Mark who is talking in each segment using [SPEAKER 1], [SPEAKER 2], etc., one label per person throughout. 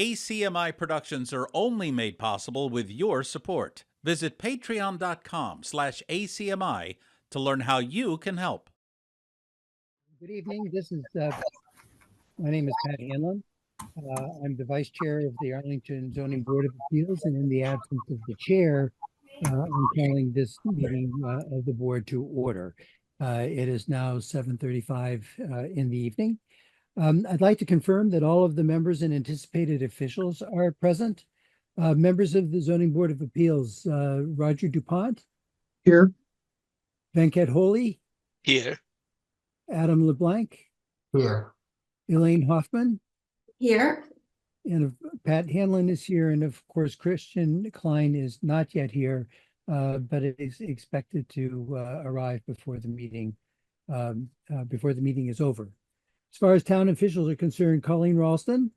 [SPEAKER 1] ACMi productions are only made possible with your support. Visit patreon.com/ACMi to learn how you can help.
[SPEAKER 2] Good evening. My name is Pat Hanlon. I'm the vice chair of the Arlington Zoning Board of Appeals, and in the absence of the chair, I'm calling this meeting of the board to order. It is now 7:35 in the evening. I'd like to confirm that all of the members and anticipated officials are present. Members of the Zoning Board of Appeals, Roger DuPont.
[SPEAKER 3] Here.
[SPEAKER 2] Venkat Holy.
[SPEAKER 4] Here.
[SPEAKER 2] Adam LeBlanc.
[SPEAKER 3] Here.
[SPEAKER 2] Elaine Hoffman.
[SPEAKER 5] Here.
[SPEAKER 2] And Pat Hanlon is here. And of course, Christian Klein is not yet here, but it is expected to arrive before the meeting is over. As far as town officials are concerned, Colleen Ralston.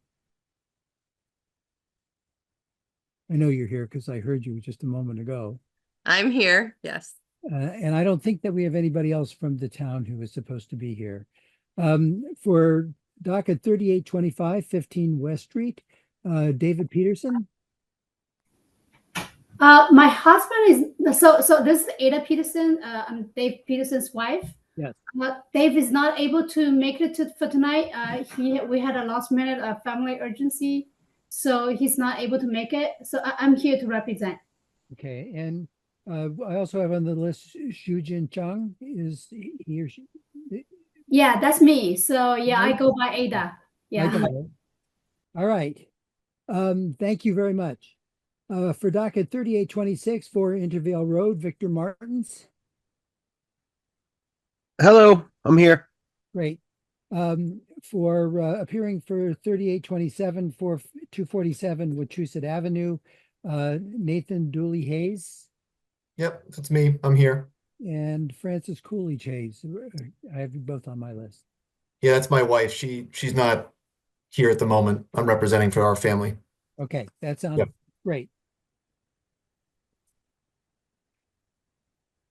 [SPEAKER 2] I know you're here because I heard you just a moment ago.
[SPEAKER 5] I'm here, yes.
[SPEAKER 2] And I don't think that we have anybody else from the town who is supposed to be here. For docket 3825, 15 West Street, David Peterson.
[SPEAKER 6] My husband is, so this is Ada Peterson. I'm Dave Peterson's wife.
[SPEAKER 2] Yes.
[SPEAKER 6] Dave is not able to make it for tonight. We had a last minute family urgency, so he's not able to make it. So I'm here to represent.
[SPEAKER 2] Okay, and I also have on the list Shujin Chung. Is he or she?
[SPEAKER 6] Yeah, that's me. So yeah, I go by Ada. Yeah.
[SPEAKER 2] All right. Thank you very much. For docket 3826 for Intervale Road, Victor Martins.
[SPEAKER 3] Hello, I'm here.
[SPEAKER 2] Great. For appearing for 3827 for 247 Wachusett Avenue, Nathan Dooley Hayes.
[SPEAKER 7] Yep, that's me. I'm here.
[SPEAKER 2] And Francis Coolidge Hayes. I have you both on my list.
[SPEAKER 7] Yeah, that's my wife. She's not here at the moment. I'm representing for our family.
[SPEAKER 2] Okay, that sounds great.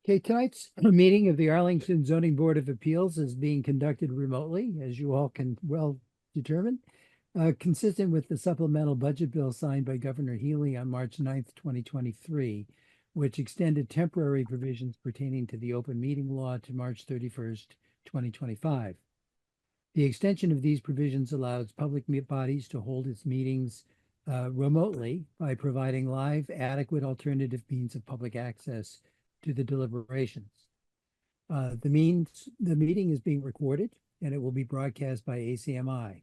[SPEAKER 2] Okay, tonight's meeting of the Arlington Zoning Board of Appeals is being conducted remotely, as you all can well determine, consistent with the supplemental budget bill signed by Governor Healy on March 9th, 2023, which extended temporary provisions pertaining to the open meeting law to March 31st, 2025. The extension of these provisions allows public bodies to hold its meetings remotely by providing live, adequate alternative means of public access to the deliberations. The meeting is being recorded and it will be broadcast by ACMi.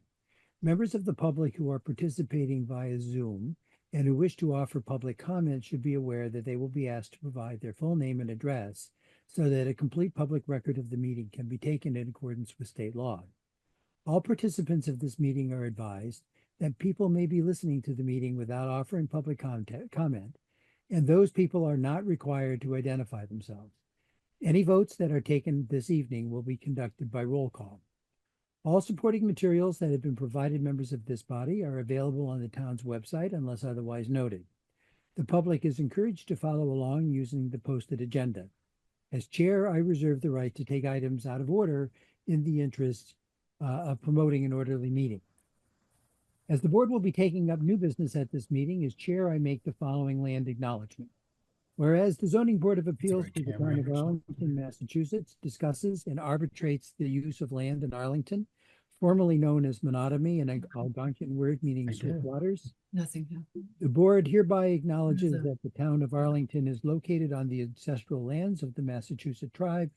[SPEAKER 2] Members of the public who are participating via Zoom and who wish to offer public comment should be aware that they will be asked to provide their full name and address so that a complete public record of the meeting can be taken in accordance with state law. All participants of this meeting are advised that people may be listening to the meeting without offering public comment, and those people are not required to identify themselves. Any votes that are taken this evening will be conducted by roll call. All supporting materials that have been provided members of this body are available on the town's website unless otherwise noted. The public is encouraged to follow along using the posted agenda. As chair, I reserve the right to take items out of order in the interest of promoting an orderly meeting. As the board will be taking up new business at this meeting, as chair, I make the following land acknowledgement. Whereas the Zoning Board of Appeals for the Town of Arlington, Massachusetts discusses and arbitrates the use of land in Arlington, formerly known as monatomy, an Algonquian word meaning swift waters.
[SPEAKER 5] Nothing happened.
[SPEAKER 2] The board hereby acknowledges that the town of Arlington is located on the ancestral lands of the Massachusetts tribe,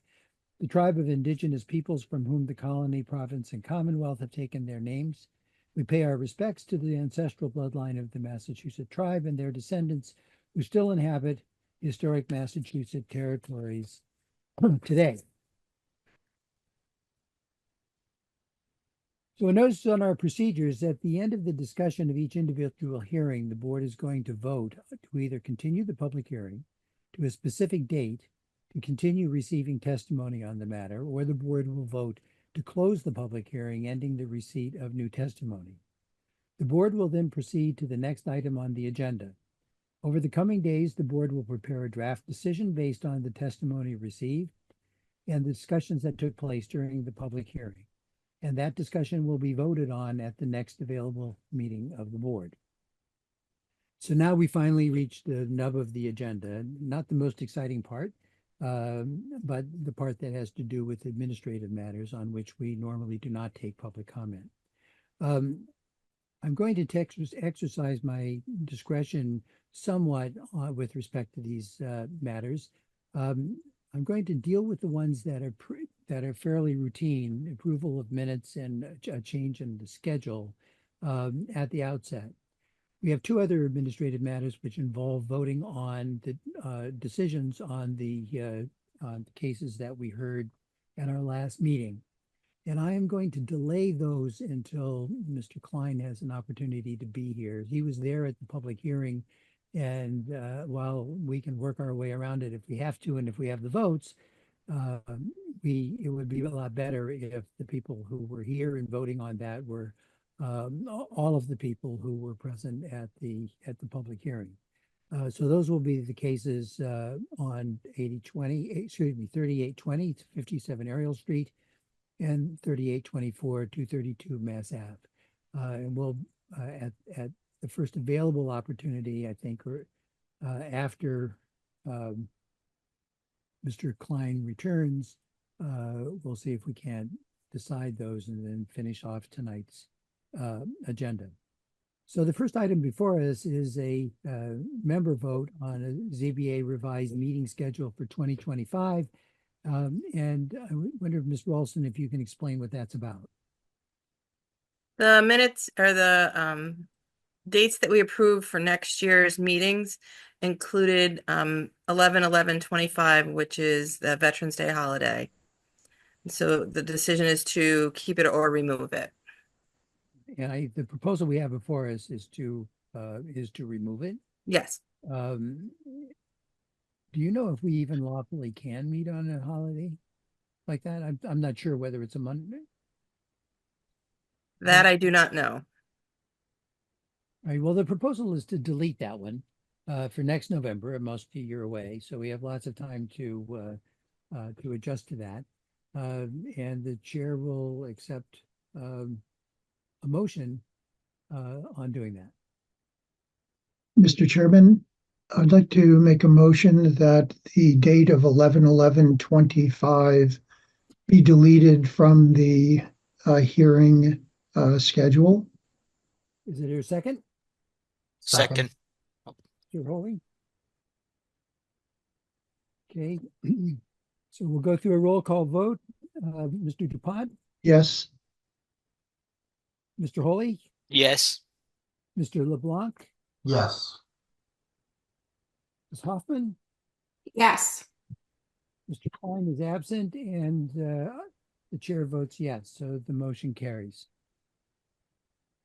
[SPEAKER 2] the tribe of indigenous peoples from whom the colony, province, and commonwealth have taken their names. We pay our respects to the ancestral bloodline of the Massachusetts tribe and their descendants who still inhabit historic Massachusetts territories today. So a notice on our procedures: at the end of the discussion of each individual hearing, the board is going to vote to either continue the public hearing to a specific date to continue receiving testimony on the matter, or the board will vote to close the public hearing, ending the receipt of new testimony. The board will then proceed to the next item on the agenda. Over the coming days, the board will prepare a draft decision based on the testimony received and the discussions that took place during the public hearing. And that discussion will be voted on at the next available meeting of the board. So now we finally reached the nub of the agenda, not the most exciting part, but the part that has to do with administrative matters on which we normally do not take public comment. I'm going to exercise my discretion somewhat with respect to these matters. I'm going to deal with the ones that are fairly routine, approval of minutes and a change in the schedule at the outset. We have two other administrative matters which involve voting on the decisions on the cases that we heard at our last meeting. And I am going to delay those until Mr. Klein has an opportunity to be here. He was there at the public hearing, and while we can work our way around it if we have to, and if we have the votes, it would be a lot better if the people who were here and voting on that were all of the people who were present at the public hearing. So those will be the cases on 3820 to 57 Ariel Street and 3824 232 Mass Ave. And we'll at the first available opportunity, I think, or after Mr. Klein returns, we'll see if we can decide those and then finish off tonight's agenda. So the first item before us is a member vote on a ZBA revised meeting schedule for 2025. And I wonder, Ms. Ralston, if you can explain what that's about.
[SPEAKER 5] The minutes or the dates that we approved for next year's meetings included 11/11/25, which is the Veterans Day holiday. So the decision is to keep it or remove it.
[SPEAKER 2] And the proposal we have before us is to remove it.
[SPEAKER 5] Yes.
[SPEAKER 2] Do you know if we even lawfully can meet on a holiday like that? I'm not sure whether it's a Monday.
[SPEAKER 5] That I do not know.
[SPEAKER 2] All right, well, the proposal is to delete that one for next November, most a year away. So we have lots of time to adjust to that. And the chair will accept a motion on doing that.
[SPEAKER 3] Mr. Chairman, I'd like to make a motion that the date of 11/11/25 be deleted from the hearing schedule.
[SPEAKER 2] Is it your second?
[SPEAKER 4] Second.
[SPEAKER 2] Mr. Holy? Okay, so we'll go through a roll call vote. Mr. DuPont,
[SPEAKER 3] Yes.
[SPEAKER 2] Mr. Holy,
[SPEAKER 4] Yes.
[SPEAKER 2] Mr. LeBlanc,
[SPEAKER 3] Yes.
[SPEAKER 2] Ms. Hoffman,
[SPEAKER 5] Yes.
[SPEAKER 2] Mr. Klein is absent, and the chair votes yes, so the motion carries.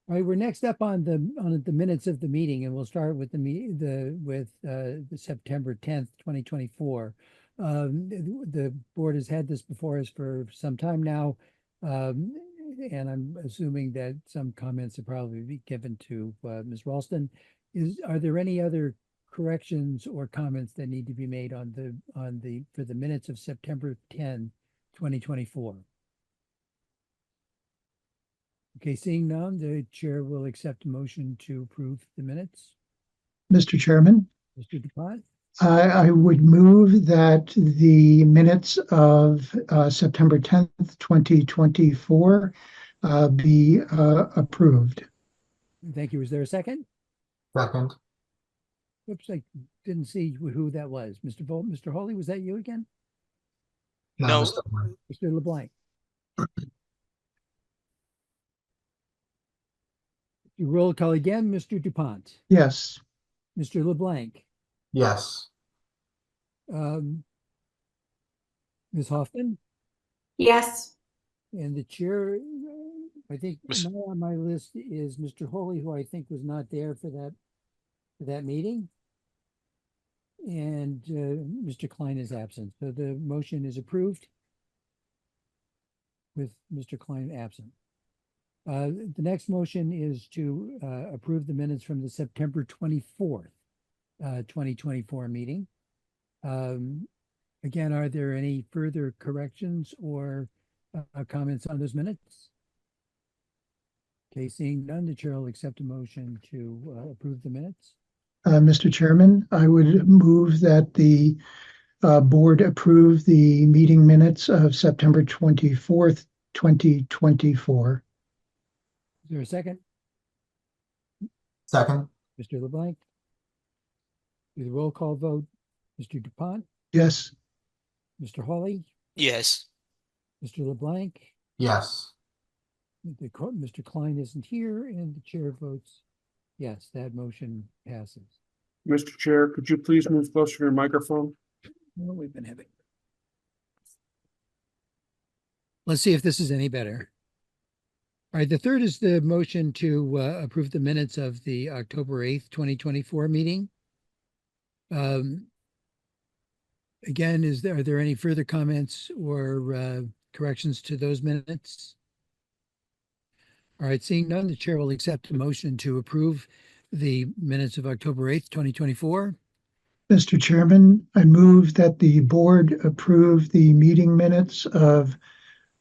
[SPEAKER 2] All right, we're next up on the minutes of the meeting, and we'll start with the September 10th, 2024. The board has had this before us for some time now, and I'm assuming that some comments will probably be given to Ms. Ralston. Are there any other corrections or comments that need to be made for the minutes of September 10, 2024? Okay, seeing none, the chair will accept a motion to approve the minutes.
[SPEAKER 3] Mr. Chairman,
[SPEAKER 2] Mr. DuPont,
[SPEAKER 3] I would move that the minutes of September 10th, 2024 be approved.
[SPEAKER 2] thank you. Is there a second?
[SPEAKER 3] Second.
[SPEAKER 2] Oops, I didn't see who that was. Mr. Holy, was that you again?
[SPEAKER 4] No.
[SPEAKER 2] Mr. LeBlanc? You roll call again, Mr. DuPont,
[SPEAKER 3] Yes.
[SPEAKER 2] Mr. LeBlanc,
[SPEAKER 3] Yes.
[SPEAKER 2] Ms. Hoffman,
[SPEAKER 5] Yes.
[SPEAKER 2] and the chair, I think
[SPEAKER 4] Mis-
[SPEAKER 2] now on my list is Mr. Holy, who I think was not there for that meeting. And Mr. Klein is absent. So the motion is approved with Mr. Klein absent. The next motion is to approve the minutes from the September 24th, 2024 meeting. Again, are there any further corrections or comments on those minutes? Okay, seeing none, the chair will accept a motion to approve the minutes.
[SPEAKER 3] Mr. Chairman, I would move that the board approve the meeting minutes of September 24th, 2024.
[SPEAKER 2] Is there a second?
[SPEAKER 7] Second.
[SPEAKER 2] Mr. LeBlanc? Do the roll call vote. Mr. DuPont,
[SPEAKER 3] Yes.
[SPEAKER 2] Mr. Hawley,
[SPEAKER 4] Yes.
[SPEAKER 2] Mr. LeBlanc,
[SPEAKER 7] Yes.
[SPEAKER 2] Mr. Klein isn't here, and the chair votes yes, that motion passes.
[SPEAKER 8] Mr. Chair, could you please move closer to your microphone?
[SPEAKER 2] Well, we've been having. Let's see if this is any better. All right, the third is the motion to approve the minutes of the October 8th, 2024 meeting. Again, are there any further comments or corrections to those minutes? All right, seeing none, the chair will accept the motion to approve the minutes of October 8th, 2024.
[SPEAKER 3] Mr. Chairman, I move that the board approve the meeting minutes of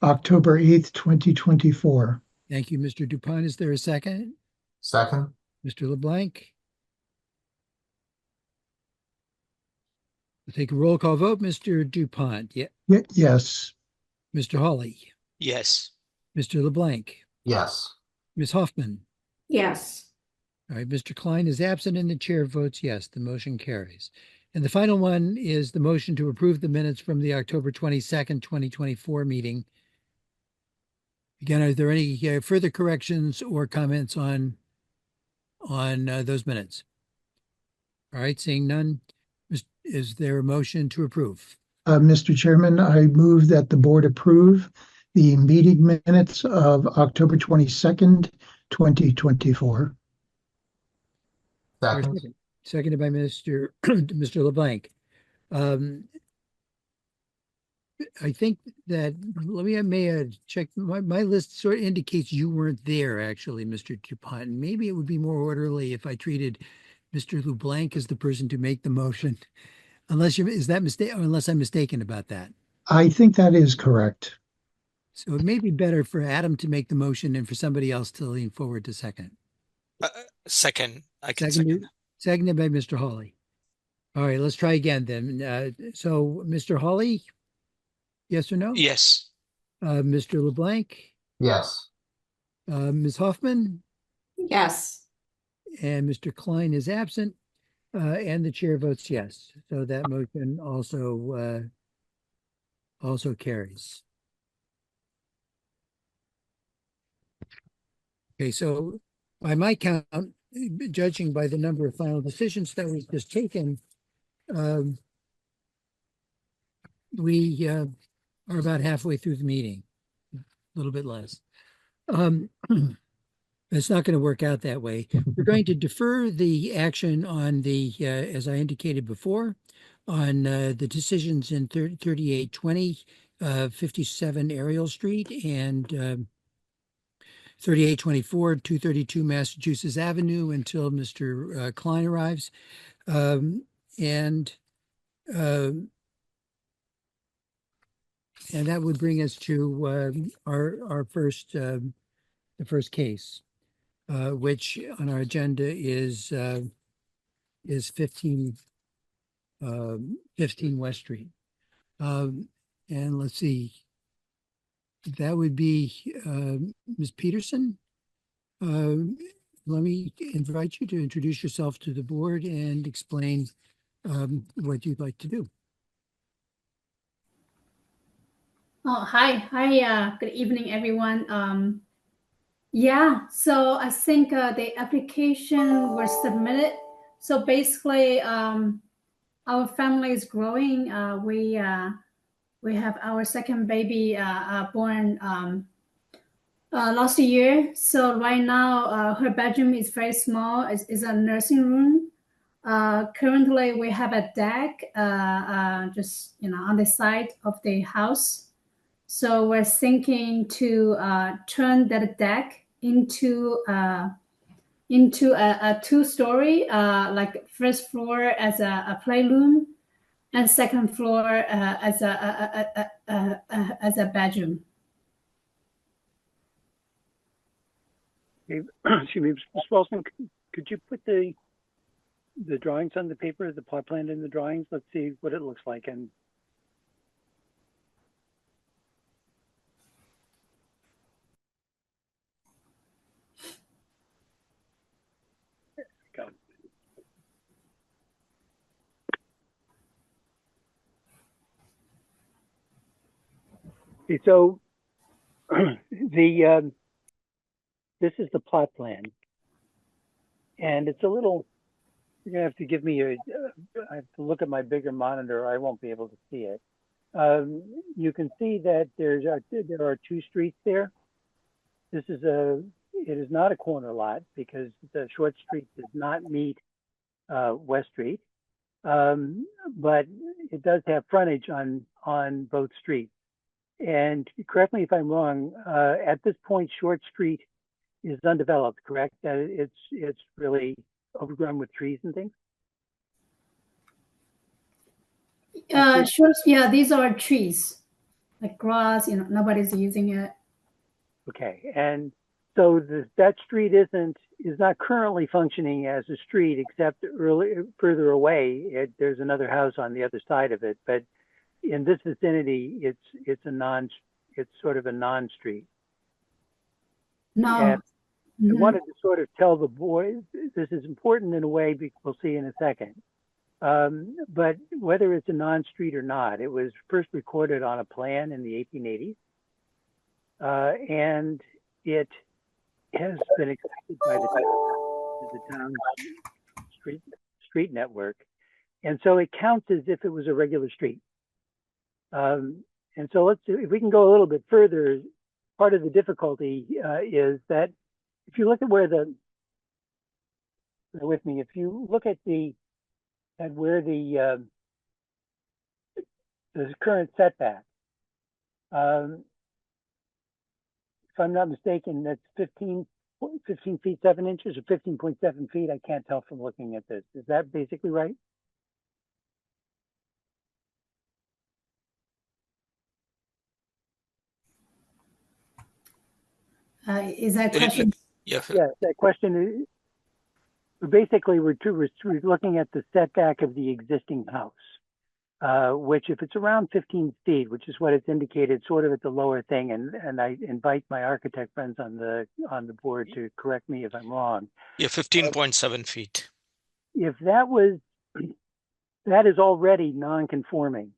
[SPEAKER 3] October 8th, 2024.
[SPEAKER 2] Thank you, Mr. DuPont. Is there a second?
[SPEAKER 7] Second.
[SPEAKER 2] Mr. LeBlanc? We'll take a roll call vote. Mr. DuPont? Yeah.
[SPEAKER 3] Yes.
[SPEAKER 2] Mr. Hawley?
[SPEAKER 4] Yes.
[SPEAKER 2] Mr. LeBlanc?
[SPEAKER 7] Yes.
[SPEAKER 2] Ms. Hoffman?
[SPEAKER 6] Yes.
[SPEAKER 2] All right, Mr. Klein is absent and the chair votes yes. The motion carries. And the final one is the motion to approve the minutes from the October 22nd, 2024 meeting. Again, are there any further corrections or comments on those minutes? All right, seeing none, is there a motion to approve?
[SPEAKER 3] Mr. Chairman, I move that the board approve the meeting minutes of October 22nd, 2024.
[SPEAKER 7] Second.
[SPEAKER 2] Seconded by Mr. Mr. LeBlanc. I think that I may check my list sort of indicates you weren't there actually, Mr. DuPont. And maybe it would be more orderly if I treated Mr. LeBlanc as the person to make the motion. Unless I'm mistaken about that.
[SPEAKER 3] I think that is correct.
[SPEAKER 2] So it may be better for Adam to make the motion and for somebody else to lean forward to second.
[SPEAKER 4] Second. I can second.
[SPEAKER 2] Seconded by Mr. Hawley. All right, let's try again then. So Mr. Hawley, yes or no?
[SPEAKER 4] Yes.
[SPEAKER 2] Mr. LeBlanc?
[SPEAKER 7] Yes.
[SPEAKER 2] Ms. Hoffman?
[SPEAKER 6] Yes.
[SPEAKER 2] And Mr. Klein is absent, and the chair votes yes. So that motion also carries. Okay, so by my count, judging by the number of final decisions that we've just taken, we are about halfway through the meeting, a little bit less. It's not going to work out that way. We're going to defer the action on the, as I indicated before, on the decisions in 3820, 57 Ariel Street, and 3824, 232 Massachusetts Avenue until Mr. Klein arrives. And that would bring us to our first, the first case, which on our agenda is 15 West Street. And let's see, that would be Ms. Peterson. Let me invite you to introduce yourself to the board and explain what you'd like to do.
[SPEAKER 6] Oh, hi. Good evening, everyone. Yeah, so I think the application was submitted. So basically, our family is growing. We have our second baby born last year. So right now, her bedroom is very small. It's a nursing room. Currently, we have a deck just on the side of the house. So we're thinking to turn that deck into a two-story, like first floor as a playroom, and second floor as a bedroom.
[SPEAKER 8] Excuse me, Ms. Wilson, could you put the
[SPEAKER 9] the drawings on the paper, the plot plan in the drawings. Let's see what it looks like. And go. Okay, so the this is the plot plan, and it's a little. You're gonna have to give me a. I have to look at my bigger monitor. Or I won't be able to see it. You can see that there are two streets there. This is it is not a corner lot because the short street does not meet West Street, but it does have frontage on both streets. And correct me if I'm wrong. At this point, Short Street is undeveloped, correct? It's really overgrown with trees and things.
[SPEAKER 6] Sure. Yeah, these are trees, like grass. Nobody's using it.
[SPEAKER 9] Okay, and so that street is not currently functioning as a street, except further away. There's another house on the other side of it, but in this vicinity, it's sort of a non-street.
[SPEAKER 6] No.
[SPEAKER 9] And I wanted to sort of tell the boys this is important in a way we'll see in a second. But whether it's a non-street or not, it was first recorded on a plan in the 1880s, and it has been accepted by the town's street network, and so it counts as if it was a regular street. And so let's see if we can go a little bit further. Part of the difficulty is that if you look at bear with me, if you look at where the current setback, if I'm not mistaken, that's 15 feet 7 inches or 15.7 feet. I can't tell from looking at this. Is that basically right?
[SPEAKER 6] Is that question?
[SPEAKER 4] Yeah.
[SPEAKER 9] Yes, that question is basically we're looking at the setback of the existing house, which if it's around 15 feet, which is what it's indicated sort of at the lower thing, and I invite my architect friends on the board to correct me if I'm wrong.
[SPEAKER 4] Yeah, 15.7 feet.
[SPEAKER 9] If that is already non-conforming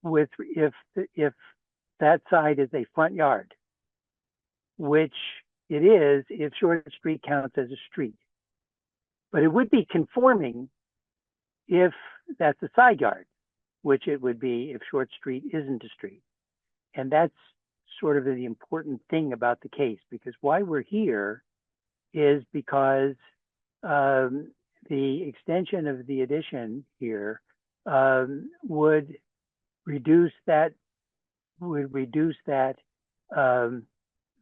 [SPEAKER 9] if that side is a front yard, which it is if Short Street counts as a street. But it would be conforming if that's a side yard, which it would be if Short Street isn't a street. And that's sort of the important thing about the case, because why we're here is because the extension of the addition here would reduce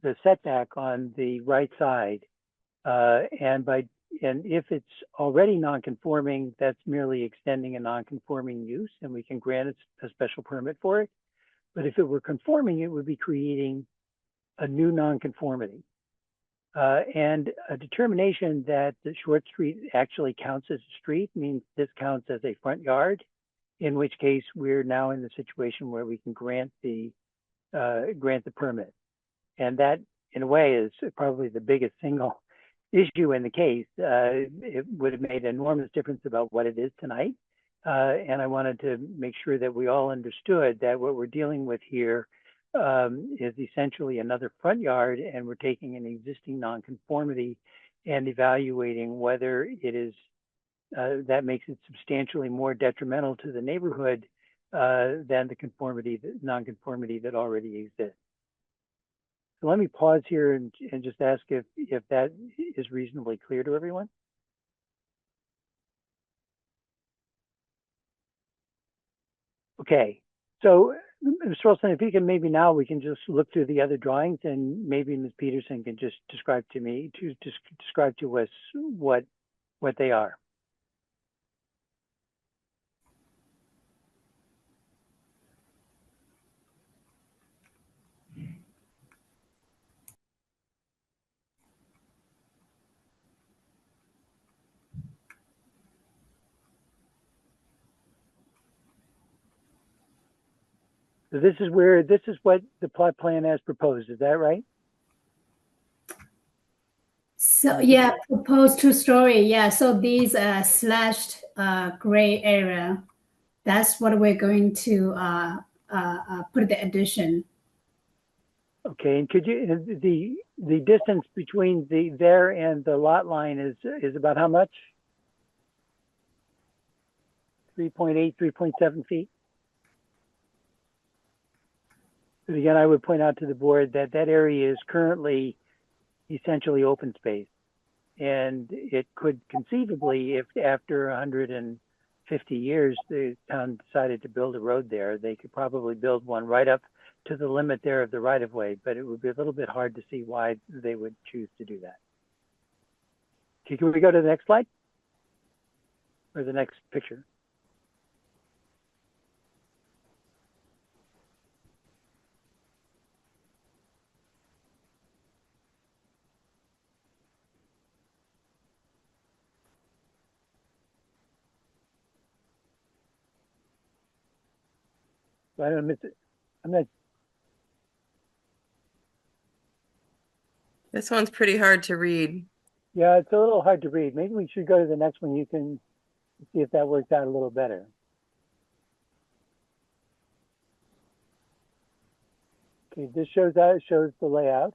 [SPEAKER 9] the setback on the right side, and if it's already non-conforming, that's merely extending a non-conforming use, and we can grant a special permit for it. But if it were conforming, it would be creating a new non-conformity, and a determination that the Short Street actually counts as a street means this counts as a front yard, in which case we're now in the situation where we can grant the permit. And that, in a way, is probably the biggest single issue in the case. It would have made an enormous difference about what it is tonight. And I wanted to make sure that we all understood that what we're dealing with here is essentially another front yard, and we're taking an existing nonconformity and evaluating whether it is that makes it substantially more detrimental to the neighborhood than the nonconformity that already exists. So let me pause here and just ask if that is reasonably clear to everyone. Okay, so Ms. Wilson, if you can, maybe now we can just look through the other drawings, and maybe Ms. Peterson can just describe to us what they are. So this is what the plot plan has proposed. Is that right?
[SPEAKER 6] So yeah, proposed two-story. Yeah, so these slashed gray area, that's what we're going to put the addition.
[SPEAKER 9] Okay, and could you the distance between there and the lot line is about how much? 3.8, 3.7 feet. But again, I would point out to the board that that area is currently essentially open space. And it could conceivably, if after 150 years, the town decided to build a road there, they could probably build one right up to the limit there of the right of way, but it would be a little bit hard to see why they would choose to do that. Okay, can we go to the next slide? Or the next picture? So I don't miss it. I'm not.
[SPEAKER 5] This one's pretty hard to read.
[SPEAKER 9] Yeah, it's a little hard to read. Maybe we should go to the next one. You can see if that works out a little better. Okay, this shows the layout.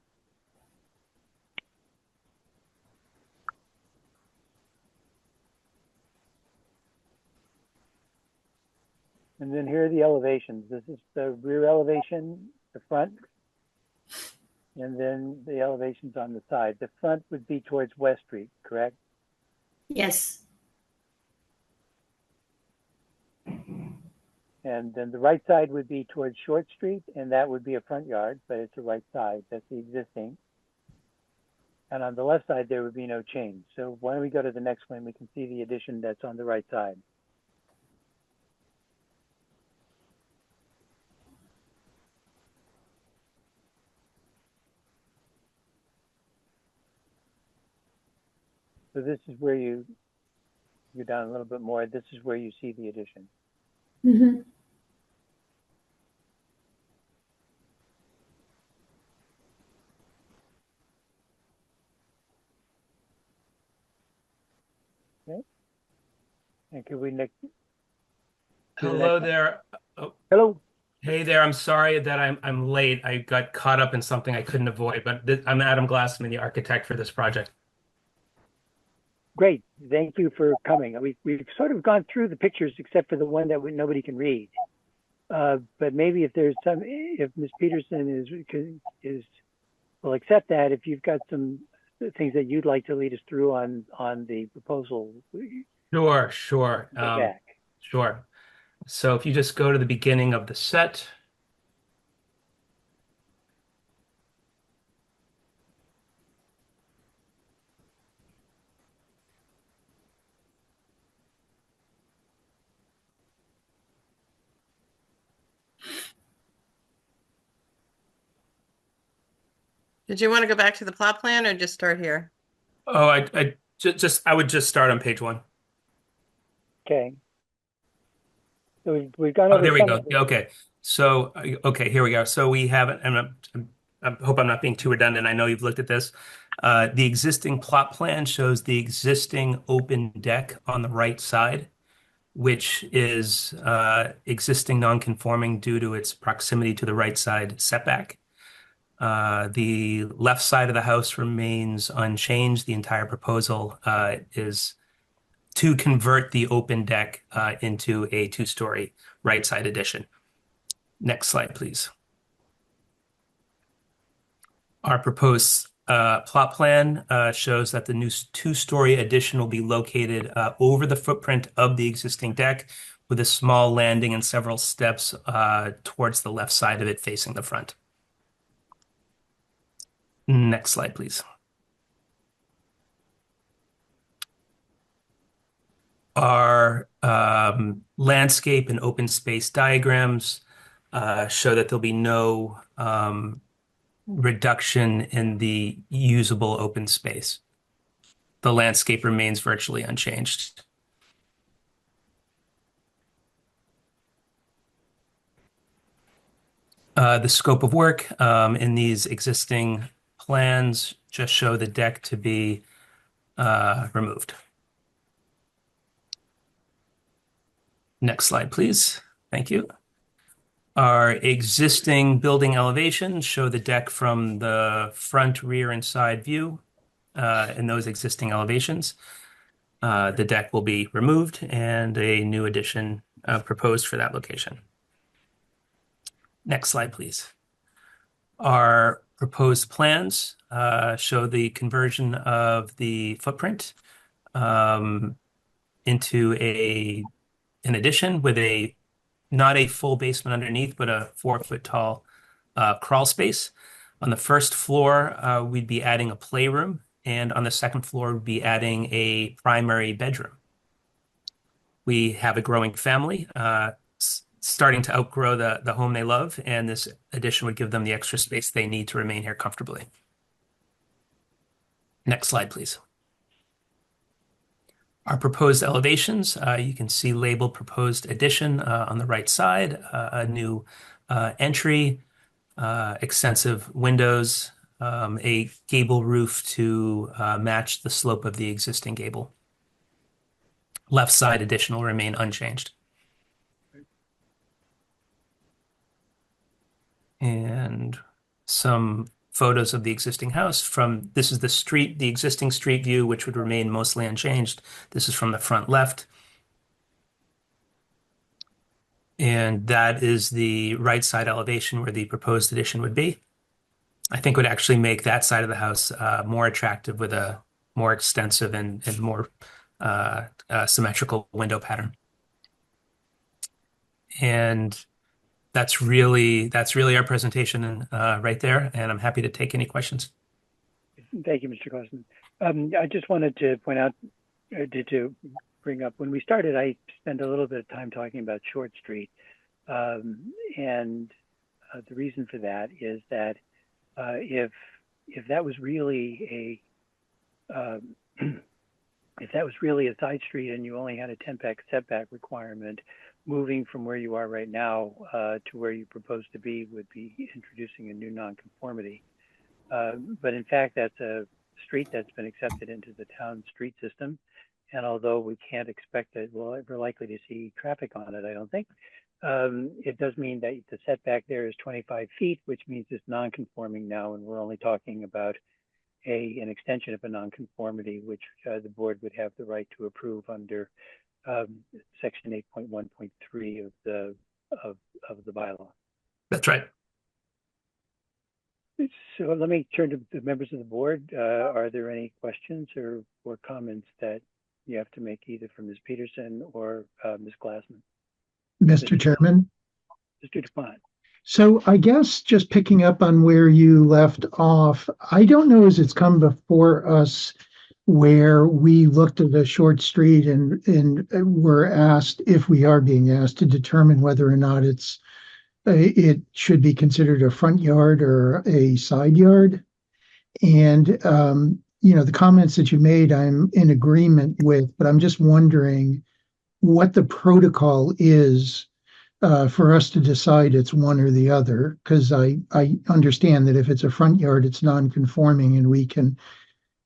[SPEAKER 9] And then here are the elevations. This is the rear elevation, the front, and then the elevations on the side. The front would be towards West Street, correct?
[SPEAKER 6] Yes.
[SPEAKER 9] And then the right side would be towards Short Street, and that would be a front yard, but it's the right side. That's the existing. And on the left side, there would be no change. So why don't we go to the next one? We can see the addition that's on the right side. So this is where you go down a little bit more. This is where you see the addition.
[SPEAKER 6] Mm-hmm.
[SPEAKER 9] Okay. And could we next?
[SPEAKER 10] Hello there. Oh,
[SPEAKER 9] Hello.
[SPEAKER 10] hey there. I'm sorry that I'm late. I got caught up in something I couldn't avoid, but I'm Adam Glassman, the architect for this project.
[SPEAKER 9] Great. Thank you for coming. We've sort of gone through the pictures except for the one that nobody can read. But maybe if Ms. Peterson will accept that, if you've got some things that you'd like to lead us through on the proposal.
[SPEAKER 10] Sure. Sure. So if you just go to the beginning of the set.
[SPEAKER 5] Did you want to go back to the plot plan or just start here?
[SPEAKER 10] Oh, I would just start on page 1.
[SPEAKER 9] Okay. So we've gone
[SPEAKER 10] Oh,
[SPEAKER 9] over.
[SPEAKER 10] there we go. Okay. So, okay, here we go. So we have, and I hope I'm not being too redundant. I know you've looked at this. The existing plot plan shows the existing open deck on the right side, which is existing non-conforming due to its proximity to the right side setback. The left side of the house remains unchanged. The entire proposal is to convert the open deck into a 2-story right side addition. Next slide, please. Our proposed plot plan shows that the new 2-story addition will be located over the footprint of the existing deck with a small landing and several steps towards the left side of it facing the front. Next slide, please. Our landscape and open space diagrams show that there'll be no reduction in the usable open space. The landscape remains virtually unchanged. The scope of work in these existing plans just show the deck to be removed. Next slide, please. Thank you. Our existing building elevations show the deck from the front, rear, and side view in those existing elevations. The deck will be removed and a new addition proposed for that location. Next slide, please. Our proposed plans show the conversion of the footprint into an addition with not a full basement underneath, but a 4-foot tall crawl space. On the first floor, we'd be adding a playroom, and on the second floor, we'd be adding a primary bedroom. We have a growing family starting to outgrow the home they love, and this addition would give them the extra space they need to remain here comfortably. Next slide, please. Our proposed elevations, you can see labeled proposed addition on the right side, a new entry, extensive windows, a gable roof to match the slope of the existing gable. Left side addition will remain unchanged. And some photos of the existing house this is the existing street view, which would remain mostly unchanged. This is from the front left. And that is the right side elevation where the proposed addition would be. I think would actually make that side of the house more attractive with a more extensive and more symmetrical window pattern. And that's really our presentation right there, and I'm happy to take any questions.
[SPEAKER 9] Thank you, Mr. Klausman. I just wanted to point out, to bring up, when we started, I spent a little bit of time talking about Short Street. And the reason for that is that if that was really a side street and you only had a 10-back setback requirement, moving from where you are right now to where you propose to be would be introducing a new nonconformity. But in fact, that's a street that's been accepted into the town street system. And although we can't expect that we're likely to see traffic on it, I don't think, it does mean that the setback there is 25 feet, which means it's non-conforming now. And we're only talking about an extension of a nonconformity, which the board would have the right to approve under section 8.1.3 of the bylaw.
[SPEAKER 10] That's right.
[SPEAKER 9] So let me turn to the members of the board. Are there any questions or comments that you have to make either from Ms. Peterson or Ms. Glassman?
[SPEAKER 3] Mr. Chairman.
[SPEAKER 9] Mr. DuPont.
[SPEAKER 3] So I guess just picking up on where you left off, I don't know as it's come before us where we looked at a short street and were asked, if we are being asked, to determine whether or not it should be considered a front yard or a side yard. And, the comments that you made, I'm in agreement with, but I'm just wondering what the protocol is for us to decide it's one or the other, because I understand that if it's a front yard, it's non-conforming and we can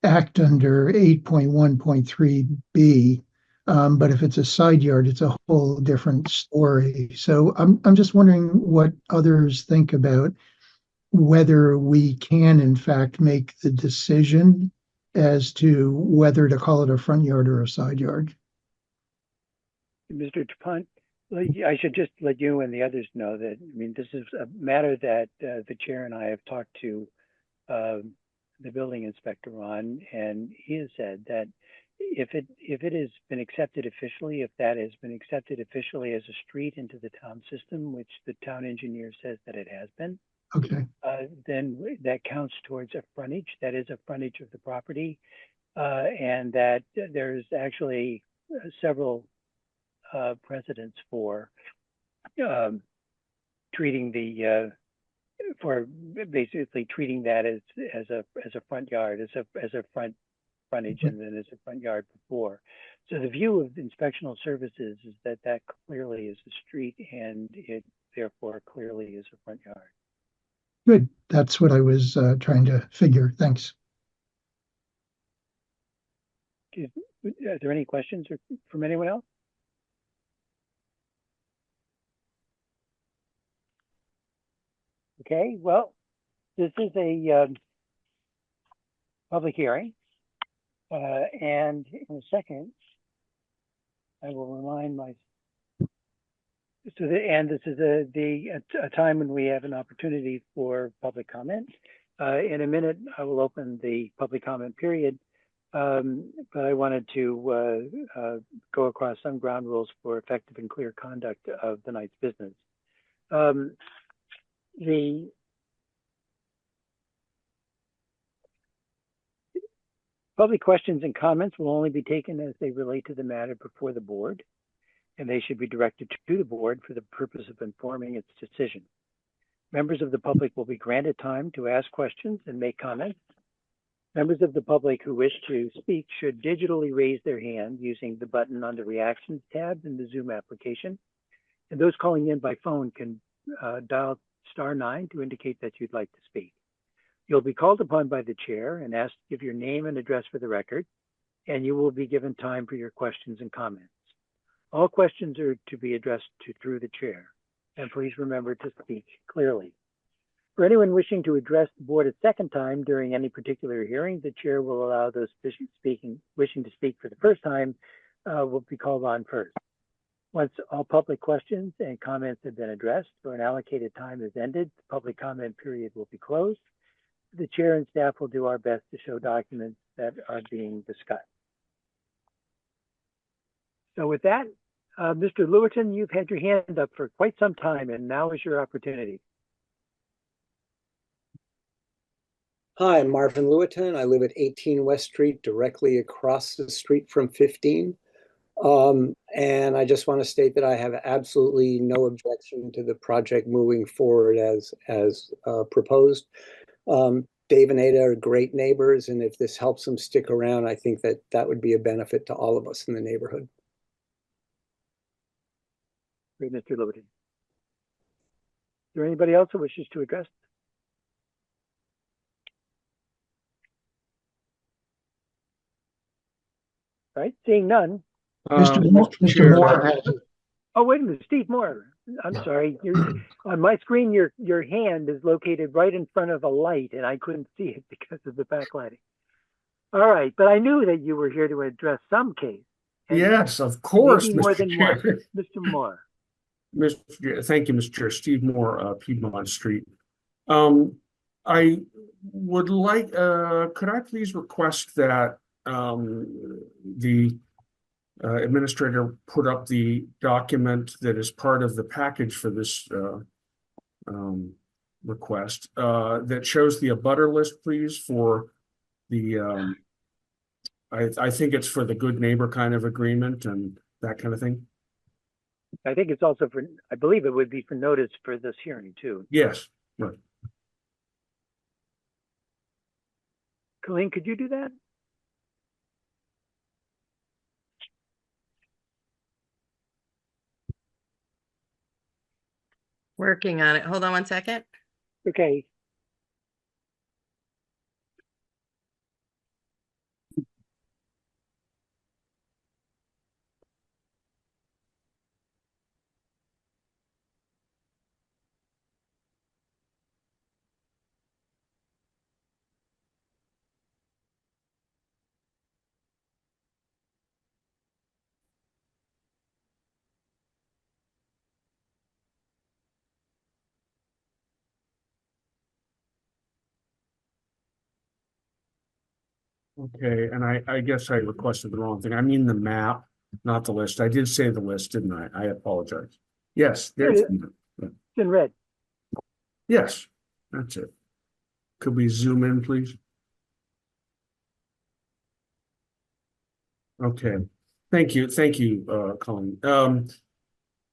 [SPEAKER 3] act under 8.1.3b. But if it's a side yard, it's a whole different story. So I'm just wondering what others think about whether we can, in fact, make the decision as to whether to call it a front yard or a side yard.
[SPEAKER 9] Mr. DuPont, I should just let you and the others know that, this is a matter that the chair and I have talked to the building inspector on, and he has said that if it has been accepted officially, if that has been accepted officially as a street into the town system, which the town engineer says that it has been,
[SPEAKER 3] okay,
[SPEAKER 9] then that counts towards a frontage. That is a frontage of the property, and that there's actually several precedents for basically treating that as a front yard, as a frontage, and then as a front yard before. So the view of inspectional services is that clearly is a street, and it therefore clearly is a front yard.
[SPEAKER 3] Good. That's what I was trying to figure. Thanks.
[SPEAKER 9] Are there any questions from anyone else? Okay, well, this is a public hearing. And in a second, I will remind this is a time when we have an opportunity for public comment. In a minute, I will open the public comment period. But I wanted to go across some ground rules for effective and clear conduct of the night's business. The public questions and comments will only be taken as they relate to the matter before the board, and they should be directed to the board for the purpose of informing its decision. Members of the public will be granted time to ask questions and make comments. Members of the public who wish to speak should digitally raise their hand using the button on the Reactions tab in the Zoom application. And those calling in by phone can dial *9 to indicate that you'd like to speak. You'll be called upon by the chair and asked to give your name and address for the record, and you will be given time for your questions and comments. All questions are to be addressed through the chair, and please remember to speak clearly. For anyone wishing to address the board a second time during any particular hearing, the chair will allow those wishing to speak for the first time will be called on first. Once all public questions and comments have been addressed or an allocated time is ended, the public comment period will be closed. The chair and staff will do our best to show documents that are being discussed. So with that, Mr. Lewiton, you've had your hand up for quite some time, and now is your opportunity.
[SPEAKER 11] Hi, I'm Marvin Lewiton. I live at 18 West Street, directly across the street from 15. And I just want to state that I have absolutely no objection to the project moving forward as proposed. Dave and Ada are great neighbors, and if this helps them stick around, I think that would be a benefit to all of us in the neighborhood.
[SPEAKER 9] Great, Mr. Lewiton. Is there anybody else who wishes to address? All right, seeing none.
[SPEAKER 3] Mr. Moore has it.
[SPEAKER 9] Oh, wait a minute, Steve Moore. I'm sorry. On my screen, your hand is located right in front of a light, and I couldn't see it because of the backlighting. All right, but I knew that you were here to address some case.
[SPEAKER 8] Yes, of course,
[SPEAKER 9] maybe more
[SPEAKER 8] Mr.
[SPEAKER 9] than
[SPEAKER 8] Chair.
[SPEAKER 9] one. Mr. Moore.
[SPEAKER 8] Thank you, Mr. Chair. Steve Moore, Piedmont Street. I would like, could I please request that the administrator put up the document that is part of the package for this request that shows the abutter list, please, for the, I think it's for the good neighbor kind of agreement and that kind of thing.
[SPEAKER 9] I think it's also for, I believe it would be for notice for this hearing too.
[SPEAKER 8] Yes, right.
[SPEAKER 9] Colleen, could you do that?
[SPEAKER 5] Working on it. Hold on one second.
[SPEAKER 9] Okay.
[SPEAKER 8] Okay, and I guess I requested the wrong thing. I mean the map, not the list. I did say the list, didn't I? I apologize. Yes, there's
[SPEAKER 9] It's in red.
[SPEAKER 8] yes, that's it. Could we zoom in, please? Okay, thank you, Colleen.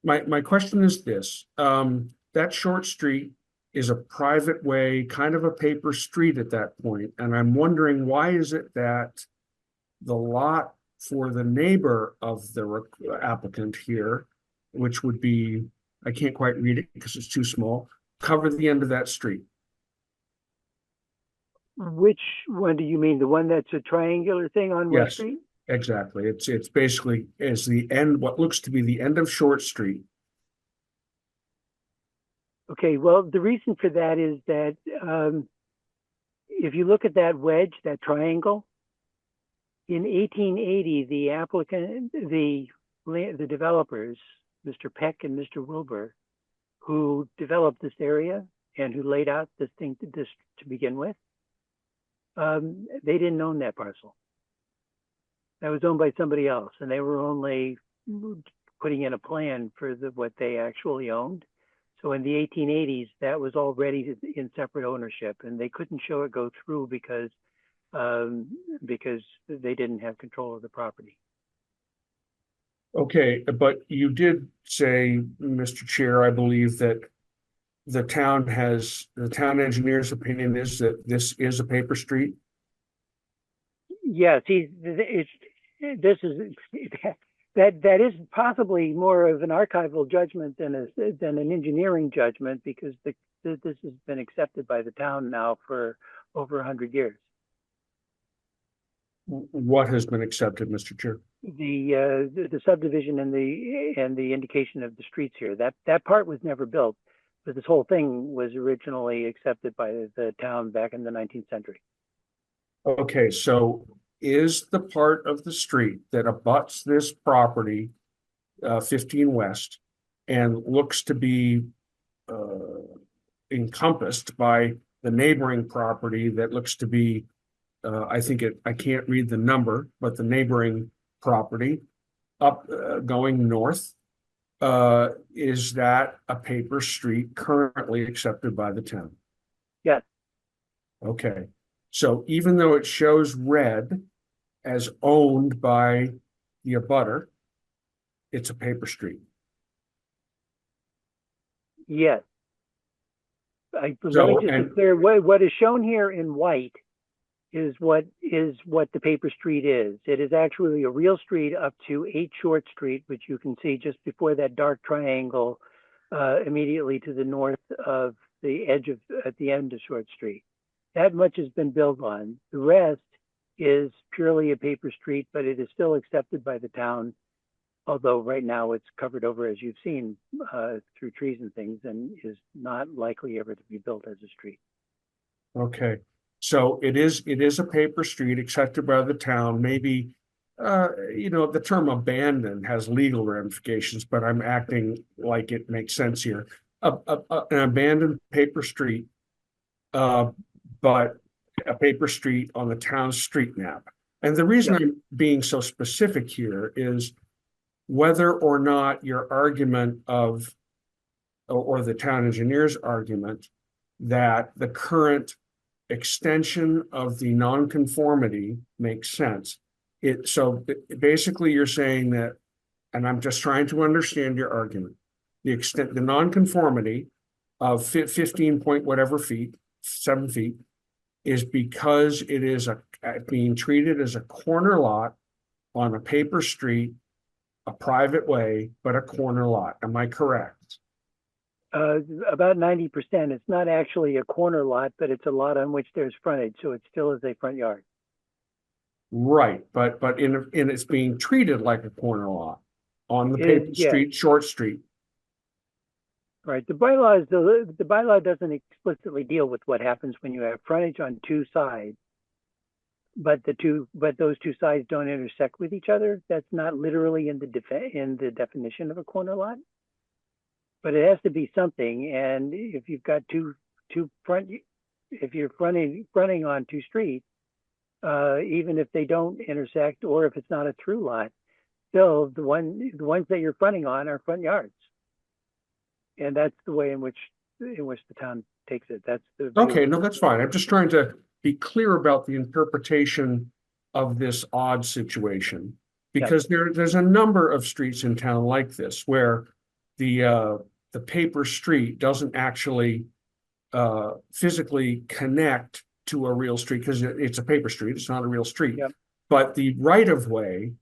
[SPEAKER 8] My question is this: that short street is a private way, kind of a paper street at that point, and I'm wondering why is it that the lot for the neighbor of the applicant here, which would be, I can't quite read it because it's too small, cover the end of that street.
[SPEAKER 9] Which one do you mean? The one that's a triangular thing on West
[SPEAKER 8] Yes,
[SPEAKER 9] Street?
[SPEAKER 8] exactly. It's basically is the end, what looks to be the end of Short Street.
[SPEAKER 9] Okay, well, the reason for that is that if you look at that wedge, that triangle, in 1880, the applicant, the developers, Mr. Peck and Mr. Wilbur, who developed this area and who laid out this thing to begin with, they didn't own that parcel. That was owned by somebody else, and they were only putting in a plan for what they actually owned. So in the 1880s, that was already in separate ownership, and they couldn't show it go through because they didn't have control of the property.
[SPEAKER 8] Okay, but you did say, Mr. Chair, I believe that the town engineer's opinion is that this is a paper street.
[SPEAKER 9] Yes, that is possibly more of an archival judgment than an engineering judgment, because this has been accepted by the town now for over 100 years.
[SPEAKER 8] What has been accepted, Mr. Chair?
[SPEAKER 9] The subdivision and the indication of the streets here. That part was never built, but this whole thing was originally accepted by the town back in the 19th century.
[SPEAKER 8] Okay, so is the part of the street that abuts this property, 15 West, and looks to be encompassed by the neighboring property that looks to be, I can't read the number, but the neighboring property up going north, is that a paper street currently accepted by the town?
[SPEAKER 9] Yes.
[SPEAKER 8] Okay, so even though it shows red as owned by the abutter, it's a paper street.
[SPEAKER 9] Yes. Let me just be clear. What is shown here in white is what the paper street is. It is actually a real street up to 8 Short Street, which you can see just before that dark triangle, immediately to the north of the edge at the end of Short Street. That much has been built on. The rest is purely a paper street, but it is still accepted by the town, although right now it's covered over, as you've seen, through trees and things, and is not likely ever to be built as a street.
[SPEAKER 8] Okay, so it is a paper street accepted by the town. Maybe the term abandoned has legal ramifications, but I'm acting like it makes sense here. An abandoned paper street, but a paper street on the town's street map. And the reason I'm being so specific here is whether or not your argument or the town engineer's argument that the current extension of the nonconformity makes sense. So basically you're saying that, and I'm just trying to understand your argument, the nonconformity of 15 point whatever feet, 7 feet, is because it is being treated as a corner lot on a paper street, a private way, but a corner lot. Am I correct?
[SPEAKER 9] About 90%. It's not actually a corner lot, but it's a lot on which there's frontage, so it still is a front yard.
[SPEAKER 8] Right, but it's being treated like a corner lot on the paper street, Short Street.
[SPEAKER 9] Right. The bylaw doesn't explicitly deal with what happens when you have frontage on 2 sides, but those 2 sides don't intersect with each other. That's not literally in the definition of a corner lot, but it has to be something. And if you've got if you're fronting on 2 streets, even if they don't intersect, or if it's not a through lot, still the ones that you're fronting on are front yards. And that's the way in which the town takes it. That's the
[SPEAKER 8] okay. No, that's fine. I'm just trying to be clear about the interpretation of this odd situation, because there's a number of streets in town like this where the paper street doesn't actually physically connect to a real street because it's a paper street. It's not a real street, but the right of way,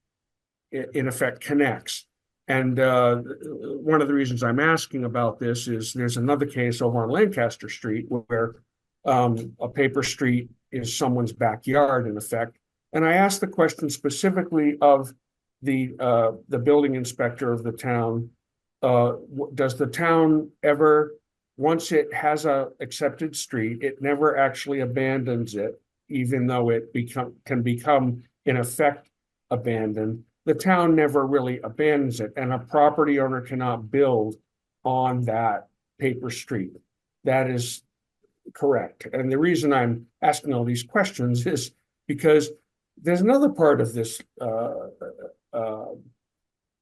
[SPEAKER 8] in effect, connects. And one of the reasons I'm asking about this is there's another case over on Lancaster Street where a paper street is someone's backyard in effect. And I asked the question specifically of the building inspector of the town. Does the town ever, once it has a accepted street, it never actually abandons it, even though it can become in effect abandoned. The town never really abandons it, and a property owner cannot build on that paper street. That is correct. And the reason I'm asking all these questions is because there's another part of this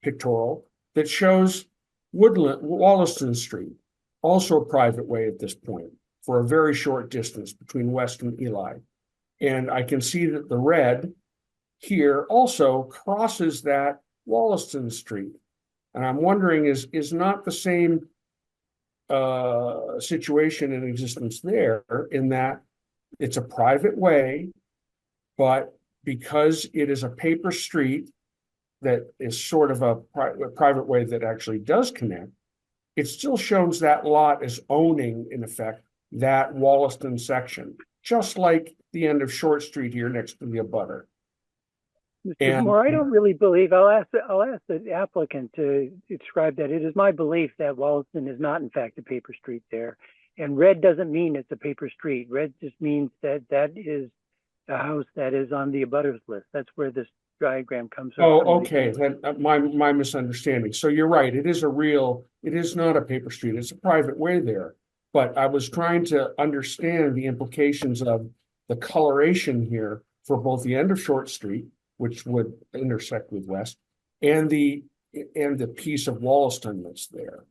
[SPEAKER 8] pictorial that shows Wollaston Street, also a private way at this point, for a very short distance between West and Eli. And I can see that the red here also crosses that Wollaston Street. And I'm wondering, is not the same situation in existence there, in that it's a private way, but because it is a paper street that is sort of a private way that actually does connect, it still shows that lot as owning, in effect, that Wollaston section, just like the end of Short Street here next to the abutter.
[SPEAKER 9] Mr. Moore, I don't really believe, I'll ask the applicant to describe that. It is my belief that Wollaston is not in fact a paper street there. And red doesn't mean it's a paper street. Red just means that that is a house that is on the abutters list. That's where this diagram comes from.
[SPEAKER 8] Oh, okay, my misunderstanding. So you're right, it is not a paper street, it's a private way there. But I was trying to understand the implications of the coloration here for both the end of Short Street, which would intersect with West, and the piece of Wollaston that's there.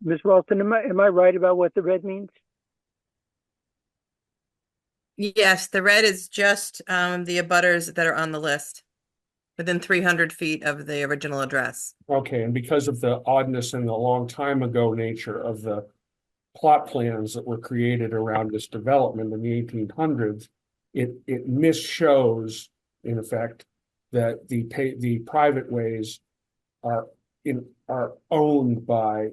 [SPEAKER 9] Ms. Ralston, am I right about what the red means?
[SPEAKER 5] Yes, the red is just the abutters that are on the list, within 300 feet of the original address.
[SPEAKER 8] Okay, and because of the oddness and the long time ago nature of the plot plans that were created around this development in the 1800s, it misshows, in effect, that the private ways are owned by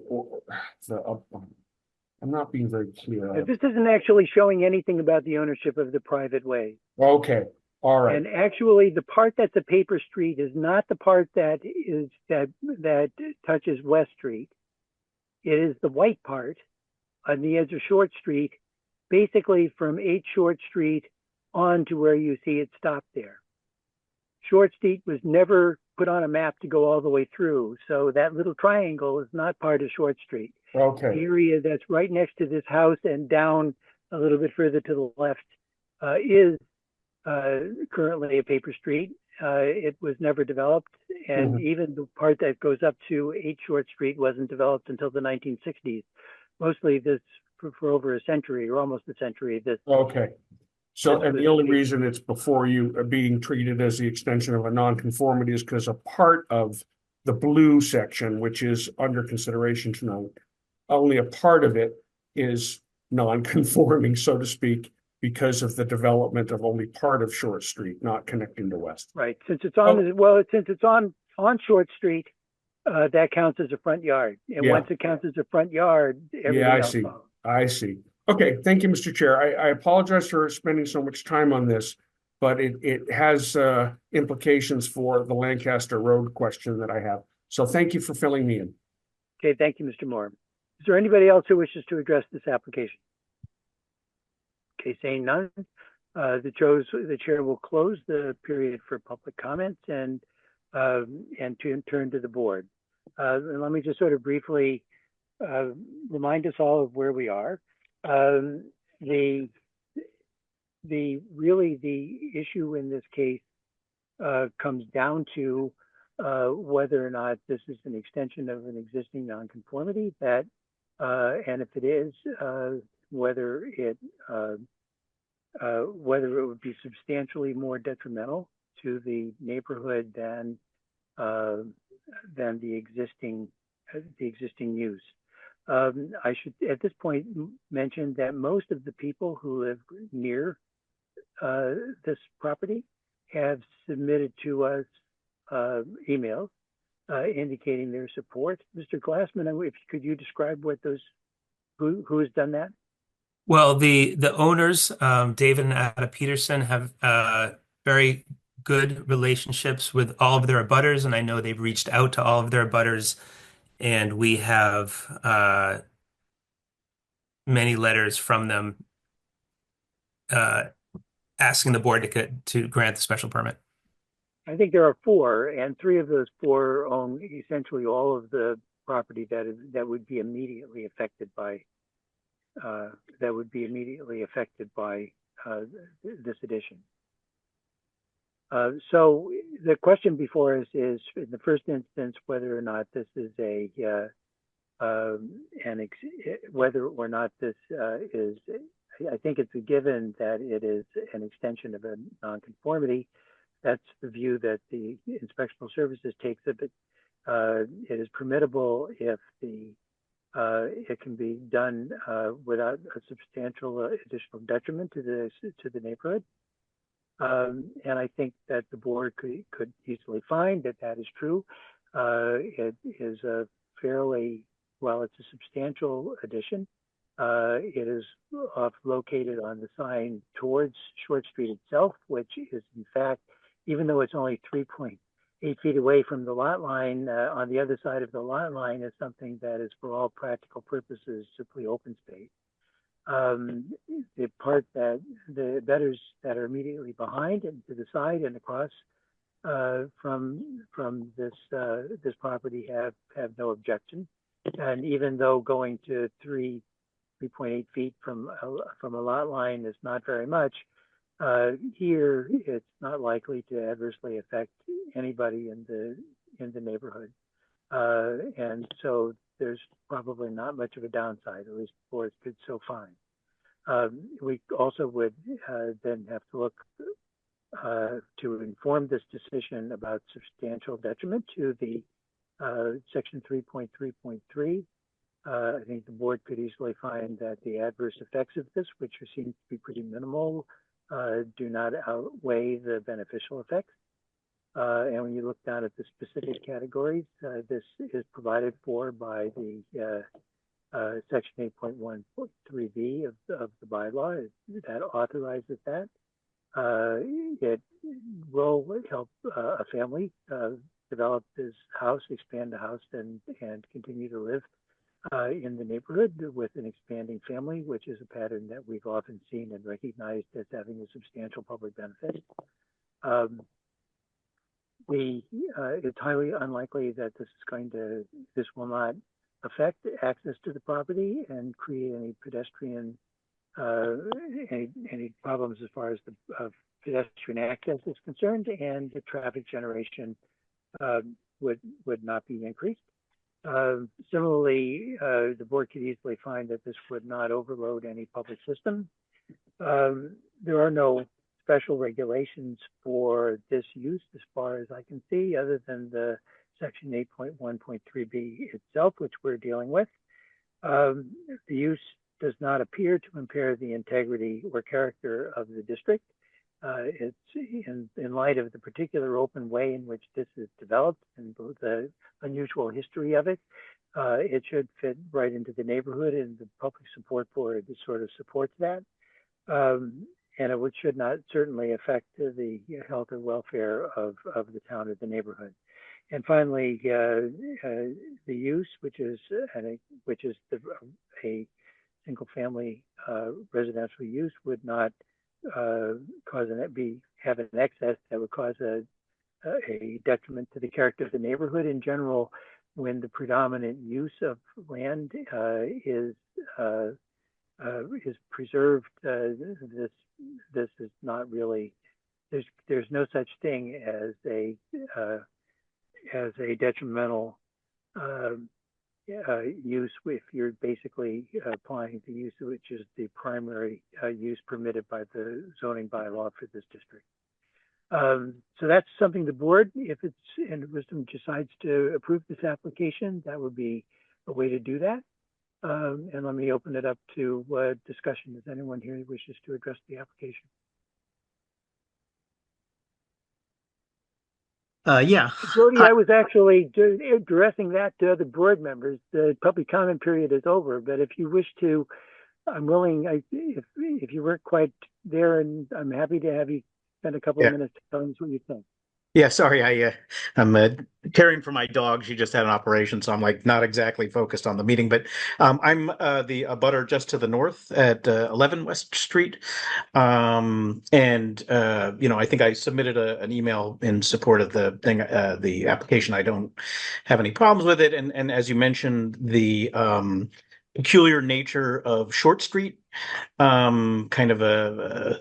[SPEAKER 8] I'm not being very clear.
[SPEAKER 9] This isn't actually showing anything about the ownership of the private way.
[SPEAKER 8] Okay, all right.
[SPEAKER 9] And actually, the part that's a paper street is not the part that touches West Street. It is the white part on the edge of Short Street, basically from 8 Short Street on to where you see it stop there. Short Street was never put on a map to go all the way through, so that little triangle is not part of Short Street.
[SPEAKER 8] Okay.
[SPEAKER 9] The area that's right next to this house and down a little bit further to the left is currently a paper street. It was never developed, and even the part that goes up to 8 Short Street wasn't developed until the 1960s. Mostly this for over a century, or almost a century.
[SPEAKER 8] Okay. So, and the only reason it's before you are being treated as the extension of a nonconformity is because a part of the blue section, which is under consideration tonight, only a part of it is non-conforming, so to speak, because of the development of only part of Short Street, not connecting to West.
[SPEAKER 9] Right. Since it's on, since it's on Short Street, that counts as a front yard. And once it counts as a front yard, everything else follows.
[SPEAKER 8] I see. Okay, thank you, Mr. Chair. I apologize for spending so much time on this, but it has implications for the Lancaster Road question that I have. So thank you for filling me in.
[SPEAKER 9] Okay, thank you, Mr. Moore. Is there anybody else who wishes to address this application? Okay, saying none, the chair will close the period for public comments and turn to the board. And let me just sort of briefly remind us all of where we are. The issue in this case comes down to whether or not this is an extension of an existing nonconformity, that and if it is, whether it would be substantially more detrimental to the neighborhood than the existing use. I should at this point mention that most of the people who live near this property have submitted to us emails indicating their support. Mr. Glassman, could you describe what who has done that?
[SPEAKER 10] Well, the owners, David and Ada Peterson, have very good relationships with all of their abutters, and I know they've reached out to all of their abutters, and we have many letters from them uh, asking the board to grant the special permit.
[SPEAKER 9] I think there are four, and three of those four own essentially all of the property that would be immediately affected by this addition. So the question before us is, in the first instance, whether or not this is whether or not this is. I think it's a given that it is an extension of a nonconformity. That's the view that the inspectional services takes of it. It is permittable if it can be done without a substantial additional detriment to the neighborhood. And I think that the board could easily find that that is true. It is a fairly, while it's a substantial addition, it is located on the sign towards Short Street itself, which is in fact, even though it's only 3.8 feet away from the lot line, on the other side of the lot line is something that is for all practical purposes simply open space. The part that the betters that are immediately behind and to the side and across from this property have no objection. And even though going to 3.8 feet from a lot line is not very much, here it's not likely to adversely affect anybody in the neighborhood. And so there's probably not much of a downside, at least the board could so find. We also would then have to look to inform this decision about substantial detriment to the section 3.3.3. I think the board could easily find that the adverse effects of this, which seem to be pretty minimal, do not outweigh the beneficial effects. And when you look down at the specific categories, this is provided for by the section 8.1.3b of the bylaw that authorizes that. It will help a family develop this house, expand the house, and continue to live in the neighborhood with an expanding family, which is a pattern that we've often seen and recognized as having a substantial public benefit. It's highly unlikely that this will not affect access to the property and create any pedestrian, any problems as far as the pedestrian access is concerned, and the traffic generation would not be increased. Similarly, the board could easily find that this would not overload any public system. There are no special regulations for this use as far as I can see, other than the section 8.1.3b itself, which we're dealing with. The use does not appear to impair the integrity or character of the district. It's in light of the particular open way in which this is developed and the unusual history of it, it should fit right into the neighborhood, and the public support for it sort of supports that. And it should not certainly affect the health or welfare of the town or the neighborhood. And finally, the use, which is a single-family residential use, would not have an excess that would cause a detriment to the character of the neighborhood in general. When the predominant use of land is preserved, this is not really. There's no such thing as a detrimental use if you're basically applying the use, which is the primary use permitted by the zoning bylaw for this district. So that's something the board, if it's in wisdom, decides to approve this application, that would be a way to do that. And let me open it up to discussion. Does anyone here wishes to address the application?
[SPEAKER 12] Yeah.
[SPEAKER 9] Jody, I was actually addressing that to other board members. The public comment period is over, but if you wish to I'm willing, if you weren't quite there, and I'm happy to have you spend a couple of
[SPEAKER 12] Yeah.
[SPEAKER 9] minutes telling us what you think.
[SPEAKER 12] Yeah, sorry, I'm caring for my dog. She just had an operation, so I'm like not exactly focused on the meeting. But I'm the abutter just to the north at 11 West Street, and I think I submitted an email in support of the thing, the application. I don't have any problems with it, and as you mentioned, the peculiar nature of Short Street, kind of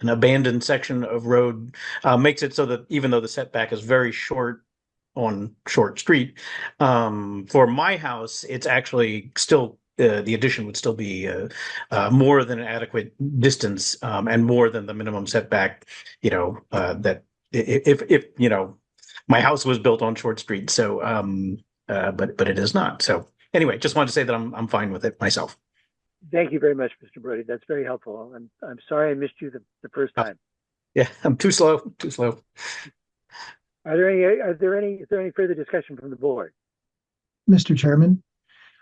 [SPEAKER 12] an abandoned section of road makes it so that even though the setback is very short on Short Street, for my house, it's actually still the addition would still be more than an adequate distance and more than the minimum setback. That if my house was built on Short Street, so but it is not. So anyway, just wanted to say that I'm fine with it myself.
[SPEAKER 9] Thank you very much, Mr. Brody. That's very helpful. I'm sorry I missed you the first time.
[SPEAKER 12] Yeah, I'm too slow. Too slow.
[SPEAKER 9] Is there any further discussion from the board?
[SPEAKER 3] Mr. Chairman,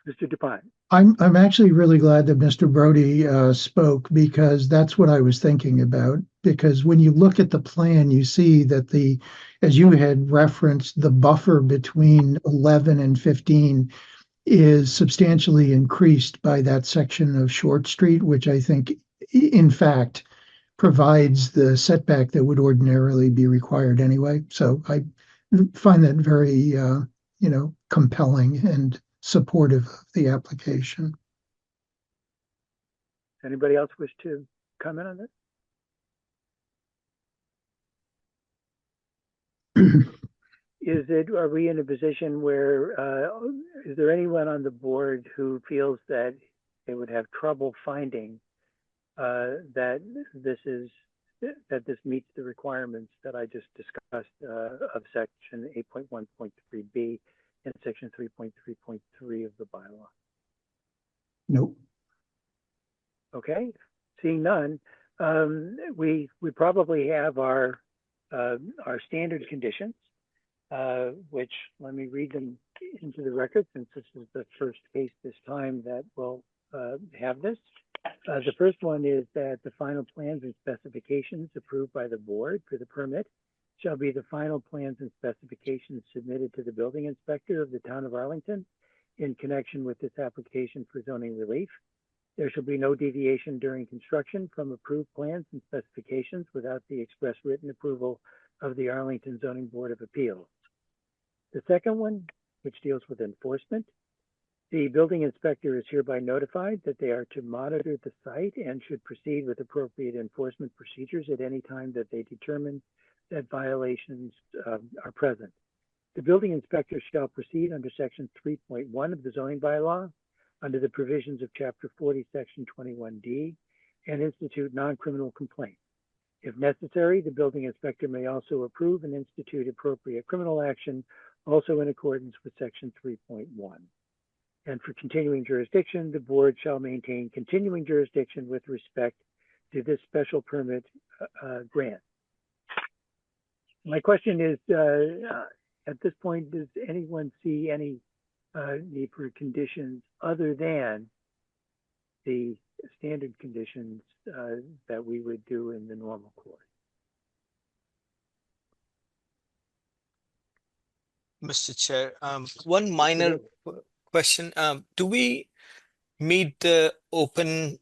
[SPEAKER 9] Mr. DuPont.
[SPEAKER 3] I'm actually really glad that Mr. Brody spoke, because that's what I was thinking about. Because when you look at the plan, you see that as you had referenced, the buffer between 11 and 15 is substantially increased by that section of Short Street, which I think, in fact, provides the setback that would ordinarily be required anyway. So I find that very, compelling and supportive of the application.
[SPEAKER 9] Anybody else wish to comment on this? Are we in a position where, is there anyone on the board who feels that they would have trouble finding that this meets the requirements that I just discussed of section 8.1.3b and section 3.3.3 of the bylaw?
[SPEAKER 3] Nope.
[SPEAKER 9] Okay, seeing none, we probably have our standard conditions, which let me read them into the record, since this is the first case this time that will have this. The first one is that the final plans and specifications approved by the board for the permit shall be the final plans and specifications submitted to the building inspector of the town of Arlington in connection with this application for zoning relief. There shall be no deviation during construction from approved plans and specifications without the express written approval of the Arlington Zoning Board of Appeals. The second one, which deals with enforcement, the building inspector is hereby notified that they are to monitor the site and should proceed with appropriate enforcement procedures at any time that they determine that violations are present. The building inspector shall proceed under section 3.1 of the zoning bylaw under the provisions of chapter 40, section 21D, and institute non-criminal complaints. If necessary, the building inspector may also approve and institute appropriate criminal action, also in accordance with section 3.1. And for continuing jurisdiction, the board shall maintain continuing jurisdiction with respect to this special permit grant. My question is, at this point, does anyone see any need for conditions other than the standard conditions that we would do in the normal course?
[SPEAKER 4] Mr. Chair, one minor question. Do we meet the open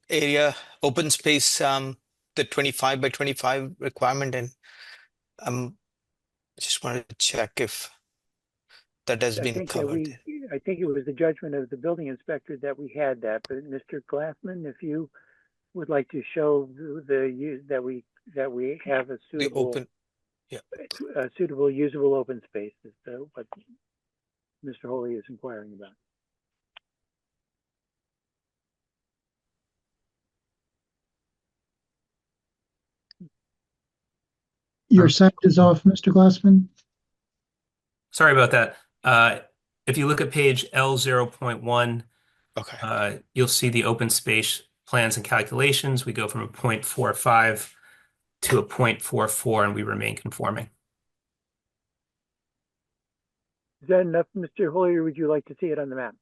[SPEAKER 4] space, the 25 by 25 requirement? And I just wanted to check if that has been covered.
[SPEAKER 9] I think it was the judgment of the building inspector that we had that, but Mr. Glassman, if you would like to show that we have a suitable, suitable usable open space, is what Mr. Holy is inquiring about.
[SPEAKER 3] Your sound is off, Mr. Glassman.
[SPEAKER 10] Sorry about that. If you look at page L0.1,
[SPEAKER 4] okay,
[SPEAKER 10] you'll see the open space plans and calculations. We go from a 0.45 to a 0.44, and we remain conforming.
[SPEAKER 9] Is that enough, Mr. Holy, or would you like to see it on the map?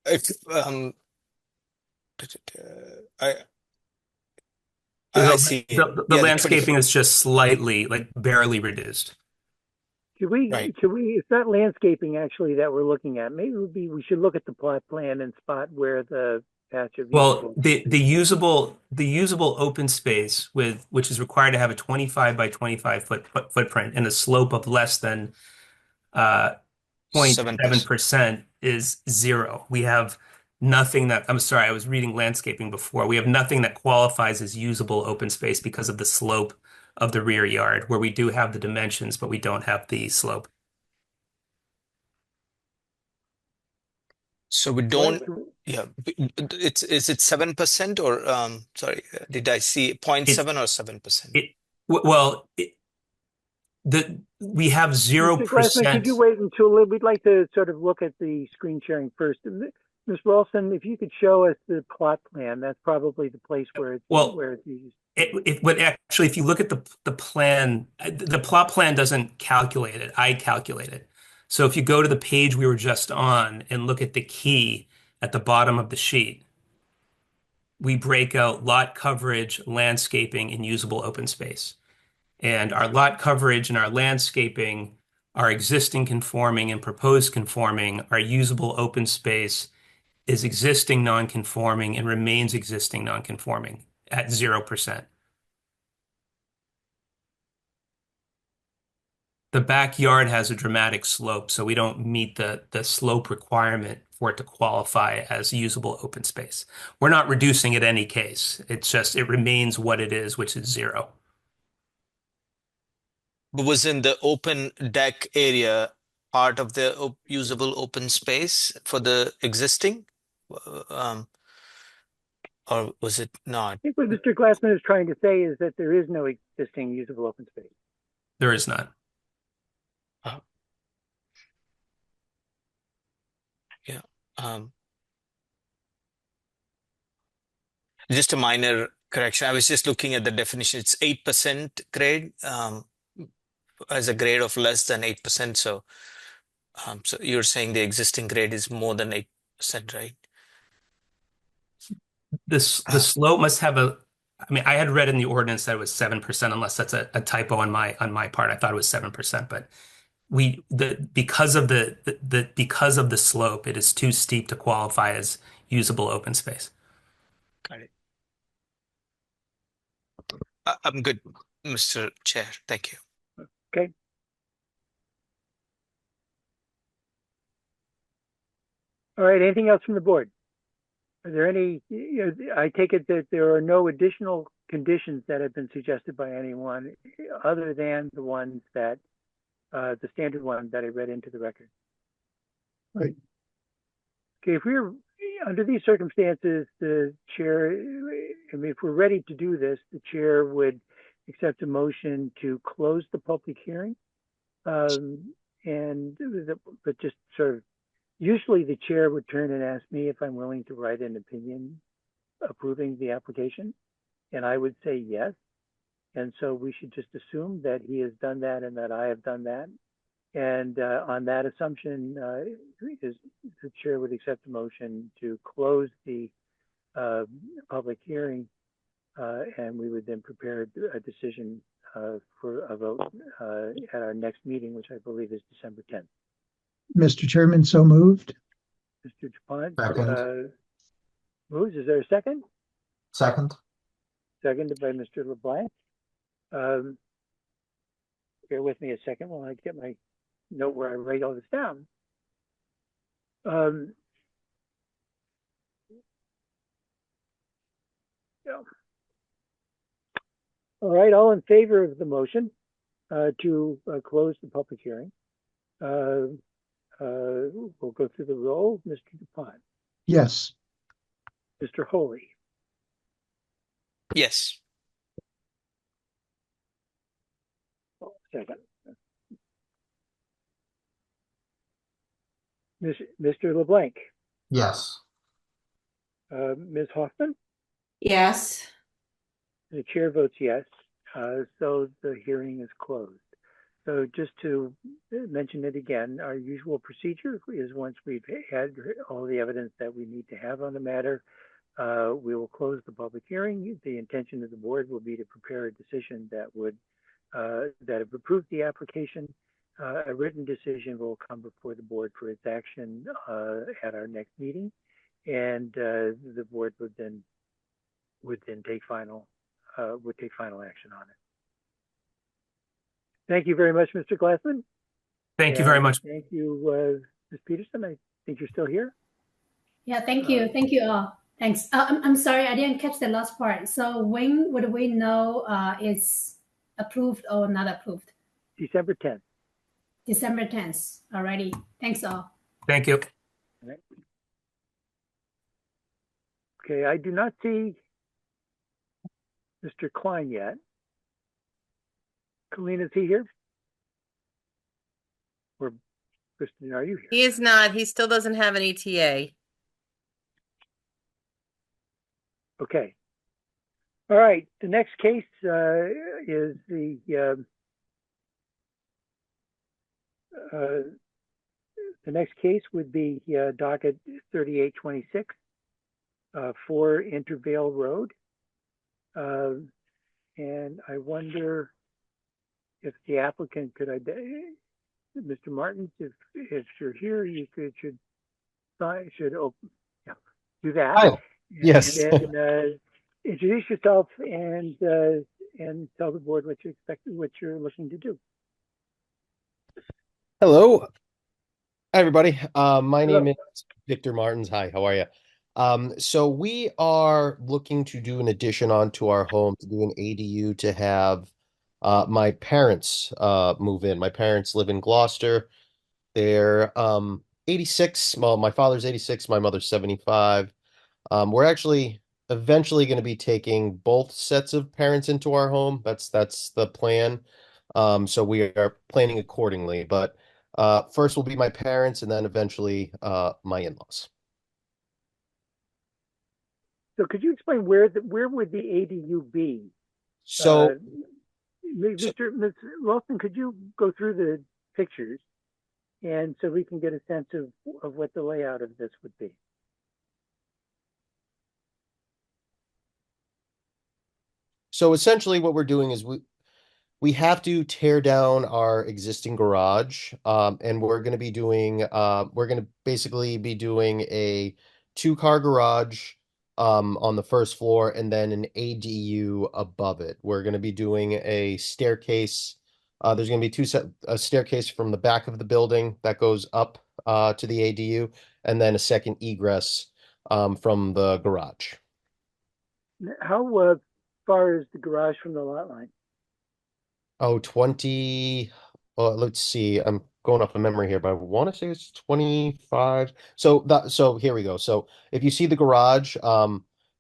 [SPEAKER 4] if I
[SPEAKER 10] The,
[SPEAKER 4] see it.
[SPEAKER 10] the
[SPEAKER 4] Yeah, the 20,
[SPEAKER 10] landscaping is just slightly, like barely reduced.
[SPEAKER 4] right.
[SPEAKER 9] It's not landscaping actually that we're looking at. Maybe we should look at the plot plan and spot where the patch of
[SPEAKER 10] Well,
[SPEAKER 9] usable.
[SPEAKER 10] the usable open space which is required to have a 25 by 25 footprint and a slope of less than
[SPEAKER 4] 7%.
[SPEAKER 10] 0.7% is 0. We have nothing that, I'm sorry, I was reading landscaping before. We have nothing that qualifies as usable open space because of the slope of the rear yard, where we do have the dimensions, but we don't have the slope.
[SPEAKER 4] So we don't, yeah, is it 7% or sorry, did I see 0.7 or 7%?
[SPEAKER 10] Well, we have
[SPEAKER 9] Mr. Glassman, could you
[SPEAKER 10] 0%.
[SPEAKER 9] wait until we'd like to sort of look at the screen sharing first? Ms. Wilson, if you could show us the plot plan, that's probably the place where it's used.
[SPEAKER 10] But actually, if you look at the plan, the plot plan doesn't calculate it. I calculate it. So if you go to the page we were just on and look at the key at the bottom of the sheet, we break out lot coverage, landscaping, and usable open space. And our lot coverage and our landscaping, our existing conforming and proposed conforming, our usable open space is existing non-conforming and remains existing non-conforming at 0%. The backyard has a dramatic slope, so we don't meet the slope requirement for it to qualify as usable open space. We're not reducing it any case. It's just, it remains what it is, which is 0.
[SPEAKER 4] But was in the open deck area part of the usable open space for the existing? Or was it not?
[SPEAKER 9] I think what Mr. Glassman is trying to say is that there is no existing usable open space.
[SPEAKER 10] There is not.
[SPEAKER 4] Yeah. Just a minor correction. I was just looking at the definition. It's 8% grade, as a grade of less than 8%. So, so you're saying the existing grade is more than 8%, right?
[SPEAKER 10] The slope must have a, I mean, I had read in the ordinance that it was 7%, unless that's a typo on my part. I thought it was 7%, but because of the slope, it is too steep to qualify as usable open space.
[SPEAKER 4] Got it. I'm good, Mr. Chair. Thank you.
[SPEAKER 9] Okay. All right. Anything else from the board? Are there any, I take it that there are no additional conditions that have been suggested by anyone other than the ones that, the standard one that I read into the record.
[SPEAKER 3] Right.
[SPEAKER 9] Okay, if we're under these circumstances, the chair, I mean, if we're ready to do this, the chair would accept a motion to close the public hearing. But just sort of, usually the chair would turn and ask me if I'm willing to write an opinion approving the application. And I would say yes. And so we should just assume that he has done that and that I have done that. And on that assumption, the chair would accept a motion to close the public hearing, and we would then prepare a decision for a vote at our next meeting, which I believe is December 10th.
[SPEAKER 3] Mr. Chairman, so moved.
[SPEAKER 9] Mr. Dupont
[SPEAKER 7] Second.
[SPEAKER 9] moves. Is there a second?
[SPEAKER 7] Second.
[SPEAKER 9] Seconded by Mr. LeBlanc. Bear with me a second while I get my note where I write all this down. Yeah. All right, all in favor of the motion to close the public hearing. We'll go through the roll. Mr. Dupont.
[SPEAKER 3] Yes.
[SPEAKER 9] Mr. Holy.
[SPEAKER 4] Yes.
[SPEAKER 9] Oh, second. Mr. LeBlanc.
[SPEAKER 7] Yes.
[SPEAKER 9] Ms. Hoffman.
[SPEAKER 5] Yes.
[SPEAKER 9] The chair votes yes. So the hearing is closed. So just to mention it again, our usual procedure is once we've had all the evidence that we need to have on the matter, we will close the public hearing. The intention of the board will be to prepare a decision that would that have approved the application. A written decision will come before the board for its action at our next meeting, and the board would then take final action on it. Thank you very much, Mr. Glassman.
[SPEAKER 10] Thank you very much.
[SPEAKER 9] Thank you, Ms. Peterson. I think you're still here.
[SPEAKER 6] Yeah, thank you. Thank you all. Thanks. I'm sorry, I didn't catch the last part. So when would we know it's approved or not approved?
[SPEAKER 9] December 10th.
[SPEAKER 6] December 10th. Alrighty. Thanks all.
[SPEAKER 10] Thank you.
[SPEAKER 9] All right. Okay, I do not see Mr. Klein yet. Colleen, is he here? Or Kristen, are you here?
[SPEAKER 5] He is not. He still doesn't have an ETA.
[SPEAKER 9] Okay. All right. The next case is the next case would be docket 3826 for Intervale Road. And I wonder if the applicant could, Mr. Martins, if you're here, you should open, yeah, do that.
[SPEAKER 13] Hi. Yes.
[SPEAKER 9] And then introduce yourself and tell the board what you expect, what you're looking to do.
[SPEAKER 13] Hello, everybody. My
[SPEAKER 9] Hello.
[SPEAKER 13] name is Victor Martins. Hi, how are you? So we are looking to do an addition onto our home, to do an ADU, to have my parents move in. My parents live in Gloucester. They're 86. Well, my father's 86, my mother's 75. We're actually eventually going to be taking both sets of parents into our home. That's the plan. So we are planning accordingly. But first will be my parents, and then eventually my in-laws.
[SPEAKER 9] So could you explain where would the ADU be?
[SPEAKER 13] So,
[SPEAKER 9] Ms. Wilson, could you go through the pictures, and so we can get a sense of what the layout of this would be?
[SPEAKER 13] so essentially what we're doing is we have to tear down our existing garage, and we're going to be doing we're going to basically be doing a 2-car garage on the first floor, and then an ADU above it. We're going to be doing a staircase. There's going to be a staircase from the back of the building that goes up to the ADU, and then a second egress from the garage.
[SPEAKER 9] How far is the garage from the lot line?
[SPEAKER 13] Oh, 20. Let's see. I'm going off of memory here, but I want to say it's 25. So here we go. So if you see the garage,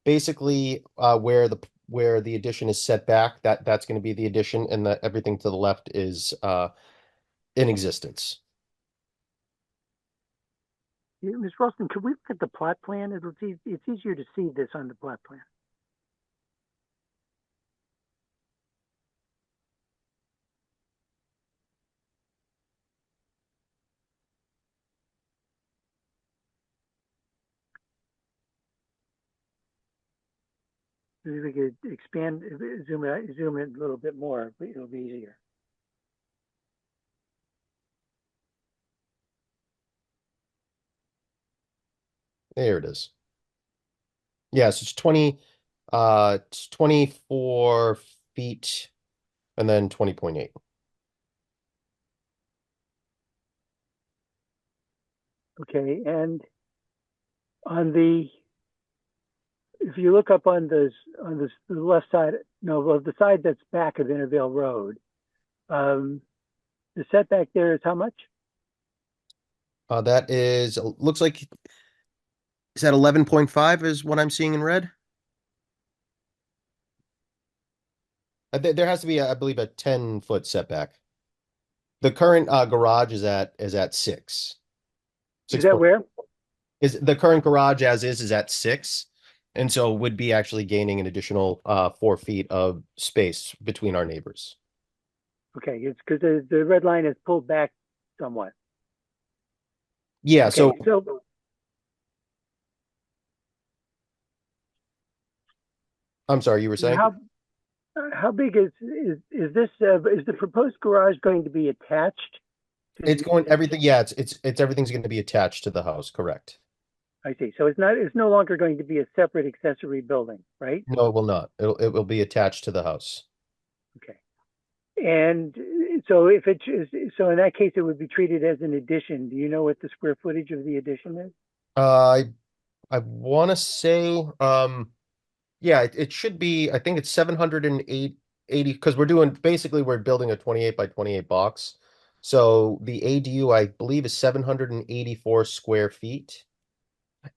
[SPEAKER 13] basically where the addition is set back, that's going to be the addition, and everything to the left is in existence.
[SPEAKER 9] Ms. Ralston, could we look at the plot plan? It's easier to see this on the plot plan. Maybe we could expand, zoom in a little bit more, but it'll be easier.
[SPEAKER 13] There it is. Yes, it's 24 feet and then 20.8.
[SPEAKER 9] Okay, and if you look up on the left side, no, the side that's back of Intervale Road, the setback there is how much?
[SPEAKER 13] That looks like, is that 11.5 is what I'm seeing in red? There has to be, I believe, a 10-foot setback. The current garage is at 6.
[SPEAKER 9] Is that where?
[SPEAKER 13] Is the current garage as is at 6, and so would be actually gaining an additional 4 feet of space between our neighbors.
[SPEAKER 9] Okay, it's because the red line is pulled back somewhat.
[SPEAKER 13] Yeah,
[SPEAKER 9] Okay, so
[SPEAKER 13] I'm sorry, you were saying?
[SPEAKER 9] how big is this? Is the proposed garage going to be attached?
[SPEAKER 13] It's going everything. Yeah, it's everything's going to be attached to the house. Correct.
[SPEAKER 9] I see. So it's no longer going to be a separate accessory building, right?
[SPEAKER 13] No, it will not. It will be attached to the house.
[SPEAKER 9] Okay. And so if it is, so in that case, it would be treated as an addition. Do you know what the square footage of the addition is?
[SPEAKER 13] I want to say, yeah, it should be. I think it's 780 because we're building a 28 by 28 box. So the ADU, I believe, is 784 square feet.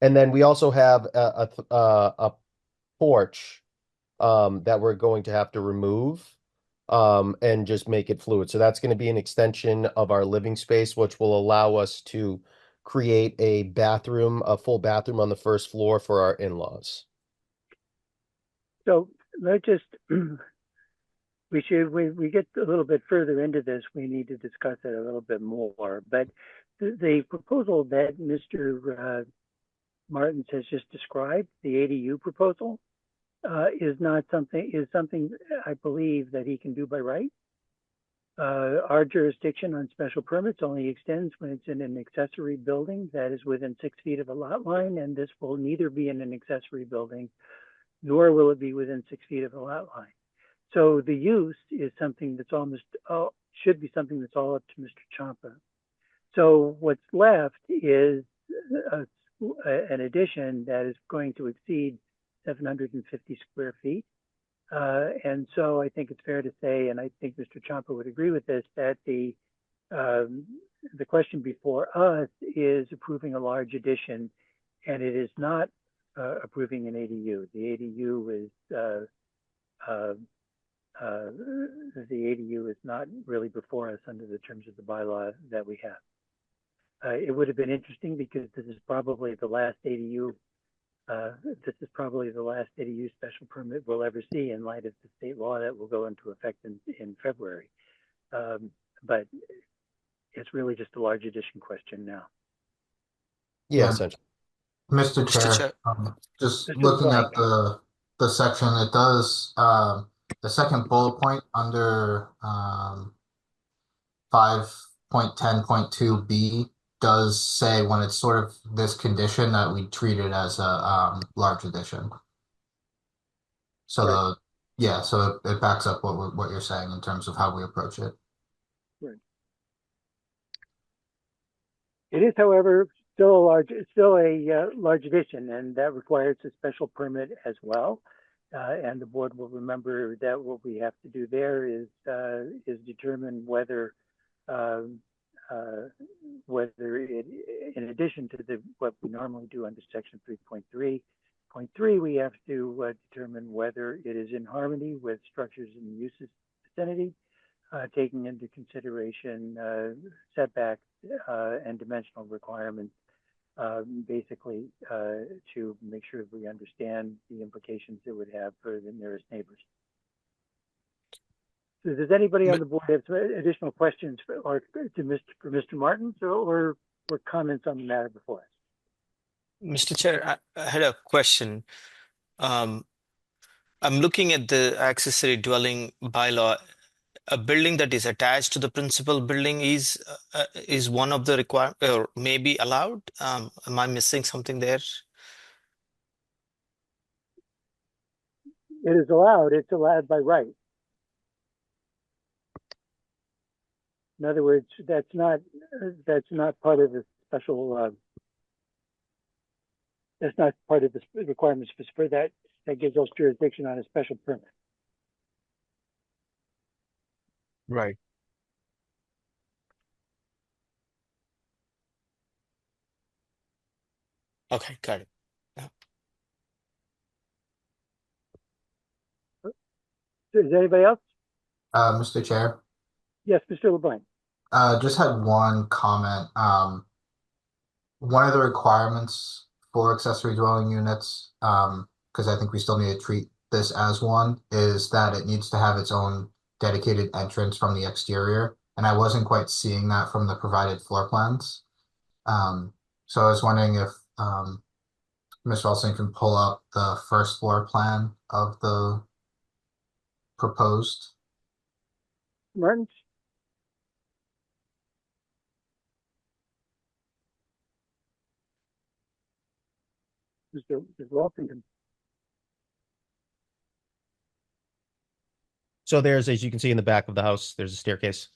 [SPEAKER 13] And then we also have a porch that we're going to have to remove and just make it fluid. So that's going to be an extension of our living space, which will allow us to create a bathroom, a full bathroom on the first floor for our in-laws.
[SPEAKER 9] So let's just we get a little bit further into this, we need to discuss it a little bit more. But the proposal that Mr. Martins has just described, the ADU proposal, is something I believe that he can do by right. Our jurisdiction on special permits only extends when it's in an accessory building that is within 6 feet of a lot line, and this will neither be in an accessory building, nor will it be within 6 feet of a lot line. So the use is something that's should be something that's all up to Mr. Champa. So what's left is an addition that is going to exceed 750 square feet. And so I think it's fair to say, and I think Mr. Champa would agree with this, that the question before us is approving a large addition, and it is not approving an ADU. The ADU is not really before us under the terms of the bylaw that we have. It would have been interesting because this is probably the last ADU. This is probably the last ADU special permit we'll ever see in light of the state law that will go into effect in February. But it's really just a large addition question now.
[SPEAKER 13] Yeah, essentially.
[SPEAKER 14] Mr. Chair, just looking at the section, it does the second bullet point under 5.10.2B does say when it's sort of this condition that we treat it as a large addition. So right. So it backs up what you're saying in terms of how we approach it.
[SPEAKER 9] Right. It is, however, still a large addition, and that requires a special permit as well. And the board will remember that what we have to do there is determine whether it, in addition to what we normally do under section 3.3, we have to determine whether it is in harmony with structures and uses vicinity, taking into consideration setbacks and dimensional requirements, basically to make sure that we understand the implications it would have for the nearest neighbors. So does anybody on the board have some additional questions for Mr. Martins or comments on the matter before us?
[SPEAKER 4] Mr. Chair, I had a question. I'm looking at the accessory dwelling bylaw. A building that is attached to the principal building is one of the required or maybe allowed. Am I missing something there?
[SPEAKER 9] It is allowed. It's allowed by right. In other words, that's not part of the special. That's not part of the requirements for that gives us jurisdiction on a special permit.
[SPEAKER 4] Right. Okay, got it. Yeah.
[SPEAKER 9] Is anybody else?
[SPEAKER 14] Mr. Chair?
[SPEAKER 9] Yes, Mr. LeBlanc.
[SPEAKER 14] Just had one comment. One of the requirements for accessory dwelling units, because I think we still need to treat this as one, is that it needs to have its own dedicated entrance from the exterior, and I wasn't quite seeing that from the provided floor plans. So I was wondering if Ms. Wilson can pull up the first floor plan of the proposed.
[SPEAKER 9] Martin? Mr. Wilson.
[SPEAKER 13] So there's, as you can see in the back of the house, there's a staircase.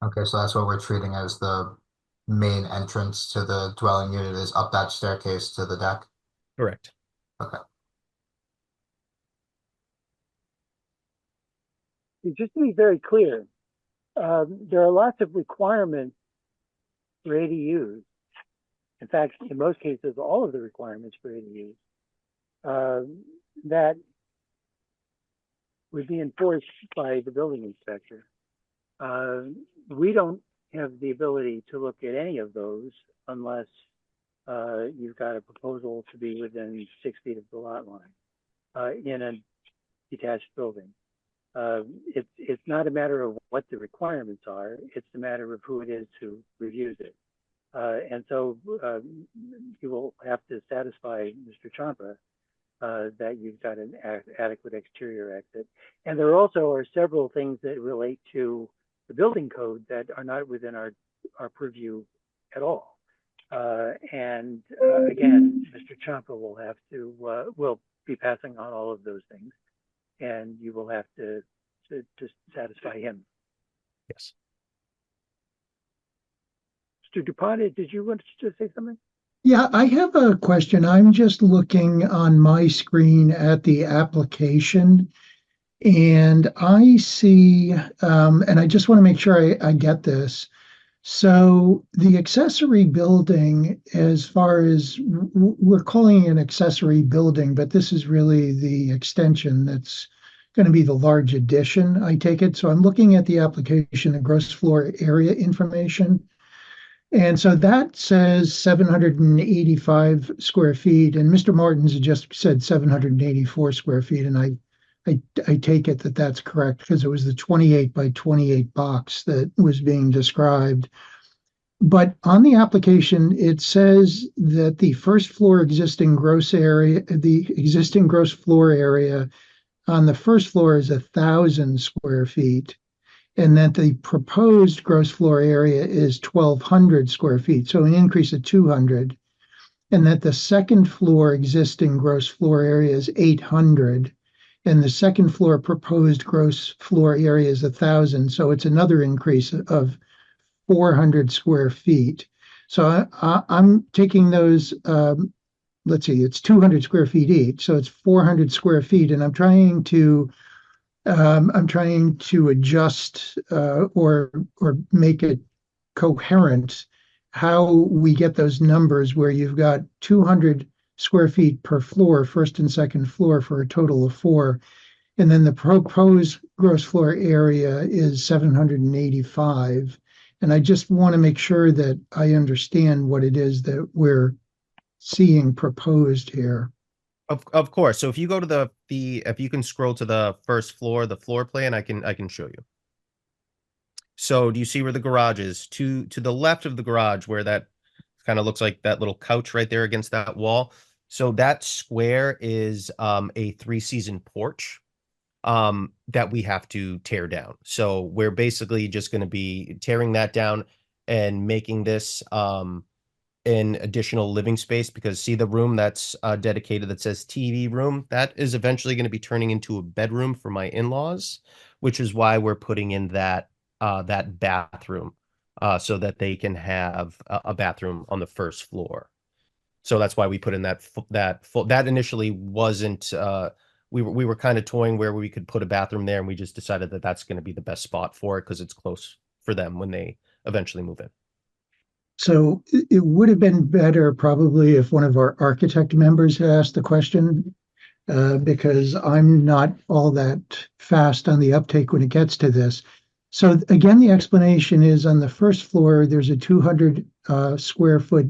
[SPEAKER 14] Okay, so that's what we're treating as the main entrance to the dwelling unit is up that staircase to the deck?
[SPEAKER 13] Correct.
[SPEAKER 14] Okay.
[SPEAKER 9] Just to be very clear, there are lots of requirements for ADUs. In fact, in most cases, all of the requirements for ADUs that would be enforced by the building inspector. We don't have the ability to look at any of those unless you've got a proposal to be within 6 feet of the lot line in a detached building. It's not a matter of what the requirements are, it's a matter of who it is who reviews it. And so you will have to satisfy Mr. Champa that you've got an adequate exterior exit. And there also are several things that relate to the building code that are not within our purview at all. And again, Mr. Champa will have to, will be passing on all of those things, and you will have to satisfy him.
[SPEAKER 13] Yes.
[SPEAKER 9] Mr. DuPont, did you want to say something?
[SPEAKER 3] Yeah, I have a question. I'm just looking on my screen at the application, and I see, and I just want to make sure I get this. So the accessory building, as far as we're calling it an accessory building, but this is really the extension that's going to be the large addition, I take it. So I'm looking at the application, the gross floor area information. And so that says 785 square feet, and Mr. Martins just said 784 square feet, and I take it that that's correct because it was the 28 by 28 box that was being described. But on the application, it says that the first floor existing gross area, the existing gross floor area on the first floor is 1,000 square feet, and that the proposed gross floor area is 1,200 square feet, so an increase of 200, and that the second floor existing gross floor area is 800, and the second floor proposed gross floor area is 1,000, so it's another increase of 400 square feet. So I'm taking those, let's see, it's 200 square feet each, so it's 400 square feet, and I'm trying to adjust or make it coherent how we get those numbers where you've got 200 square feet per floor, first and second floor, for a total of 4. And then the proposed gross floor area is 785. And I just want to make sure that I understand what it is that we're seeing proposed here.
[SPEAKER 13] Of course. So if you go to the if you can scroll to the first floor, the floor plan, I can show you. So do you see where the garage is? To the left of the garage, where that kind of looks like that little couch right there against that wall. So that square is a 3-season porch that we have to tear down. So we're basically just going to be tearing that down and making this an additional living space, because see the room that's dedicated that says TV room, that is eventually going to be turning into a bedroom for my in-laws, which is why we're putting in that that bathroom so that they can have a bathroom on the first floor. So that's why we put in that initially wasn't we were kind of toying where we could put a bathroom there, and we just decided that that's going to be the best spot for it because it's close for them when they eventually move in.
[SPEAKER 3] So it would have been better probably if one of our architect members had asked the question, because I'm not all that fast on the uptake when it gets to this. So again, the explanation is on the first floor, there's a 200 square foot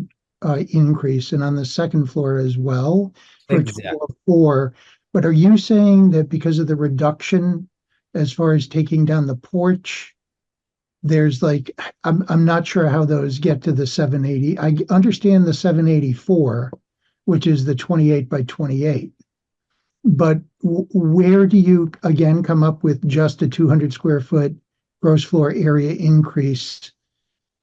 [SPEAKER 3] increase and on the second floor as well for
[SPEAKER 13] Exactly.
[SPEAKER 3] 12.4. But are you saying that because of the reduction as far as taking down the porch, there's like, I'm not sure how those get to the 780. I understand the 784, which is the 28 by 28. But where do you again come up with just a 200 square foot gross floor area increase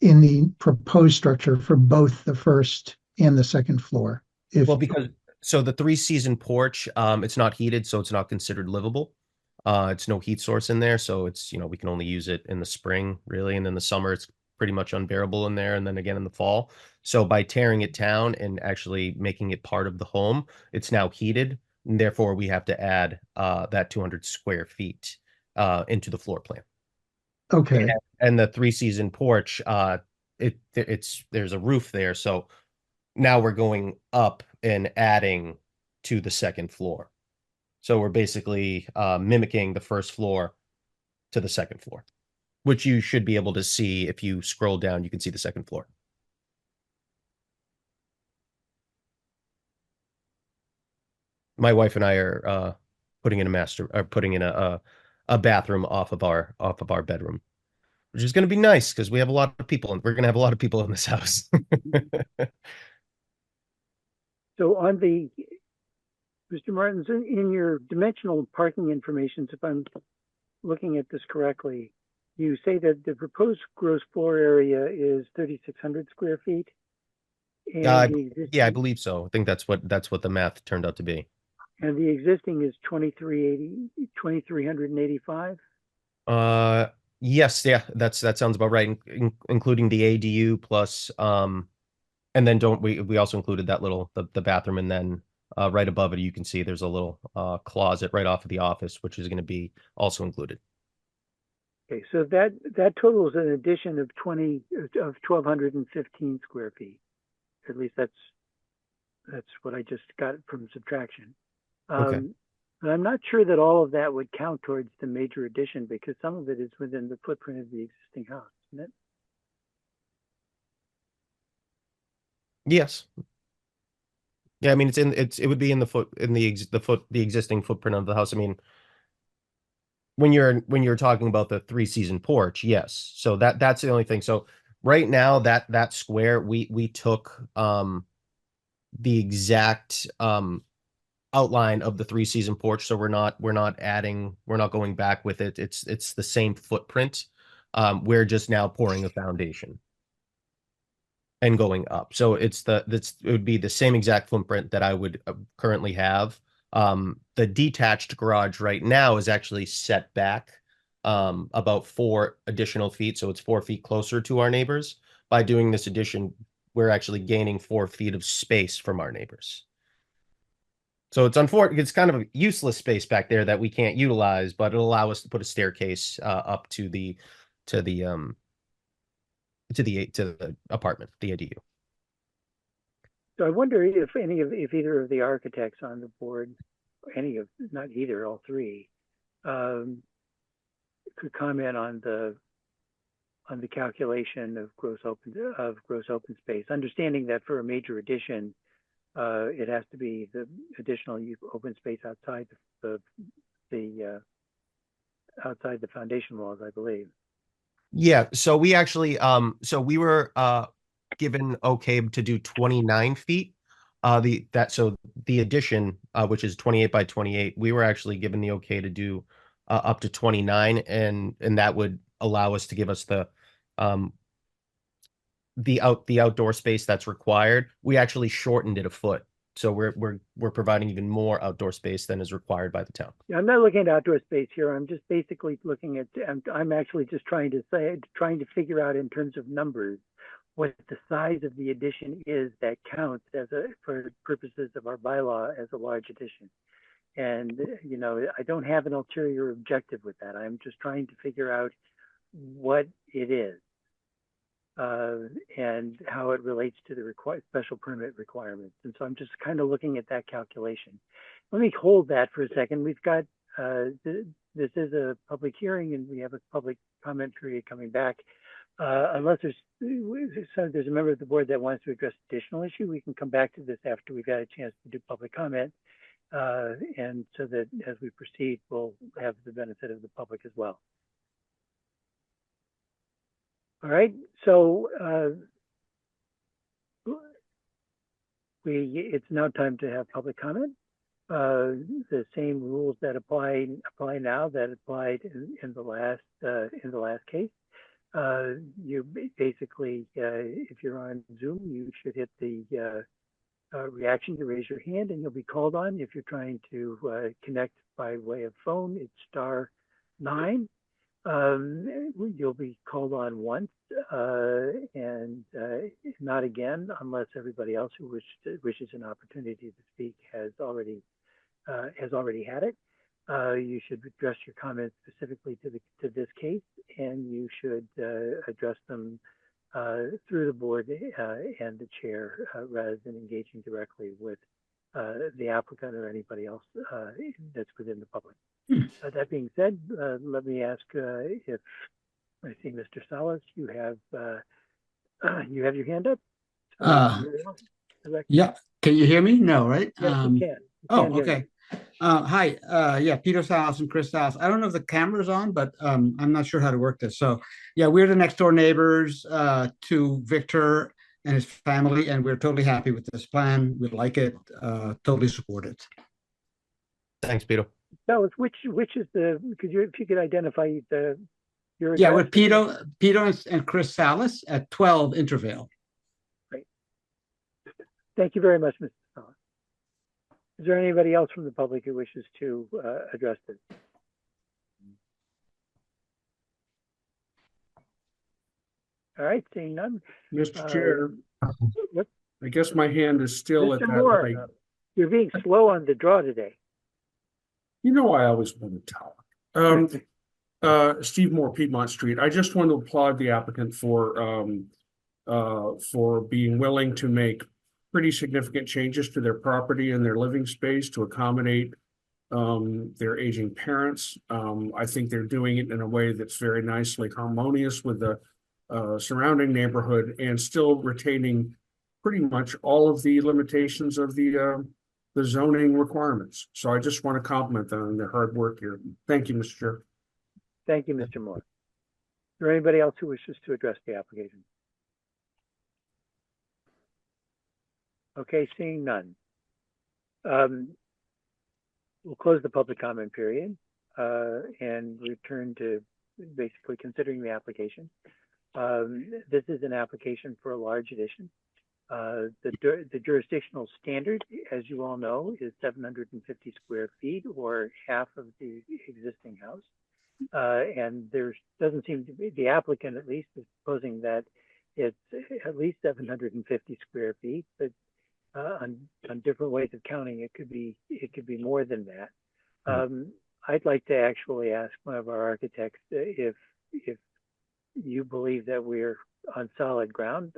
[SPEAKER 3] in the proposed structure for both the first and the second floor?
[SPEAKER 13] Well, because so the 3-season porch, it's not heated, so it's not considered livable. It's no heat source in there, so it's, we can only use it in the spring, really, and in the summer it's pretty much unbearable in there, and then again in the fall. So by tearing it down and actually making it part of the home, it's now heated, and therefore we have to add that 200 square feet into the floor plan.
[SPEAKER 3] Okay.
[SPEAKER 13] And the 3-season porch, there's a roof there, so now we're going up and adding to the second floor. So we're basically mimicking the first floor to the second floor, which you should be able to see if you scroll down. You can see the second floor. My wife and I are putting in a bathroom off of our bedroom, which is going to be nice because we have a lot of people, and we're going to have a lot of people in this house.
[SPEAKER 9] So on the, Mr. Martins, in your dimensional parking information, if I'm looking at this correctly, you say that the proposed gross floor area is 3,600 square feet. And
[SPEAKER 13] yeah, I believe so. I think that's what the math turned out to be.
[SPEAKER 9] And the existing is 2,385.
[SPEAKER 13] Yes, yeah, that sounds about right, including the ADU plus and then we also included that little the bathroom, and then right above it you can see there's a little closet right off of the office, which is going to be also included.
[SPEAKER 9] Okay, so that totals an addition of 1,215 square feet. At least that's what I just got from subtraction.
[SPEAKER 13] Okay.
[SPEAKER 9] But I'm not sure that all of that would count towards the major addition, because some of it is within the footprint of the existing house, isn't it?
[SPEAKER 13] Yes. Yeah, I mean it would be in the existing footprint of the house. I mean, when you're talking about the 3-season porch, yes. So that's the only thing. So right now that square we took the exact outline of the 3-season porch, so we're not going back with it. It's the same footprint. We're just now pouring a foundation and going up. So it would be the same exact footprint that I would currently have. The detached garage right now is actually set back about 4 additional feet, so it's 4 feet closer to our neighbors. By doing this addition, we're actually gaining 4 feet of space from our neighbors. So it's unfortunate. It's kind of a useless space back there that we can't utilize, but it'll allow us to put a staircase up to the apartment, the ADU.
[SPEAKER 9] So I wonder if either of the architects on the board, not either, all three, could comment on the calculation of gross open space, understanding that for a major addition, it has to be the additional open space outside outside the foundation walls, I believe.
[SPEAKER 13] Yeah, so we actually we were given okay to do 29 feet. The addition, which is 28 by 28, we were actually given the okay to do up to 29, and that would allow us to give us the outdoor space that's required. We actually shortened it a foot, so we're providing even more outdoor space than is required by the town.
[SPEAKER 9] Yeah, I'm not looking at outdoor space here. I'm just basically looking at. I'm actually just trying to figure out in terms of numbers what the size of the addition is that counts for purposes of our bylaw as a large addition. And I don't have an ulterior objective with that. I'm just trying to figure out what it is. And how it relates to the special permit requirements. And so I'm just kind of looking at that calculation. Let me hold that for a second. We've got, this is a public hearing and we have a public comment period coming back. Unless there's a member of the board that wants to address additional issue, we can come back to this after we've had a chance to do public comment. And so that as we proceed, we'll have the benefit of the public as well. All right, so it's now time to have public comment. The same rules that apply now that applied in the last case. You basically, if you're on Zoom, you should hit the reaction to raise your hand, and you'll be called on. If you're trying to connect by way of phone, it's *9. You'll be called on once, and not again unless everybody else who wishes an opportunity to speak has already had it. You should address your comments specifically to this case, and you should address them through the board and the chair rather than engaging directly with the applicant or anybody else that's within the public. That being said, let me ask if I see Mr. Salas, you have your hand up.
[SPEAKER 15] Yeah, can you hear me? No, right?
[SPEAKER 9] Yes, we can.
[SPEAKER 15] Okay. Hi, yeah, Peter Salas and Chris Salas. I don't know if the camera's on, but I'm not sure how to work this. So yeah, we're the next door neighbors to Victor and his family, and we're totally happy with this plan. We like it, totally support it.
[SPEAKER 13] Thanks, Peter.
[SPEAKER 9] So which is if you could identify your
[SPEAKER 15] Yeah, with Peter and Chris Salas at 12 Intervale.
[SPEAKER 9] Great. Thank you very much, Mr. Salas. Is there anybody else from the public who wishes to address this? All right, seeing none.
[SPEAKER 8] Mr. Chair,
[SPEAKER 9] What?
[SPEAKER 8] I guess my hand is still
[SPEAKER 9] Mr.
[SPEAKER 8] at that
[SPEAKER 9] Moore,
[SPEAKER 8] light.
[SPEAKER 9] you're being slow on the draw today.
[SPEAKER 8] You know, I always want to talk. Steve Moore, Piedmont Street. I just want to applaud the applicant for being willing to make pretty significant changes to their property and their living space to accommodate their aging parents. I think they're doing it in a way that's very nicely harmonious with the surrounding neighborhood and still retaining pretty much all of the limitations of the zoning requirements. So I just want to compliment them on their hard work here. Thank you, Mr. Chair.
[SPEAKER 9] Thank you, Mr. Moore. Is there anybody else who wishes to address the application? Okay, seeing none. We'll close the public comment period and return to basically considering the application. This is an application for a large addition. The jurisdictional standard, as you all know, is 750 square feet or half of the existing house. And there doesn't seem to be, the applicant at least is proposing that it's at least 750 square feet, but on different ways of counting, it could be more than that. I'd like to actually ask one of our architects if you believe that we're on solid ground,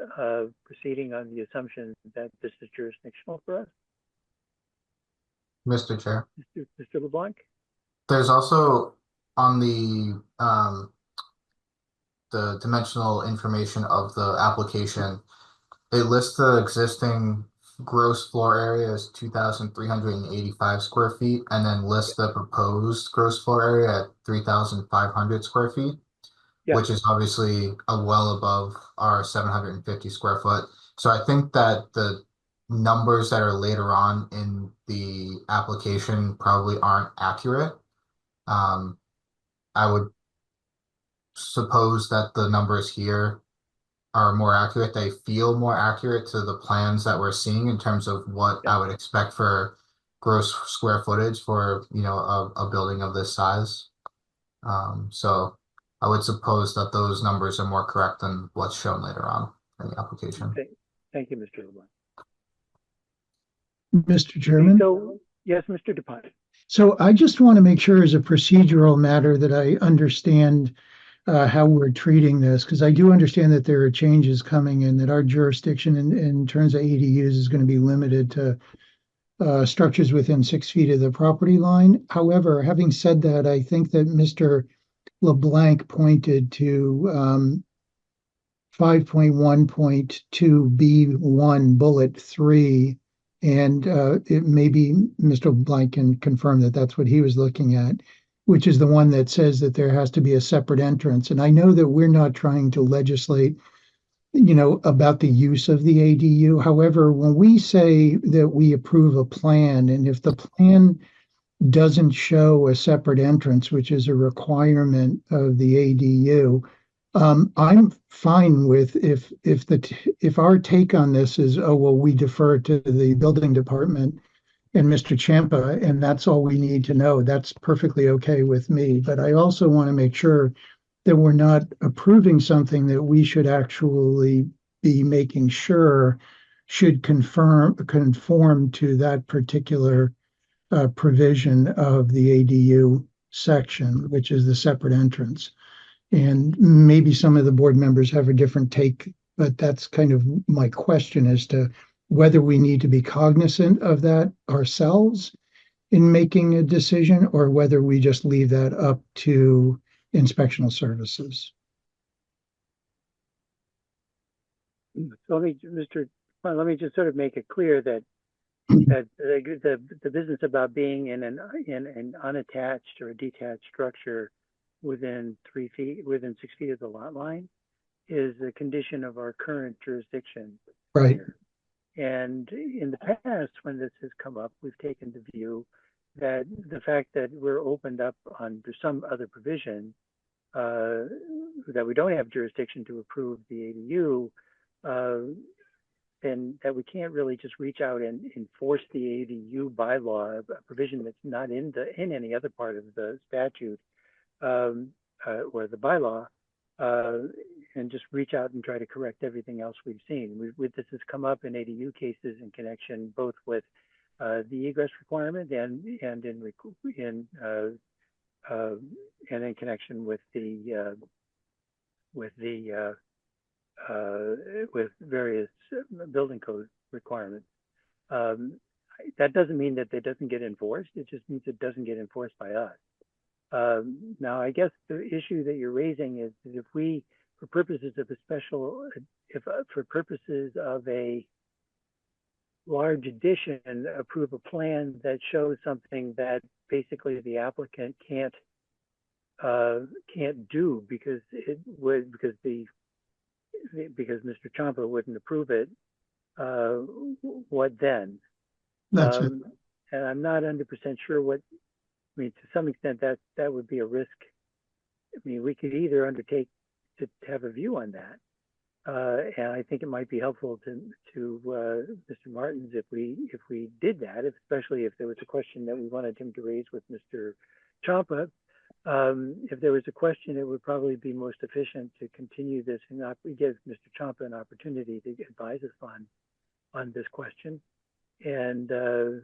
[SPEAKER 9] proceeding on the assumption that this is jurisdictional for us.
[SPEAKER 14] Mr. Chair.
[SPEAKER 9] Mr. LeBlanc?
[SPEAKER 14] There's also on the dimensional information of the application, it lists the existing gross floor area as 2,385 square feet, and then lists the proposed gross floor area at 3,500 square feet, which is obviously well above our 750 square foot. So I think that the numbers that are later on in the application probably aren't accurate. I would suppose that the numbers here are more accurate. They feel more accurate to the plans that we're seeing in terms of what I would expect for gross square footage for, you know, a building of this size. So I would suppose that those numbers are more correct than what's shown later on in the application.
[SPEAKER 9] Okay. Thank you, Mr. LeBlanc.
[SPEAKER 3] Mr. Chairman?
[SPEAKER 9] So, yes, Mr. DuPont.
[SPEAKER 3] So I just want to make sure as a procedural matter that I understand how we're treating this, because I do understand that there are changes coming and that our jurisdiction in terms of ADUs is going to be limited to structures within 6 feet of the property line. However, having said that, I think that Mr. LeBlanc pointed to 5.1.2B1 bullet 3, and it maybe Mr. Blank can confirm that that's what he was looking at, which is the one that says that there has to be a separate entrance. And I know that we're not trying to legislate, about the use of the ADU. However, when we say that we approve a plan, and if the plan doesn't show a separate entrance, which is a requirement of the ADU, I'm fine with if our take on this is, oh, well, we defer to the building department and Mr. Champa, and that's all we need to know. That's perfectly okay with me. But I also want to make sure that we're not approving something that we should actually be making sure should conform to that particular provision of the ADU section, which is the separate entrance. And maybe some of the board members have a different take, but that's kind of my question as to whether we need to be cognizant of that ourselves in making a decision, or whether we just leave that up to inspectional services.
[SPEAKER 9] So let me just sort of make it clear that the business about being in an unattached or a detached structure within 6 feet of the lot line is a condition of our current jurisdiction.
[SPEAKER 3] Right.
[SPEAKER 9] And in the past, when this has come up, we've taken the view that the fact that we're opened up under some other provision, that we don't have jurisdiction to approve the ADU, and that we can't really just reach out and enforce the ADU bylaw, a provision that's not in any other part of the statute or the bylaw, and just reach out and try to correct everything else we've seen. This has come up in ADU cases in connection both with the egress requirement and in connection with various building code requirements. That doesn't mean that it doesn't get enforced. It just means it doesn't get enforced by us. Now, I guess the issue that you're raising is that if we, for purposes of a large addition, approve a plan that shows something that basically the applicant can't do because Mr. Champa wouldn't approve it, what then?
[SPEAKER 3] That's it.
[SPEAKER 9] And I'm not 100% sure to some extent that would be a risk. I mean, we could either undertake to have a view on that. And I think it might be helpful to Mr. Martins if we did that, especially if there was a question that we wanted him to raise with Mr. Champa. If there was a question, it would probably be most efficient to continue this and give Mr. Champa an opportunity to advise us on this question, and then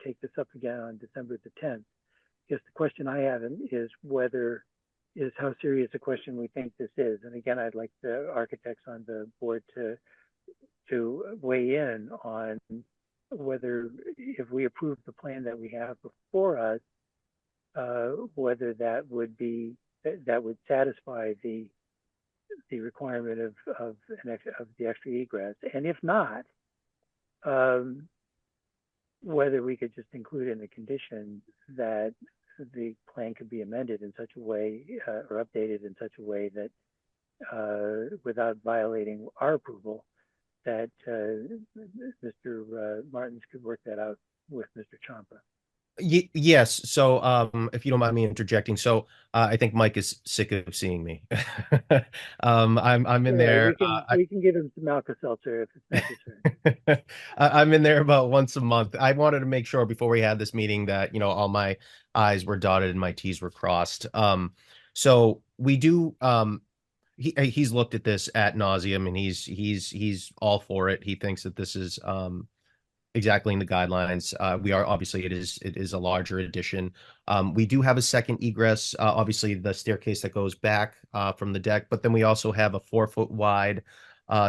[SPEAKER 9] take this up again on December the 10th. I guess the question I have is how serious a question we think this is. And again, I'd like the architects on the board to weigh in on whether, if we approve the plan that we have before us, whether that would satisfy the requirement of the extra egress, and if not, whether we could just include in the condition that the plan could be amended in such a way or updated in such a way that without violating our approval, that Mr. Martins could work that out with Mr. Champa.
[SPEAKER 13] Yes. So, if you don't mind me interjecting, so I think Mike is sick of seeing me. I'm in there.
[SPEAKER 9] We can give him some Alka-Seltzer if it's necessary.
[SPEAKER 13] I'm in there about once a month. I wanted to make sure before we had this meeting that all my I's were dotted and my T's were crossed. So we do. He's looked at this ad nauseum and he's all for it. He thinks that this is exactly in the guidelines. We are obviously it is a larger addition. We do have a second egress, obviously the staircase that goes back from the deck, but then we also have a 4-foot wide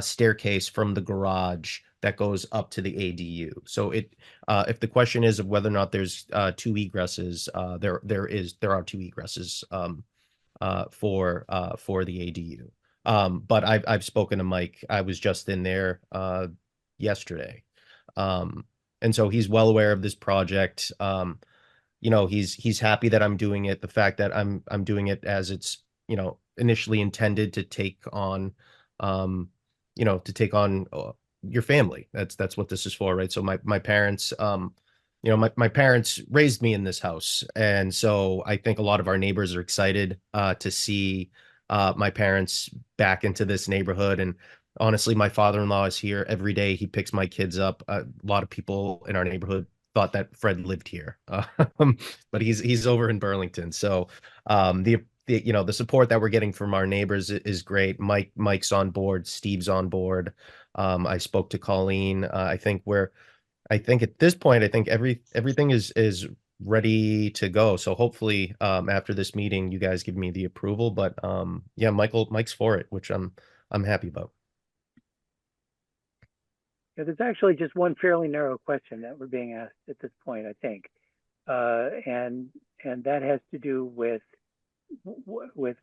[SPEAKER 13] staircase from the garage that goes up to the ADU. So if the question is of whether or not there's two egresses, there are two egresses for the ADU. But I've spoken to Mike. I was just in there yesterday. And so he's well aware of this project. He's happy that I'm doing it. The fact that I'm doing it as it's, initially intended to take on, your family. That's what this is for, right? So my parents, my parents raised me in this house, and so I think a lot of our neighbors are excited to see my parents back into this neighborhood. And honestly, my father-in-law is here every day. He picks my kids up. A lot of people in our neighborhood thought that Fred lived here, but he's over in Burlington. So the support that we're getting from our neighbors is great. Mike's on board. Steve's on board. I spoke to Colleen. I think at this point, I think everything is ready to go. So hopefully, after this meeting, you guys give me the approval. But yeah, Mike's for it, which I'm happy about.
[SPEAKER 9] Yeah, there's actually just one fairly narrow question that we're being asked at this point, I think, and that has to do with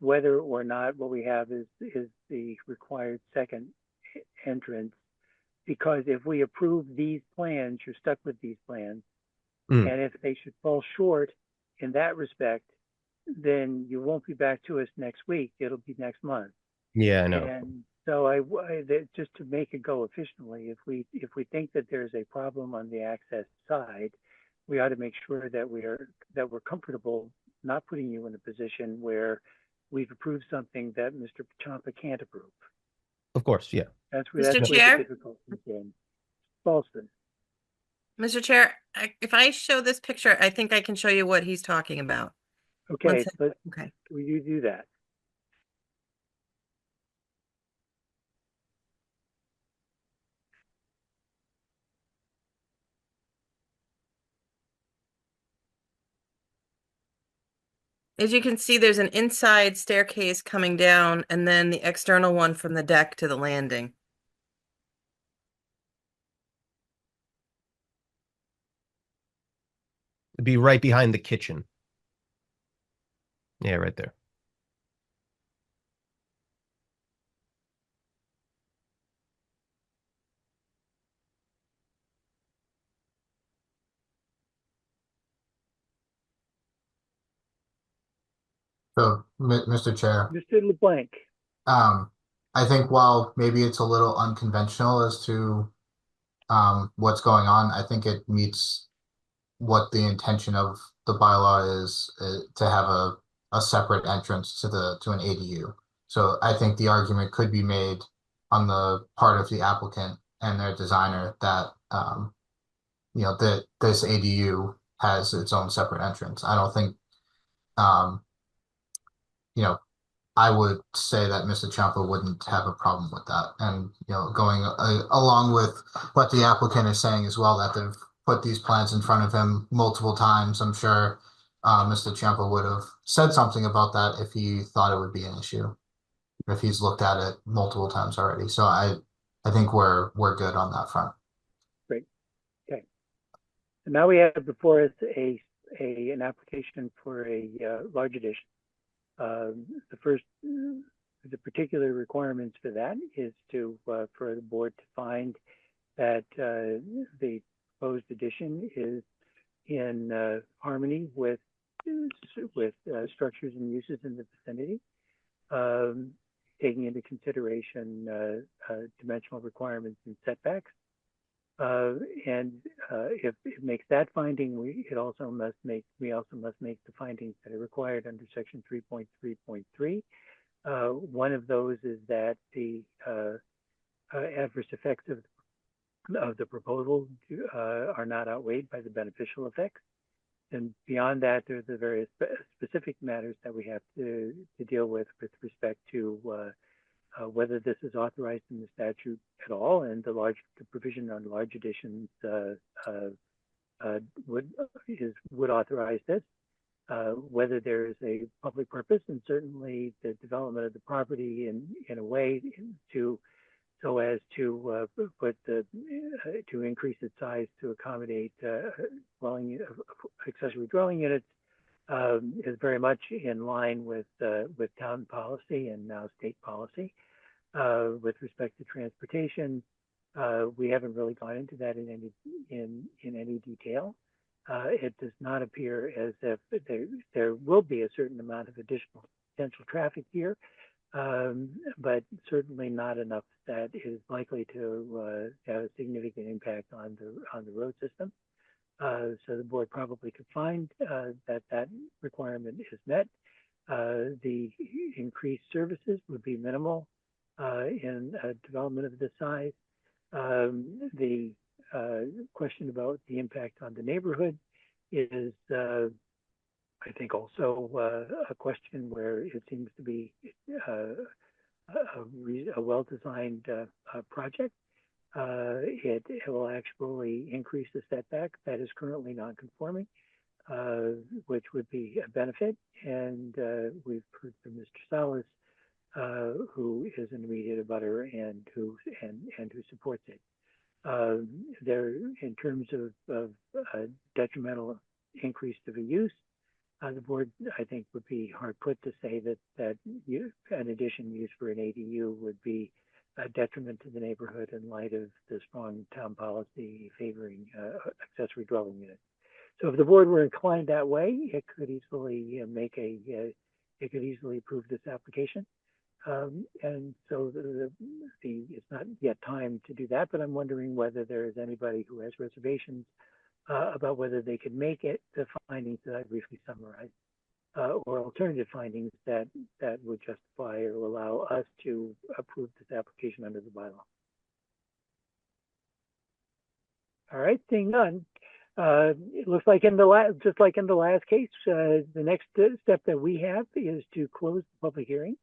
[SPEAKER 9] whether or not what we have is the required second entrance. Because if we approve these plans, you're stuck with these plans, and if they should fall short in that respect, then you won't be back to us next week. It'll be next month.
[SPEAKER 13] Yeah, I know.
[SPEAKER 9] And so just to make it go efficiently, if we think that there's a problem on the access side, we ought to make sure that we're comfortable not putting you in a position where we've approved something that Mr. Champa can't approve.
[SPEAKER 13] Of course, yeah.
[SPEAKER 9] That's
[SPEAKER 5] Mr.
[SPEAKER 9] where the
[SPEAKER 5] Chair?
[SPEAKER 9] difficulty is in. Falston.
[SPEAKER 5] Mr. Chair, if I show this picture, I think I can show you what he's talking about.
[SPEAKER 9] Okay,
[SPEAKER 5] Okay.
[SPEAKER 9] will you do that?
[SPEAKER 5] As you can see, there's an inside staircase coming down and then the external one from the deck to the landing.
[SPEAKER 13] It'd be right behind the kitchen. Yeah, right there.
[SPEAKER 14] So, Mr. Chair,
[SPEAKER 9] Mr. LeBlanc.
[SPEAKER 14] I think while maybe it's a little unconventional as to what's going on, I think it meets what the intention of the bylaw is to have a separate entrance to an ADU. So I think the argument could be made on the part of the applicant and their designer that that this ADU has its own separate entrance. I don't think I would say that Mr. Champa wouldn't have a problem with that. And, going along with what the applicant is saying as well, that they've put these plans in front of him multiple times. I'm sure Mr. Champa would have said something about that if he thought it would be an issue, if he's looked at it multiple times already. So I think we're good on that front.
[SPEAKER 9] Great. Okay. And now we have before us an application for a large addition. The particular requirements for that is for the board to find that the proposed addition is in harmony with structures and uses in the vicinity, taking into consideration dimensional requirements and setbacks. And if it makes that finding, we also must make the findings that are required under section 3.3.3. One of those is that the adverse effects of the proposal are not outweighed by the beneficial effects. And beyond that, there's the various specific matters that we have to deal with respect to whether this is authorized in the statute at all, and the provision on large additions would authorize this. Whether there is a public purpose, and certainly the development of the property in a way so as to to increase its size to accommodate accessory dwelling units is very much in line with town policy and now state policy. With respect to transportation, we haven't really gone into that in any detail. It does not appear as if there will be a certain amount of additional potential traffic here, but certainly not enough that is likely to have a significant impact on the road system. So the board probably could find that requirement is met. The increased services would be minimal in a development of this size. The question about the impact on the neighborhood is, I think, also a question where it seems to be a well-designed project. It will actually increase the setback that is currently non-conforming, which would be a benefit. And we've heard from Mr. Salas, who is an immediate abutter and who supports it. There, in terms of detrimental increase to the use, the board, I think, would be hard put to say that an addition used for an ADU would be a detriment to the neighborhood in light of the strong town policy favoring accessory dwelling units. So if the board were inclined that way, it could easily it could easily approve this application. And so it's not yet time to do that, but I'm wondering whether there is anybody who has reservations about whether they could make it the findings that I briefly summarized, or alternative findings that would justify or allow us to approve this application under the bylaw. All right, seeing none. It looks like just like in the last case, the next step that we have is to close the public hearing.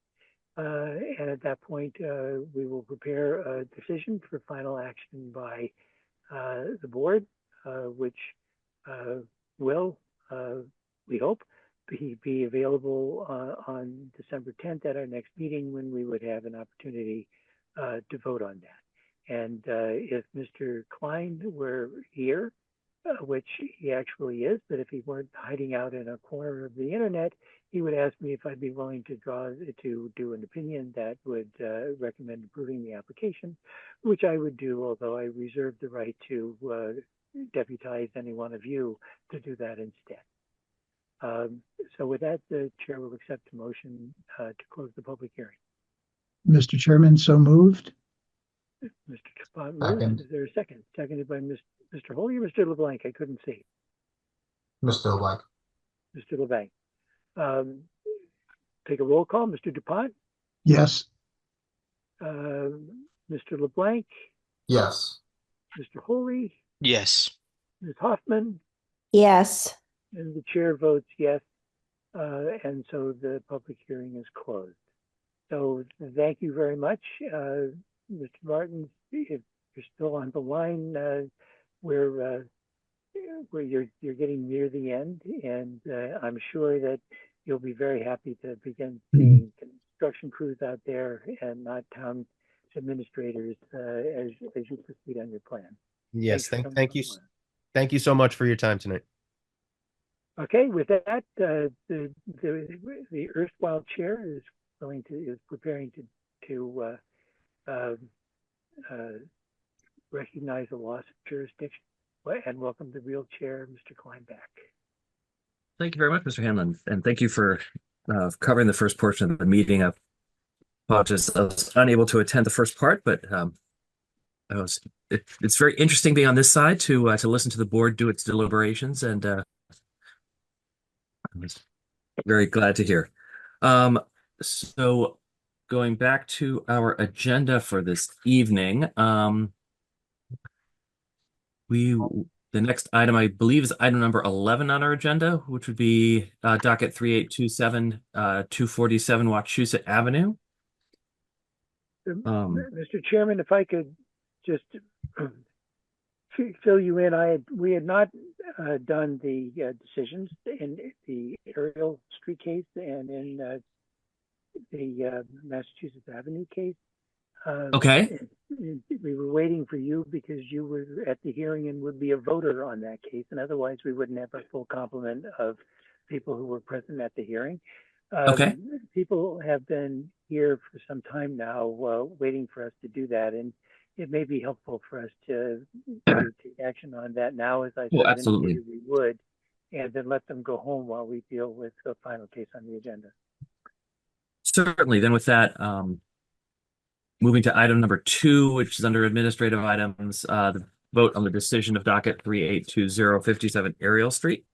[SPEAKER 9] And at that point, we will prepare a decision for final action by the board, which will, we hope, be available on December 10th at our next meeting, when we would have an opportunity to vote on that. And if Mr. Klein were here, which he actually is, but if he weren't hiding out in a corner of the internet, he would ask me if I'd be willing to do an opinion that would recommend approving the application, which I would do, although I reserve the right to deputize any one of you to do that instead. So with that, the chair will accept a motion to close the public hearing.
[SPEAKER 3] Mr. Chairman, so moved.
[SPEAKER 9] Mr. Chaput moves. Is there a second? Seconded by Mr. Holy or Mr. LeBlanc? I couldn't see.
[SPEAKER 14] Mr. LeBlanc.
[SPEAKER 9] Mr. LeBlanc. Take a roll call. Mr. DuPont?
[SPEAKER 3] Yes.
[SPEAKER 9] Mr. LeBlanc?
[SPEAKER 14] Yes.
[SPEAKER 9] Mr. Holy?
[SPEAKER 4] Yes.
[SPEAKER 9] Ms. Hoffman?
[SPEAKER 16] Yes.
[SPEAKER 9] And the chair votes yes. And so the public hearing is closed. So thank you very much. Mr. Martin, if you're still on the line, where you're getting near the end, and I'm sure that you'll be very happy to begin seeing construction crews out there and not town administrators as you proceed on your plan.
[SPEAKER 13] Yes, thank you. Thank you so much for your time tonight.
[SPEAKER 9] Okay, with that, the erstwhile chair is preparing to recognize the loss of jurisdiction and welcome the real chair, Mr. Klein, back.
[SPEAKER 17] Thank you very much, Mr. Hanlon, and thank you for covering the first portion of the meeting. I apologize, I was unable to attend the first part, but it's very interesting being on this side to listen to the board do its deliberations, and I was very glad to hear. So going back to our agenda for this evening, the next item, I believe, is item number 11 on our agenda, which would be docket 3827, 247 Wachusett Avenue.
[SPEAKER 9] Mr. Chairman, if I could just fill you in, we had not done the decisions in the Ariel Street case and in the Massachusetts Avenue case.
[SPEAKER 17] Okay.
[SPEAKER 9] We were waiting for you because you were at the hearing and would be a voter on that case, and otherwise we wouldn't have a full complement of people who were present at the hearing.
[SPEAKER 17] Okay.
[SPEAKER 9] People have been here for some time now, waiting for us to do that, and it may be helpful for us to take action on that now, as I
[SPEAKER 17] Well,
[SPEAKER 9] sort of
[SPEAKER 17] absolutely.
[SPEAKER 9] indicated we would, and then let them go home while we deal with the final case on the agenda.
[SPEAKER 17] Certainly. Then with that, moving to item number 2, which is under administrative items, the vote on the decision of docket 382057 Ariel Street.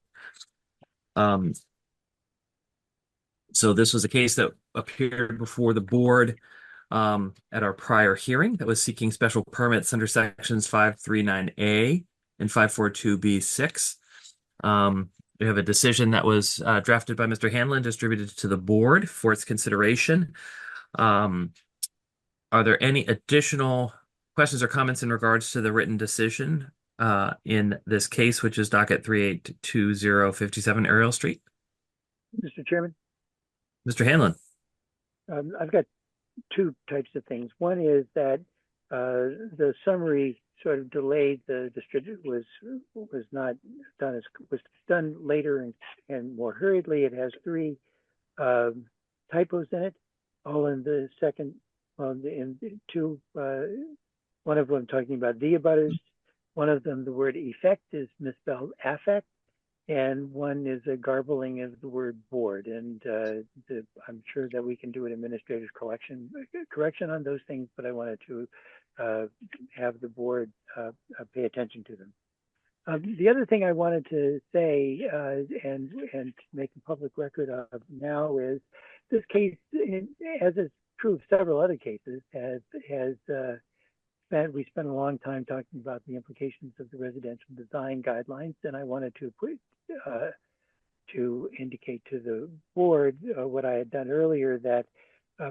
[SPEAKER 17] So this was a case that appeared before the board at our prior hearing that was seeking special permits under sections 539A and 542B6. We have a decision that was drafted by Mr. Hanlon, distributed to the board for its consideration. Are there any additional questions or comments in regards to the written decision in this case, which is docket 382057 Ariel Street?
[SPEAKER 9] Mr. Chairman?
[SPEAKER 17] Mr. Hanlon.
[SPEAKER 9] I've got two types of things. One is that the summary sort of delayed. The distribution was not done as was done later and more hurriedly. It has 3 typos in it, all in the second. In 2, one of them talking about the abutters. One of them, the word effect is misspelled affect, and one is a garbling of the word board. And I'm sure that we can do an administrative correction on those things, but I wanted to have the board pay attention to them. The other thing I wanted to say and make a public record of now is this case, as is true of several other cases, we spent a long time talking about the implications of the residential design guidelines, and I wanted to indicate to the board what I had done earlier, that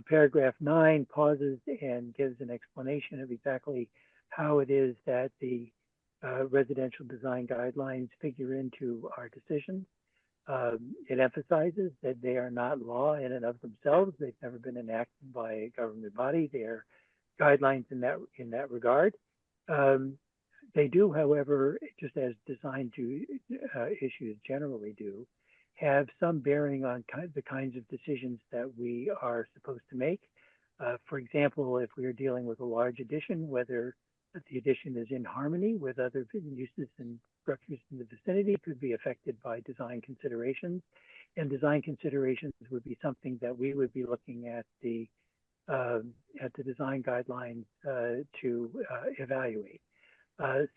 [SPEAKER 9] paragraph 9 pauses and gives an explanation of exactly how it is that the residential design guidelines figure into our decisions. It emphasizes that they are not law in and of themselves. They've never been enacted by a government body. They are guidelines in that regard. They do, however, just as design issues generally do, have some bearing on the kinds of decisions that we are supposed to make. For example, if we are dealing with a large addition, whether the addition is in harmony with other uses and structures in the vicinity could be affected by design considerations. And design considerations would be something that we would be looking at the design guidelines to evaluate.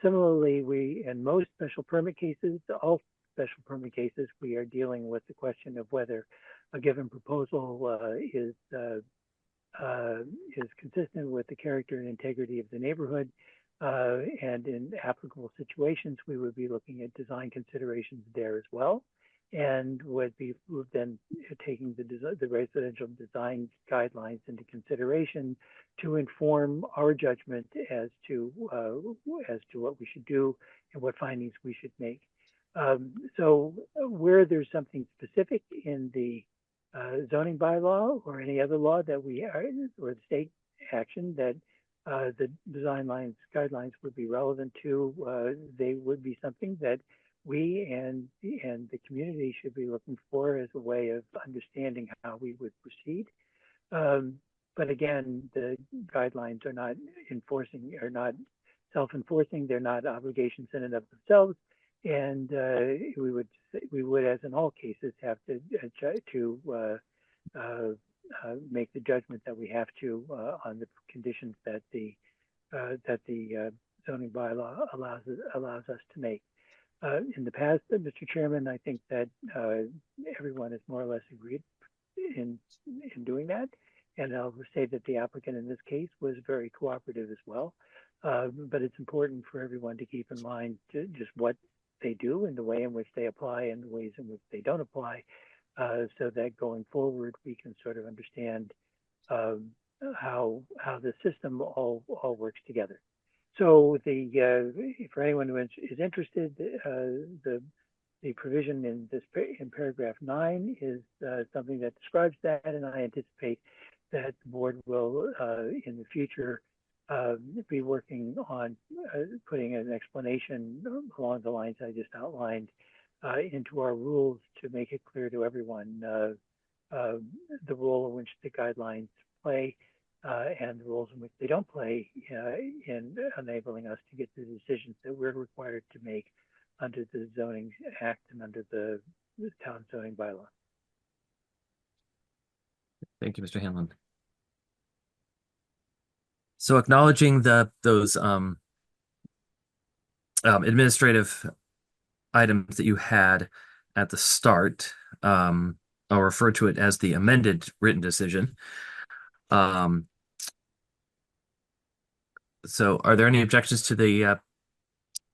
[SPEAKER 9] Similarly, in most special permit cases, all special permit cases, we are dealing with the question of whether a given proposal is consistent with the character and integrity of the neighborhood. And in applicable situations, we would be looking at design considerations there as well, and would then taking the residential design guidelines into consideration to inform our judgment as to what we should do and what findings we should make. So where there's something specific in the zoning bylaw or any other law that we are, or the state action that the design guidelines would be relevant to, they would be something that we and the community should be looking for as a way of understanding how we would proceed. But again, the guidelines are not self-enforcing. They're not obligations in and of themselves. And we would, as in all cases, have to make the judgment that we have to on the conditions that the zoning bylaw allows us to make. In the past, Mr. Chairman, I think that everyone has more or less agreed in doing that. And I'll say that the applicant in this case was very cooperative as well. But it's important for everyone to keep in mind just what they do and the way in which they apply and the ways in which they don't apply, so that going forward we can sort of understand how the system all works together. So for anyone who is interested, the provision in paragraph 9 is something that describes that, and I anticipate that the board will in the future be working on putting an explanation along the lines I just outlined into our rules to make it clear to everyone the role in which the guidelines play and the roles in which they don't play in enabling us to get the decisions that we're required to make under the Zoning Act and under the town zoning bylaw.
[SPEAKER 17] Thank you, Mr. Hanlon. So acknowledging those administrative items that you had at the start, I'll refer to it as the amended written decision. So are there any objections to the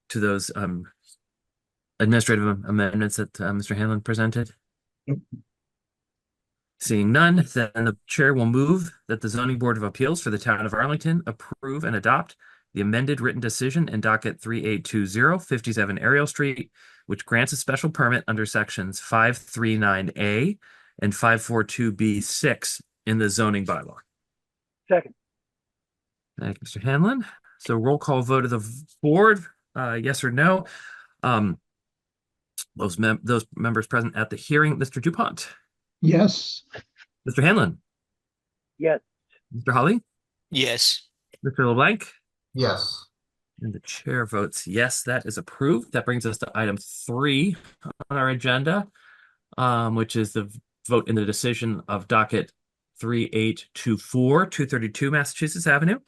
[SPEAKER 17] to those administrative amendments that Mr. Hanlon presented? Seeing none, then the chair will move that the Zoning Board of Appeals for the Town of Arlington approve and adopt the amended written decision in docket 3820 57 Ariel Street, which grants a special permit under sections 539A and 542B6 in the zoning bylaw.
[SPEAKER 9] Second.
[SPEAKER 17] Thank you, Mr. Hanlon. So roll call vote of the board, yes or no. Those members present at the hearing, Mr. DuPont.
[SPEAKER 3] Yes.
[SPEAKER 17] Mr. Hanlon.
[SPEAKER 9] Yes.
[SPEAKER 17] Mr. Holly.
[SPEAKER 4] Yes.
[SPEAKER 17] Mr. LeBlanc.
[SPEAKER 14] Yes.
[SPEAKER 17] And the chair votes yes, that is approved. That brings us to item 3 on our agenda, which is the vote in the decision of docket 3824, 232 Massachusetts Avenue.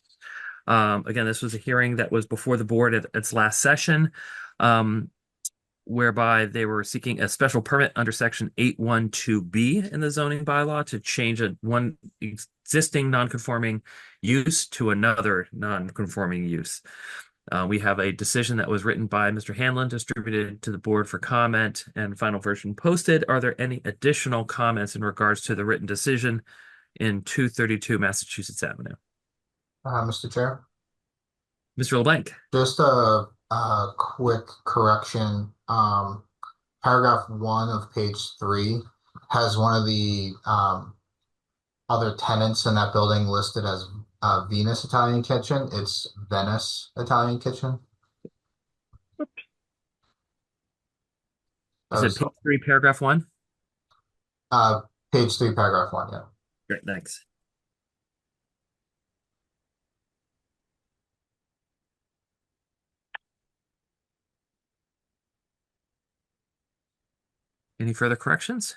[SPEAKER 17] Again, this was a hearing that was before the board at its last session, whereby they were seeking a special permit under section 812B in the zoning bylaw to change one existing non-conforming use to another non-conforming use. We have a decision that was written by Mr. Hanlon, distributed to the board for comment, and final version posted. Are there any additional comments in regards to the written decision in 232 Massachusetts Avenue?
[SPEAKER 14] Mr. Chair?
[SPEAKER 17] Mr. LeBlanc.
[SPEAKER 14] Just a quick correction. Paragraph 1 of page 3 has one of the other tenants in that building listed as Venus Italian Kitchen. It's Venice Italian Kitchen.
[SPEAKER 17] Is it page 3, paragraph 1?
[SPEAKER 14] Page 3, paragraph 1, yeah.
[SPEAKER 17] Great, thanks. Any further corrections?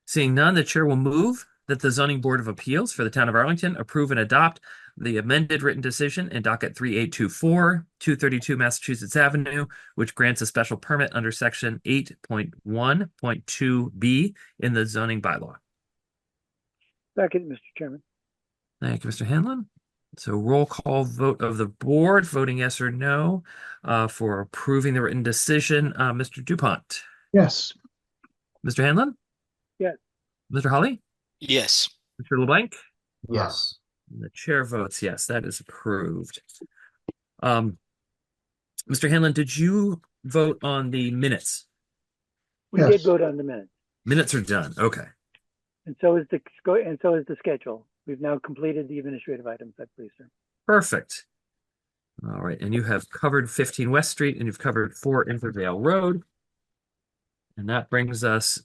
[SPEAKER 17] Seeing none, the chair will move that the Zoning Board of Appeals for the Town of Arlington approve and adopt the amended written decision in docket 3824, 232 Massachusetts Avenue, which grants a special permit under section 8.1.2B in the zoning bylaw.
[SPEAKER 9] Second, Mr. Chairman.
[SPEAKER 17] Thank you, Mr. Hanlon. So roll call vote of the board, voting yes or no for approving the written decision. Mr. DuPont.
[SPEAKER 3] Yes.
[SPEAKER 17] Mr. Hanlon.
[SPEAKER 9] Yes.
[SPEAKER 17] Mr. Holly.
[SPEAKER 4] Yes.
[SPEAKER 17] Mr. LeBlanc.
[SPEAKER 14] Yes.
[SPEAKER 17] And the chair votes yes, that is approved. Mr. Hanlon, did you vote on the minutes?
[SPEAKER 9] We did vote on the minutes.
[SPEAKER 17] Minutes are done. Okay.
[SPEAKER 9] And so is the schedule. We've now completed the administrative items, I believe, sir.
[SPEAKER 17] Perfect. All right. And you have covered 15 West Street and you've covered 4 Intervale Road. And that brings us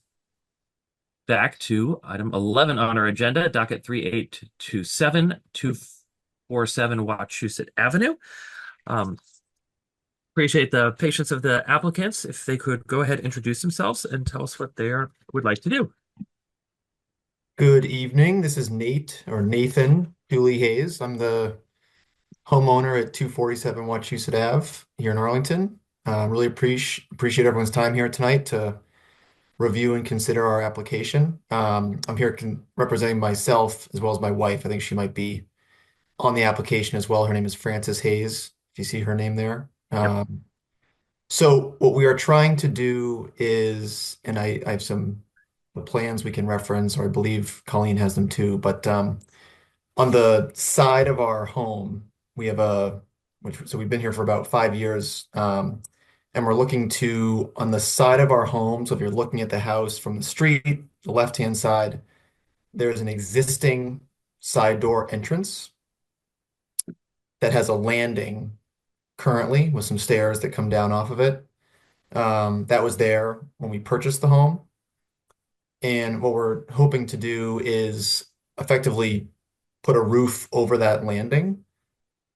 [SPEAKER 17] back to item 11 on our agenda, docket 3827, 247 Wachusett Avenue. Appreciate the patience of the applicants. If they could go ahead, introduce themselves and tell us what they would like to do.
[SPEAKER 7] Good evening. This is Nathan Dooley Hayes. I'm the homeowner at 247 Wachusett Ave here in Arlington. Really appreciate everyone's time here tonight to review and consider our application. I'm here representing myself as well as my wife. I think she might be on the application as well. Her name is Frances Hayes, if you see her name there.
[SPEAKER 17] Yep.
[SPEAKER 7] So what we are trying to do is, and I have some plans we can reference, or I believe Colleen has them too, but on the side of our home, we have so we've been here for about 5 years, and we're looking to, on the side of our home, so if you're looking at the house from the street, the left-hand side, there's an existing side door entrance that has a landing currently with some stairs that come down off of it. that was there when we purchased the home. And what we're hoping to do is effectively put a roof over that landing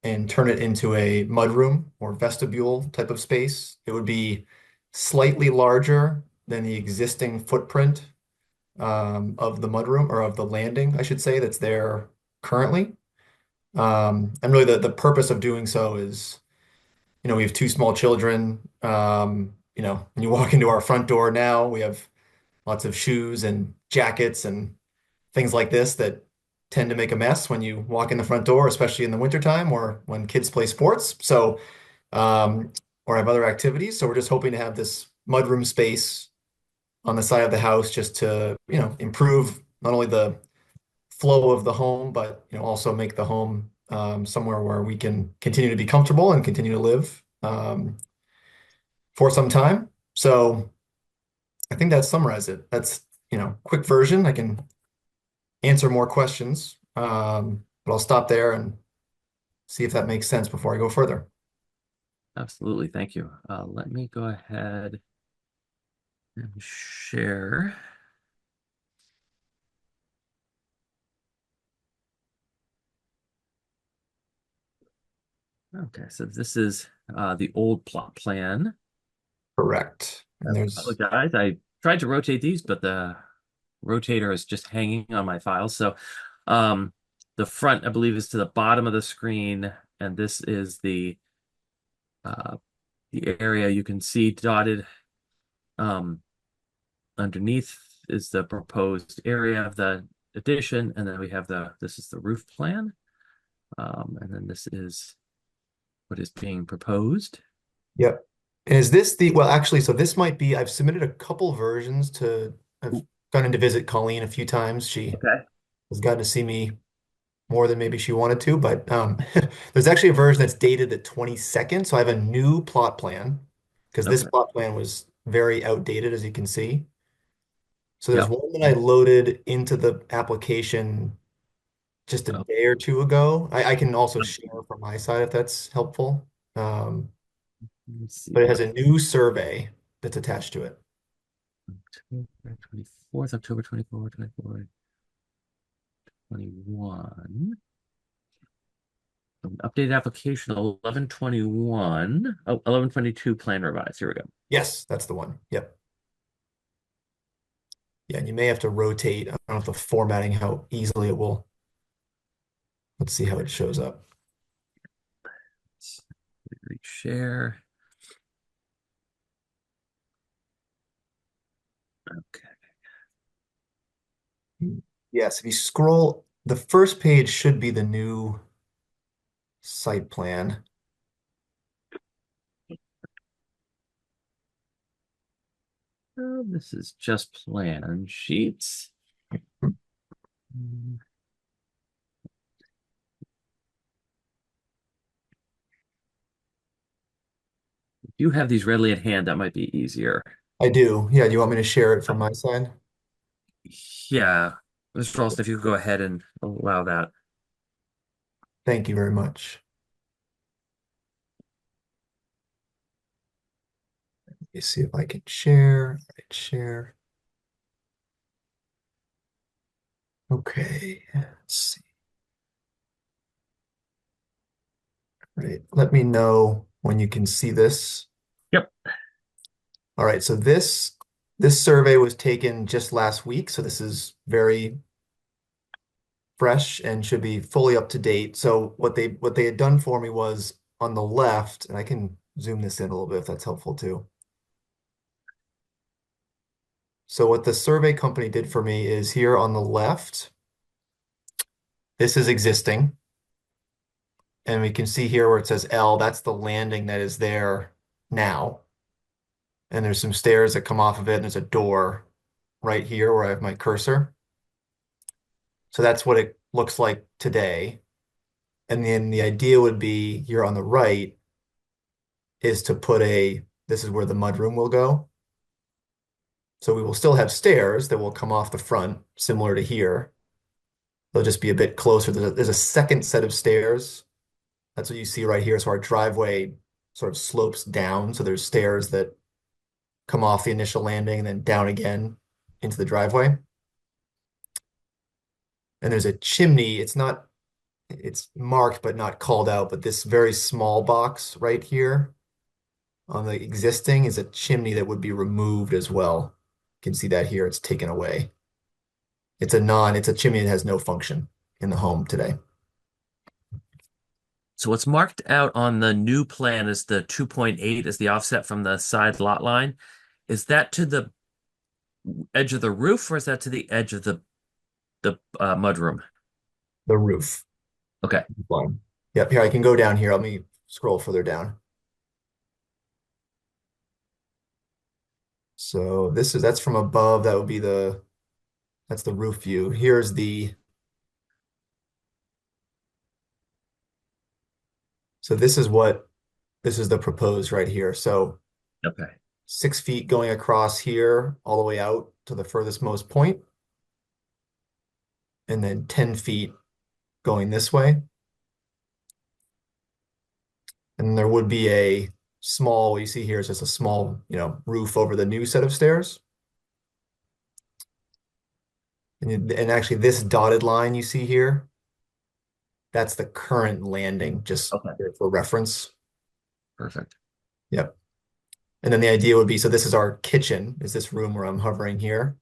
[SPEAKER 7] and turn it into a mudroom or vestibule type of space. It would be slightly larger than the existing footprint of the mudroom, or of the landing, I should say, that's there currently. And really the purpose of doing so is, we have two small children. When you walk into our front door now, we have lots of shoes and jackets and things like this that tend to make a mess when you walk in the front door, especially in the wintertime or when kids play sports. So, or have other activities. So we're just hoping to have this mudroom space on the side of the house just to, improve not only the flow of the home, but, also make the home somewhere where we can continue to be comfortable and continue to live for some time. So I think that summarizes it. That's, quick version. I can answer more questions, but I'll stop there and see if that makes sense before I go further.
[SPEAKER 17] Absolutely. Thank you. Let me go ahead and share. Okay, so this is the old plot plan.
[SPEAKER 7] Correct. And there's
[SPEAKER 17] apologize. I tried to rotate these, but the rotator is just hanging on my file. So the front, I believe, is to the bottom of the screen, and this is the area you can see dotted underneath is the proposed area of the addition, and then we have this is the roof plan, and then this is what is being proposed.
[SPEAKER 7] Yep. And is this well, actually, so this might be, I've submitted a couple versions I've gone in to visit Colleen a few times. She has gotten to see me more than maybe she wanted to, but there's actually a version that's dated the 22nd. So I have a new plot plan because this plot plan was very outdated, as you can see. So there's one that I loaded into the application just a day or two ago. I can also share from my side if that's helpful. But it has a new survey that's attached to it.
[SPEAKER 17] October 24th, October 24th, 24th, 21. Updated application 11/21. Oh, 11/22 plan revised. Here we go.
[SPEAKER 7] Yes, that's the one. Yep. Yeah, and you may have to rotate. I don't know if the formatting, how easily it will. Let's see how it shows up.
[SPEAKER 17] Share. Okay.
[SPEAKER 7] Yes, if you scroll, the first page should be the new site plan.
[SPEAKER 17] This is just plan sheets. If you have these readily at hand, that might be easier.
[SPEAKER 7] I do. Yeah, do you want me to share it from my side?
[SPEAKER 17] Yeah. Mr. Ralston, if you could go ahead and allow that.
[SPEAKER 7] Thank you very much. Let me see if I can share. Right, share. Okay, let's see. Right, let me know when you can see this.
[SPEAKER 17] Yep.
[SPEAKER 7] All right, so this survey was taken just last week, so this is very fresh and should be fully up to date. So what they had done for me was on the left, and I can zoom this in a little bit if that's helpful too. So what the survey company did for me is here on the left, this is existing. And we can see here where it says L, that's the landing that is there now. And there's some stairs that come off of it, and there's a door right here where I have my cursor. So that's what it looks like today. And then the idea would be here on the right is to put this is where the mudroom will go. So we will still have stairs that will come off the front, similar to here. They'll just be a bit closer. There's a second set of stairs. That's what you see right here. So our driveway sort of slopes down. So there's stairs that come off the initial landing and then down again into the driveway. And there's a chimney. It's marked but not called out, but this very small box right here on the existing is a chimney that would be removed as well. You can see that here, it's taken away. It's a chimney that has no function in the home today.
[SPEAKER 17] So what's marked out on the new plan is the 2.8 as the offset from the side lot line. Is that to the edge of the roof, or is that to the edge of the mudroom?
[SPEAKER 7] The roof.
[SPEAKER 17] Okay.
[SPEAKER 7] Fine. Yep, here I can go down here. Let me scroll further down. So that's from above. That would be that's the roof view. So this is the proposed right here. So
[SPEAKER 17] okay,
[SPEAKER 7] 6 feet going across here all the way out to the furthest most point, and then 10 feet going this way. And there would be a small, what you see here is just a small, roof over the new set of stairs. And actually this dotted line you see here, that's the current landing, just for reference.
[SPEAKER 17] Perfect.
[SPEAKER 7] Yep. And then the idea would be, so this is our kitchen, is this room where I'm hovering here.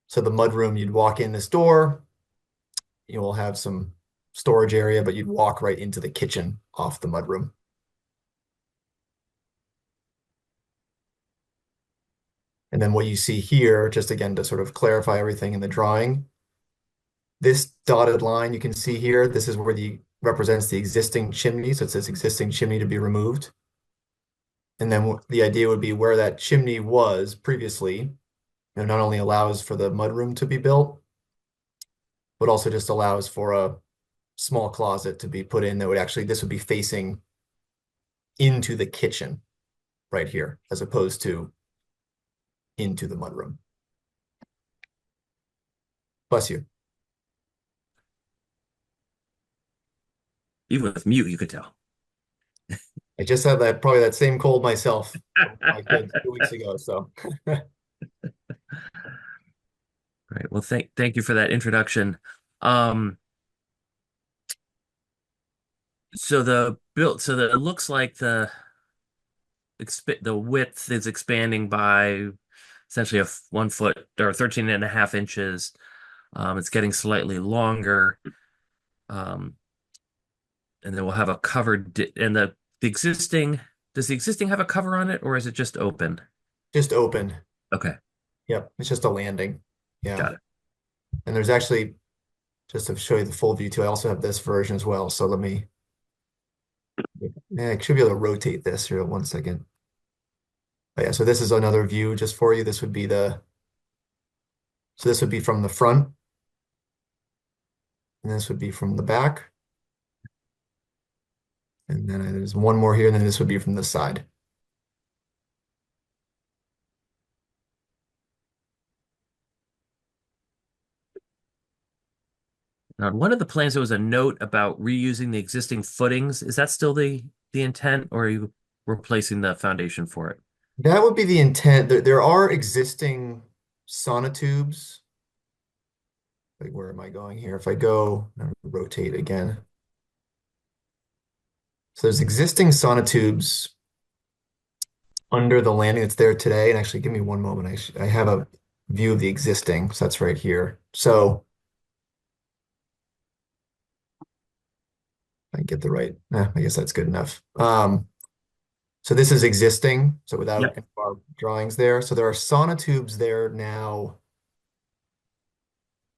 [SPEAKER 7] So the mudroom, you'd walk in this door, you will have some storage area, but you'd walk right into the kitchen off the mudroom. And then what you see here, just again to sort of clarify everything in the drawing, this dotted line you can see here, this is where represents the existing chimney. So it says existing chimney to be removed. And then the idea would be where that chimney was previously, not only allows for the mudroom to be built, but also just allows for a small closet to be put in that would actually, this would be facing into the kitchen right here, as opposed to into the mudroom. Bless you.
[SPEAKER 17] Even with mute, you could tell.
[SPEAKER 7] I just had probably that same cold myself my kid 2 weeks ago. So
[SPEAKER 17] Right. Well, thank you for that introduction. So it looks like the width is expanding by essentially 1 foot or 13.5 inches. It's getting slightly longer. And then we'll have a covered and the existing, does the existing have a cover on it, or is it just open?
[SPEAKER 7] just open.
[SPEAKER 17] Okay.
[SPEAKER 7] Yep. It's just a landing. Yeah.
[SPEAKER 17] Got it.
[SPEAKER 7] And there's actually, just to show you the full view too, I also have this version as well. So I should be able to rotate this here 1 second. But yeah, so this is another view just for you. This would be so this would be from the front. And this would be from the back. And then there's one more here, and then this would be from the side.
[SPEAKER 17] Now, on one of the plans, there was a note about reusing the existing footings. Is that still the intent, or are you replacing the foundation for it?
[SPEAKER 7] That would be the intent. There are existing sonotubes. Like, where am I going here? If I go, rotate again. So there's existing sonotubes under the landing that's there today. And actually, give me one moment. I have a view of the existing. So that's right here. So I get the right. I guess that's good enough. So this is existing. So without any of our drawings there. So there are sonotubes there now.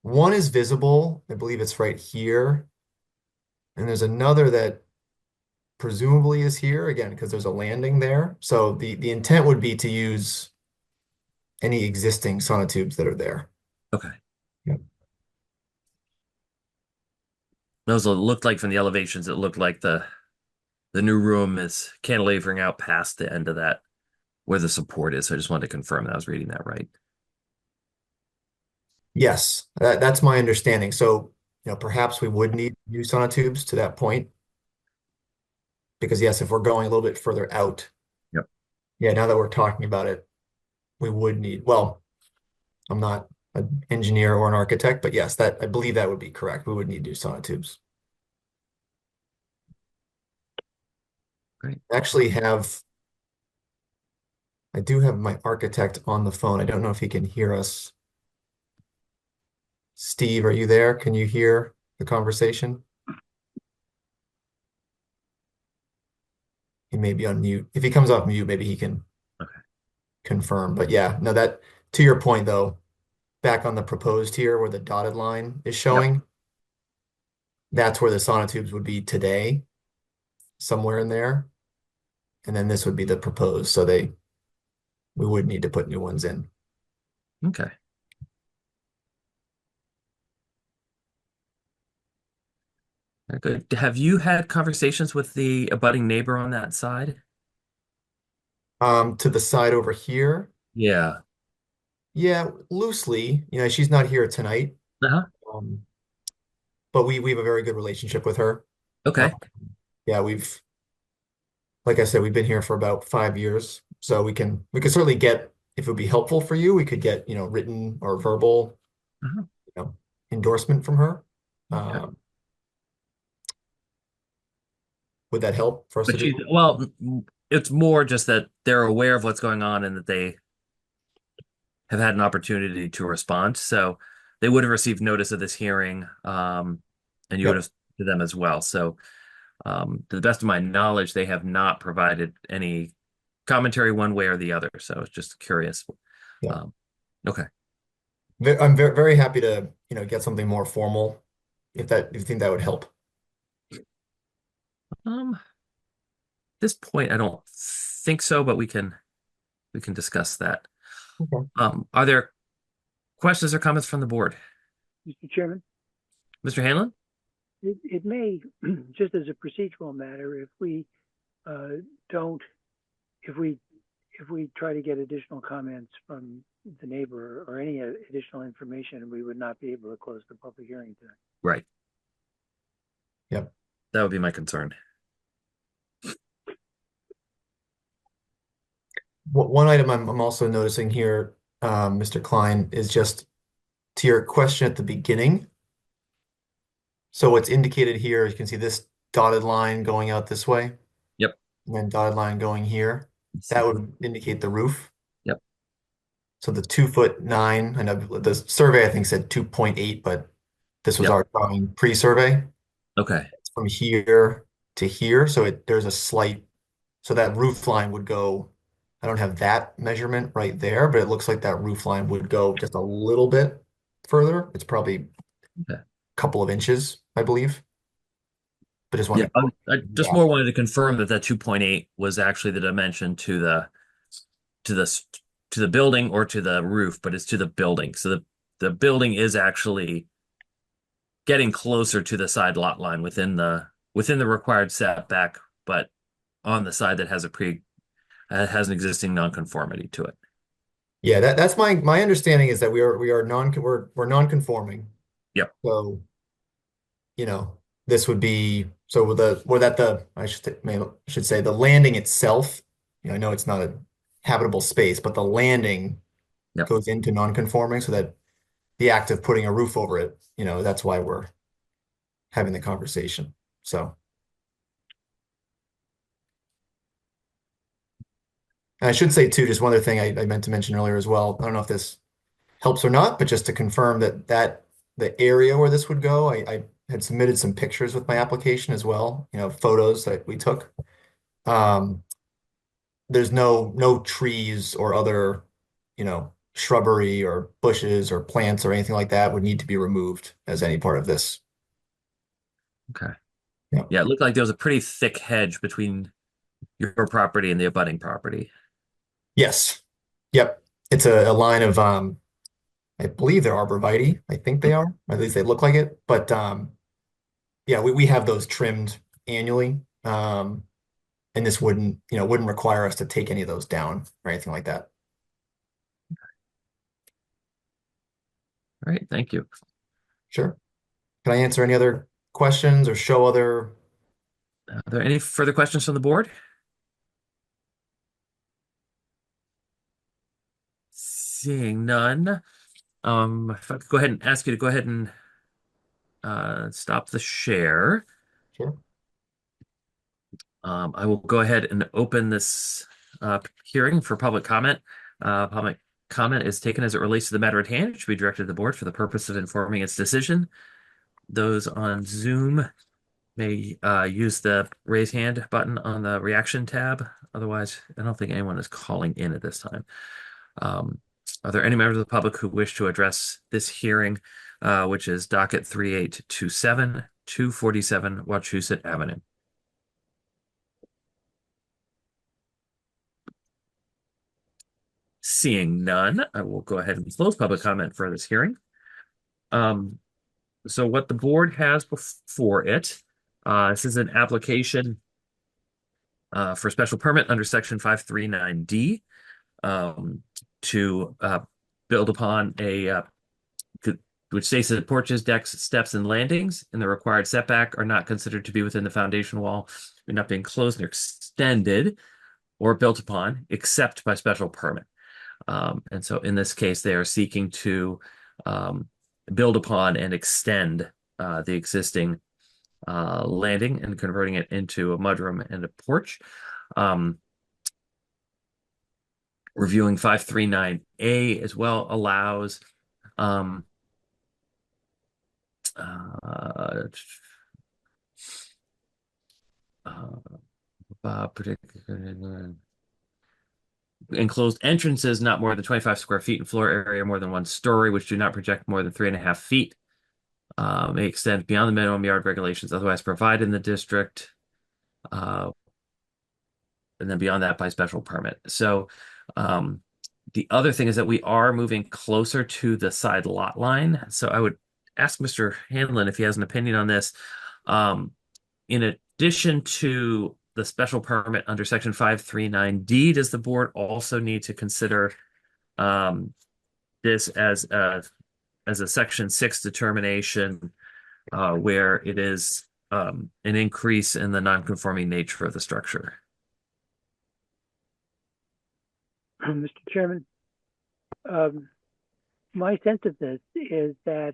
[SPEAKER 7] One is visible. I believe it's right here. And there's another that presumably is here again, because there's a landing there. So the intent would be to use any existing sonotubes that are there.
[SPEAKER 17] Okay.
[SPEAKER 7] Yep.
[SPEAKER 17] Those looked like from the elevations, it looked like the new room is cantilevering out past the end of that where the support is. So I just wanted to confirm that I was reading that right.
[SPEAKER 7] Yes, that's my understanding. So, perhaps we would need new sonotubes to that point. Because yes, if we're going a little bit further out.
[SPEAKER 17] Yep.
[SPEAKER 7] Yeah, now that we're talking about it, we would need, well, I'm not an engineer or an architect, but yes, that I believe that would be correct. We would need new sonotubes.
[SPEAKER 17] Great.
[SPEAKER 7] Actually I do have my architect on the phone. I don't know if he can hear us. Steve, are you there? Can you hear the conversation? He may be on mute. If he comes off mute, maybe he can confirm. But yeah, no, that to your point though, back on the proposed here where the dotted line is showing, that's where the sonotubes would be today, somewhere in there. And then this would be the proposed. So we would need to put new ones in.
[SPEAKER 17] Okay. Very good. Have you had conversations with the abutting neighbor on that side?
[SPEAKER 7] To the side over here.
[SPEAKER 17] Yeah.
[SPEAKER 7] Yeah, loosely. You know, she's not here tonight.
[SPEAKER 17] Uh-huh.
[SPEAKER 7] But we have a very good relationship with her.
[SPEAKER 17] Okay.
[SPEAKER 7] Yeah, like I said, we've been here for about 5 years. So we can certainly get, if it would be helpful for you, we could get, written or verbal, endorsement from her.
[SPEAKER 17] Okay.
[SPEAKER 7] Would that help for us to do?
[SPEAKER 17] Well, it's more just that they're aware of what's going on and that they have had an opportunity to respond. So they would have received notice of this hearing, and you would have to them as well. So to the best of my knowledge, they have not provided any commentary one way or the other. So it's just curious.
[SPEAKER 7] Yeah.
[SPEAKER 17] Okay.
[SPEAKER 7] I'm very, very happy to, get something more formal if you think that would help.
[SPEAKER 17] At this point, I don't think so, but we can discuss that.
[SPEAKER 7] Okay.
[SPEAKER 17] Are there questions or comments from the board?
[SPEAKER 9] Mr. Chairman,
[SPEAKER 17] Mr. Hanlon?
[SPEAKER 9] it may, just as a procedural matter, if we try to get additional comments from the neighbor or any additional information, we would not be able to close the public hearing tonight.
[SPEAKER 17] Right.
[SPEAKER 7] Yep.
[SPEAKER 17] That would be my concern.
[SPEAKER 7] One item I'm also noticing here, Mr. Klein, is just to your question at the beginning. So what's indicated here, you can see this dotted line going out this way.
[SPEAKER 17] Yep.
[SPEAKER 7] And then dotted line going here. That would indicate the roof.
[SPEAKER 17] Yep.
[SPEAKER 7] So the 2'9", I know the survey I think said 2.8, but this was our drawing pre-survey.
[SPEAKER 17] Okay.
[SPEAKER 7] It's from here to here. So there's a slight, so that roof line would go, I don't have that measurement right there, but it looks like that roof line would go just a little bit further. It's probably a couple of inches, I believe. But just wanted
[SPEAKER 17] I just more wanted to confirm that 2.8 was actually the dimension to the building or to the roof, but it's to the building. So the building is actually getting closer to the side lot line within the required setback, but on the side that has has an existing nonconformity to it.
[SPEAKER 7] Yeah, that's my understanding is that we're non-conforming.
[SPEAKER 17] Yep.
[SPEAKER 7] So, this would be I should say the landing itself. I know it's not a habitable space, but the landing goes into non-conforming, so that the act of putting a roof over it, that's why we're having the conversation. So. And I should say too, just one other thing I meant to mention earlier as well. I don't know if this helps or not, but just to confirm that the area where this would go, I had submitted some pictures with my application as well, photos that we took. There's no trees or other, shrubbery or bushes or plants or anything like that would need to be removed as any part of this.
[SPEAKER 17] Okay.
[SPEAKER 7] Yeah,
[SPEAKER 17] it looked like there was a pretty thick hedge between your property and the abutting property.
[SPEAKER 7] Yes. Yep. It's a line of I believe they're arborvitae. I think they are. At least they look like it. But yeah, we have those trimmed annually. And this wouldn't require us to take any of those down or anything like that.
[SPEAKER 17] All right, thank you.
[SPEAKER 7] Sure. Can I answer any other questions or show other?
[SPEAKER 17] Are there any further questions from the board? Seeing none, if I could go ahead and ask you to go ahead and stop the share.
[SPEAKER 7] Sure.
[SPEAKER 17] I will go ahead and open this hearing for public comment. Public comment is taken as it relates to the matter at hand. It should be directed to the board for the purpose of informing its decision. Those on Zoom may use the raise hand button on the reaction tab. Otherwise, I don't think anyone is calling in at this time. Are there any members of the public who wish to address this hearing, which is docket 3827, 247 Wachusett Avenue? Seeing none, I will go ahead and close public comment for this hearing. So what the board has before it, this is an application for special permit under section 539D to build upon which states that porches, decks, steps, and landings in the required setback are not considered to be within the foundation wall, and not being closed or extended or built upon except by special permit. And so in this case, they are seeking to build upon and extend the existing landing and converting it into a mudroom and a porch. Reviewing 539A as well allows enclosed entrances not more than 25 square feet in floor area, more than 1 story, which do not project more than 3.5 feet, may extend beyond the minimum yard regulations otherwise provided in the district, and then beyond that by special permit. So the other thing is that we are moving closer to the side lot line. So I would ask Mr. Hanlon if he has an opinion on this. In addition to the special permit under section 539D, does the board also need to consider this as a section 6 determination where it is an increase in the non-conforming nature of the structure?
[SPEAKER 9] Mr. Chairman, my sense of this is that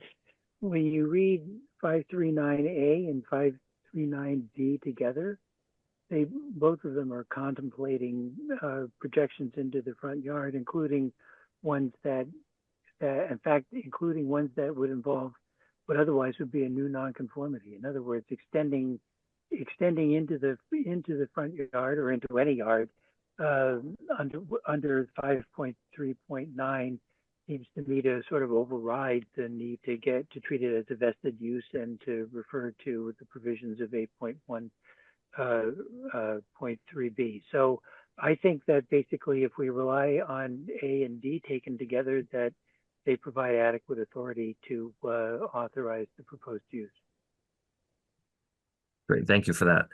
[SPEAKER 9] when you read 539A and 539D together, both of them are contemplating projections into the front yard, including ones that would involve what otherwise would be a new nonconformity. In other words, extending into the front yard or into any yard under 5.3.9 seems to me to sort of override the need to treat it as a vested use and to refer to the provisions of 8.1.3b. So I think that basically if we rely on A and D taken together, that they provide adequate authority to authorize the proposed use.
[SPEAKER 17] Great, thank you for that.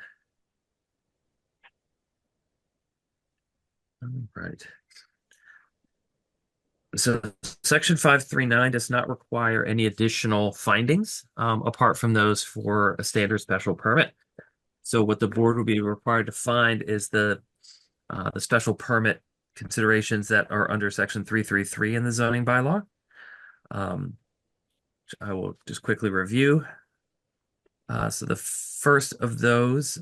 [SPEAKER 17] All right. So section 539 does not require any additional findings apart from those for a standard special permit. So what the board will be required to find is the special permit considerations that are under section 333 in the zoning bylaw. I will just quickly review. So the first of those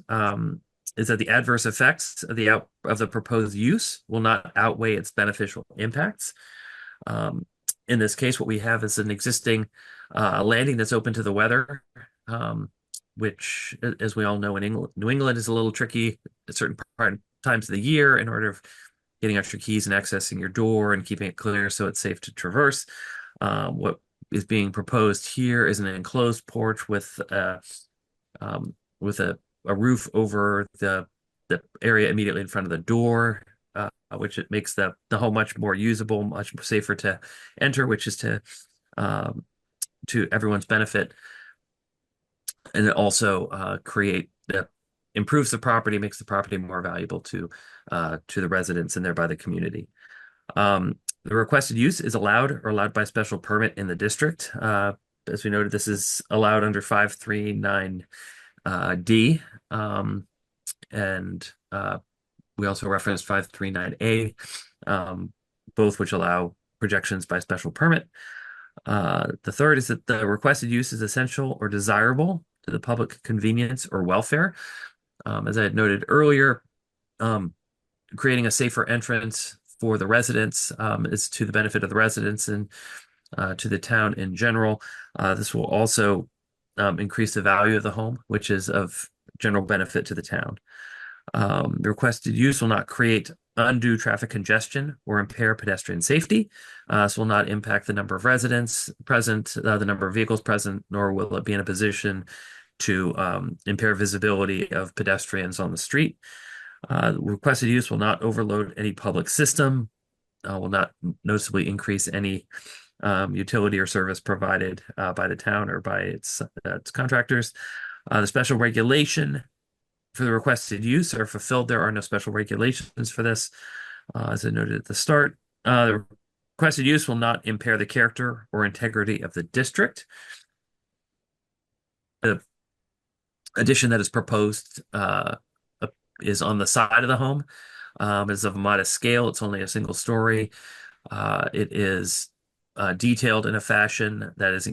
[SPEAKER 17] is that the adverse effects of the proposed use will not outweigh its beneficial impacts. In this case, what we have is an existing landing that's open to the weather, which, as we all know, in New England is a little tricky at certain times of the year in order of getting out your keys and accessing your door and keeping it clear so it's safe to traverse. What is being proposed here is an enclosed porch with a roof over the area immediately in front of the door, which it makes the home much more usable, much safer to enter, which is to everyone's benefit. And it also improves the property, makes the property more valuable to the residents and thereby the community. The requested use is allowed by special permit in the district. As we noted, this is allowed under 539D. And we also referenced 539A, both which allow projections by special permit. The third is that the requested use is essential or desirable to the public convenience or welfare. As I had noted earlier, creating a safer entrance for the residents is to the benefit of the residents and to the town in general. This will also increase the value of the home, which is of general benefit to the town. The requested use will not create undue traffic congestion or impair pedestrian safety. This will not impact the number of residents present, the number of vehicles present, nor will it be in a position to impair visibility of pedestrians on the street. The requested use will not overload any public system, will not noticeably increase any utility or service provided by the town or by its contractors. The special regulation for the requested use are fulfilled. There are no special regulations for this. As I noted at the start, the requested use will not impair the character or integrity of the district. The addition that is proposed is on the side of the home. It's of a modest scale. It's only a single story. It is detailed in a fashion that is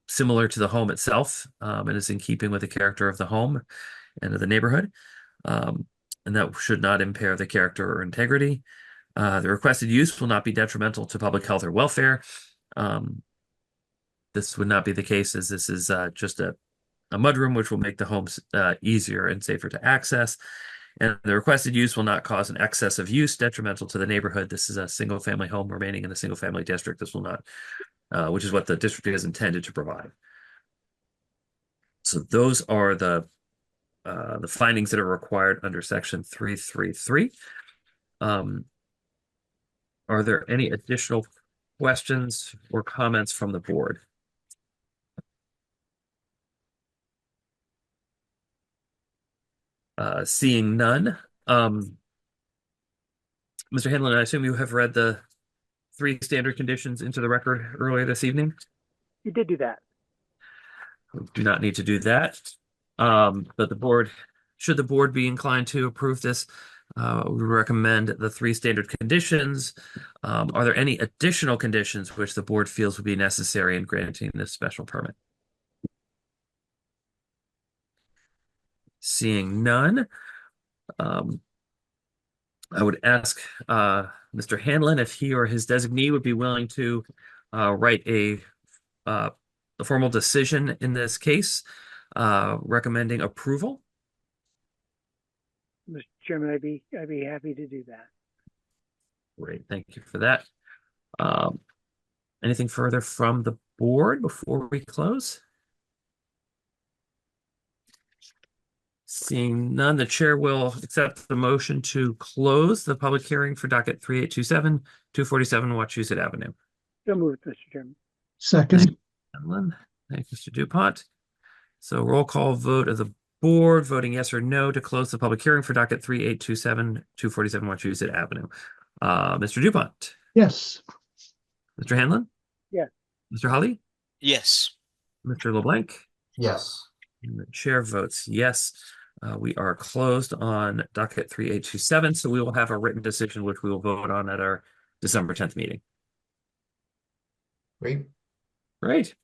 [SPEAKER 17] similar to the home itself, and is in keeping with the character of the home and of the neighborhood. And that should not impair the character or integrity. The requested use will not be detrimental to public health or welfare. This would not be the case, as this is just a mudroom, which will make the homes easier and safer to access. And the requested use will not cause an excess of use detrimental to the neighborhood. This is a single-family home remaining in the single-family district. This will not, which is what the district is intended to provide. So those are the findings that are required under section 333. Are there any additional questions or comments from the board? Seeing none, Mr. Hanlon, I assume you have read the 3 standard conditions into the record earlier this evening?
[SPEAKER 9] You did do that.
[SPEAKER 17] We do not need to do that. But the board, should the board be inclined to approve this, we recommend the 3 standard conditions. Are there any additional conditions which the board feels would be necessary in granting this special permit? Seeing none, I would ask Mr. Hanlon if he or his designee would be willing to write a formal decision in this case, recommending approval.
[SPEAKER 9] Mr. Chairman, I'd be happy to do that.
[SPEAKER 17] Great, thank you for that. Anything further from the board before we close? Seeing none, the chair will accept the motion to close the public hearing for docket 3827, 247 Wachusett Avenue.
[SPEAKER 9] So moved, Mr. Chairman.
[SPEAKER 3] Second.
[SPEAKER 17] Thank you, Hanlon. Thank you, Mr. DuPont. So roll call vote of the board, voting yes or no to close the public hearing for docket 3827, 247 Wachusett Avenue. Mr. DuPont.
[SPEAKER 3] Yes.
[SPEAKER 17] Mr. Hanlon.
[SPEAKER 9] Yes.
[SPEAKER 17] Mr. Holly.
[SPEAKER 4] Yes.
[SPEAKER 17] Mr. LeBlanc.
[SPEAKER 14] Yes.
[SPEAKER 17] And the chair votes yes. We are closed on docket 3827, so we will have a written decision which we will vote on at our December 10th meeting.
[SPEAKER 7] Great.
[SPEAKER 17] Great.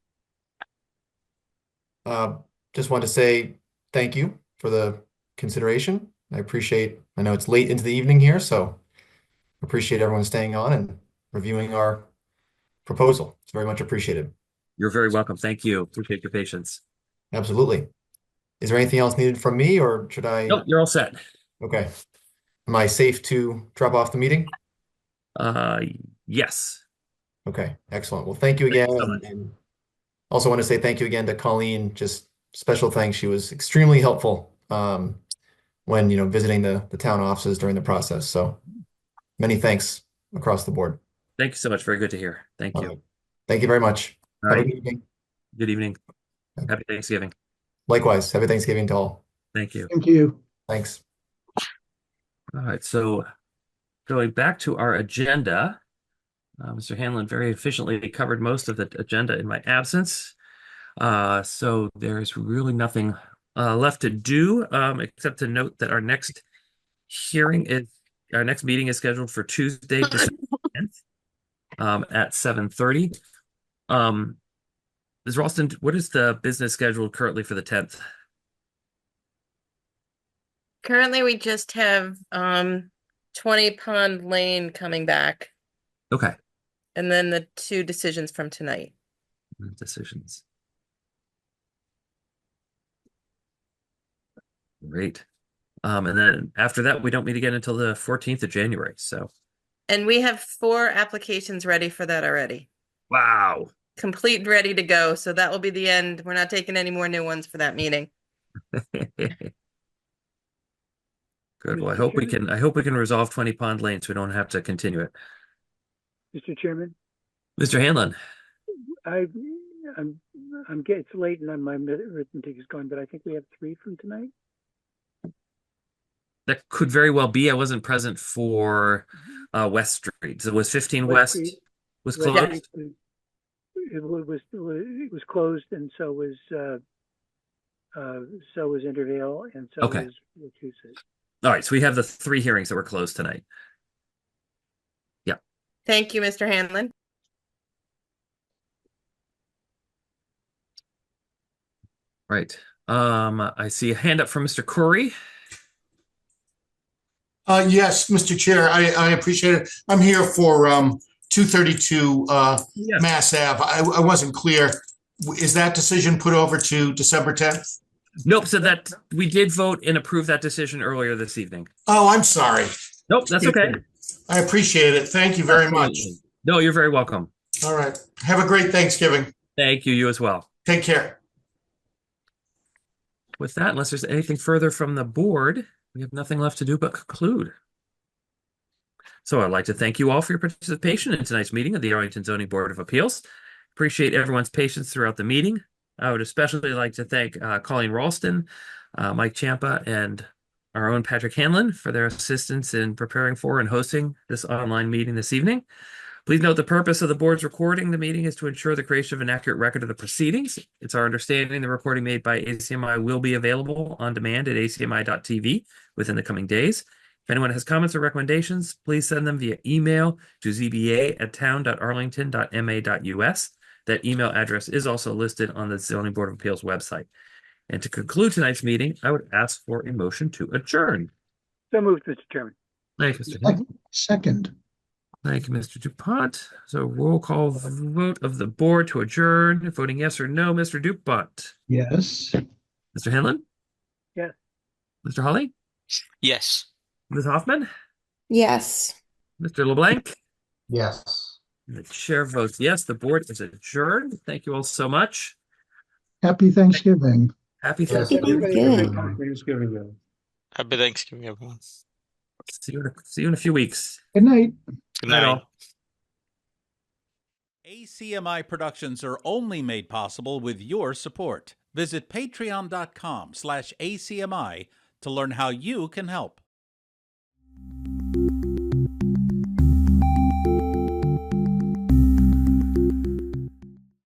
[SPEAKER 7] Just want to say thank you for the consideration. I know it's late into the evening here, so appreciate everyone staying on and reviewing our proposal. It's very much appreciated.
[SPEAKER 17] You're very welcome. Thank you. Appreciate your patience.
[SPEAKER 7] Absolutely. Is there anything else needed from me, or should I?
[SPEAKER 17] Nope, you're all set.
[SPEAKER 7] Okay. Am I safe to drop off the meeting?
[SPEAKER 17] Yes.
[SPEAKER 7] Okay, excellent. Well, thank you again.
[SPEAKER 17] Thank you so much.
[SPEAKER 7] And also want to say thank you again to Colleen. Just special thanks. She was extremely helpful when visiting the town offices during the process. So many thanks across the board.
[SPEAKER 17] Thank you so much. Very good to hear. Thank you.
[SPEAKER 7] Thank you very much.
[SPEAKER 17] All
[SPEAKER 7] Have a
[SPEAKER 17] right.
[SPEAKER 7] good evening.
[SPEAKER 17] Good evening. Happy Thanksgiving.
[SPEAKER 7] Likewise. Happy Thanksgiving to all.
[SPEAKER 17] Thank you.
[SPEAKER 3] Thank you.
[SPEAKER 7] Thanks.
[SPEAKER 17] All right. So going back to our agenda, Mr. Hanlon very efficiently covered most of the agenda in my absence. So there's really nothing left to do except to note that our next meeting is scheduled for Tuesday, December 10th at 7:30. Ms. Ralston, what is the business schedule currently for the 10th?
[SPEAKER 5] Currently, we just have 20 Pond Lane coming back,
[SPEAKER 17] Okay.
[SPEAKER 5] and then the 2 decisions from tonight.
[SPEAKER 17] Decisions. Great. And then after that, we don't meet again until the 14th of January. So,
[SPEAKER 5] And we have 4 applications ready for that already.
[SPEAKER 17] wow.
[SPEAKER 5] Complete and ready to go. So that will be the end. We're not taking any more new ones for that meeting.
[SPEAKER 17] Good. Well,
[SPEAKER 9] Mr. Chairman?
[SPEAKER 17] I hope we can resolve 20 Pond Lane so we don't have to continue it.
[SPEAKER 9] Mr. Chairman,
[SPEAKER 17] Mr. Hanlon.
[SPEAKER 9] I'm getting, it's late and my arithmetic is gone, but I think we have 3 from tonight.
[SPEAKER 17] That could very well be. I wasn't present for West Street. So was 15 West was
[SPEAKER 9] West
[SPEAKER 17] closed?
[SPEAKER 9] Street, it was closed, and so was Intervale, and so
[SPEAKER 17] Okay.
[SPEAKER 9] was Wachusett.
[SPEAKER 17] All right. So we have the 3 hearings that were closed tonight. Yeah.
[SPEAKER 5] Thank you, Mr. Hanlon.
[SPEAKER 17] Right. I see a hand up from Mr. Corey.
[SPEAKER 16] Yes, Mr. Chair, I appreciate it. I'm here for 232
[SPEAKER 17] Yes.
[SPEAKER 16] Mass Ave. I wasn't clear. Is that decision put over to December 10th?
[SPEAKER 17] Nope. So that we did vote and approve that decision earlier this evening.
[SPEAKER 16] Oh, I'm sorry.
[SPEAKER 17] Nope, that's okay.
[SPEAKER 16] I appreciate it. Thank you very much.
[SPEAKER 17] Absolutely. No, you're very welcome.
[SPEAKER 16] All right. Have a great Thanksgiving.
[SPEAKER 17] Thank you. You as well.
[SPEAKER 16] Take care.
[SPEAKER 17] With that, unless there's anything further from the board, we have nothing left to do but conclude. So I'd like to thank you all for your participation in tonight's meeting of the Arlington Zoning Board of Appeals. Appreciate everyone's patience throughout the meeting. I would especially like to thank Colleen Ralston, Mike Champa, and our own Patrick Hanlon for their assistance in preparing for and hosting this online meeting this evening. Please note the purpose of the board's recording the meeting is to ensure the creation of an accurate record of the proceedings. It's our understanding the recording made by ACMi will be available on demand at acmi.tv within the coming days. If anyone has comments or recommendations, please send them via email to zba@town.arlington.ma.us. That email address is also listed on the Zoning Board of Appeals website. And to conclude tonight's meeting, I would ask for a motion to adjourn.
[SPEAKER 9] So moved, Mr. Chairman.
[SPEAKER 17] Thank you, Mr. Hanlon.
[SPEAKER 3] Second.
[SPEAKER 17] Thank you, Mr. DuPont. So roll call vote of the board to adjourn. Voting yes or no, Mr. DuPont.
[SPEAKER 3] Yes.
[SPEAKER 17] Mr. Hanlon?
[SPEAKER 9] Yes.
[SPEAKER 17] Mr. Hawley?
[SPEAKER 4] Yes.
[SPEAKER 17] Ms. Hoffman?
[SPEAKER 18] Yes.
[SPEAKER 17] Mr. LeBlanc?
[SPEAKER 14] Yes.
[SPEAKER 17] The chair votes yes. The board is adjourned. Thank you all so much.
[SPEAKER 3] Happy Thanksgiving.
[SPEAKER 17] Happy
[SPEAKER 14] Yes.
[SPEAKER 17] Thanksgiving.
[SPEAKER 8] Thanksgiving, though.
[SPEAKER 4] Happy Thanksgiving, everyone.
[SPEAKER 17] See you in a few weeks.
[SPEAKER 3] Good night.
[SPEAKER 4] Good night.
[SPEAKER 17] all.
[SPEAKER 1] ACMi productions are only made possible with your support. Visit patreon.com/ACMi to learn how you can help.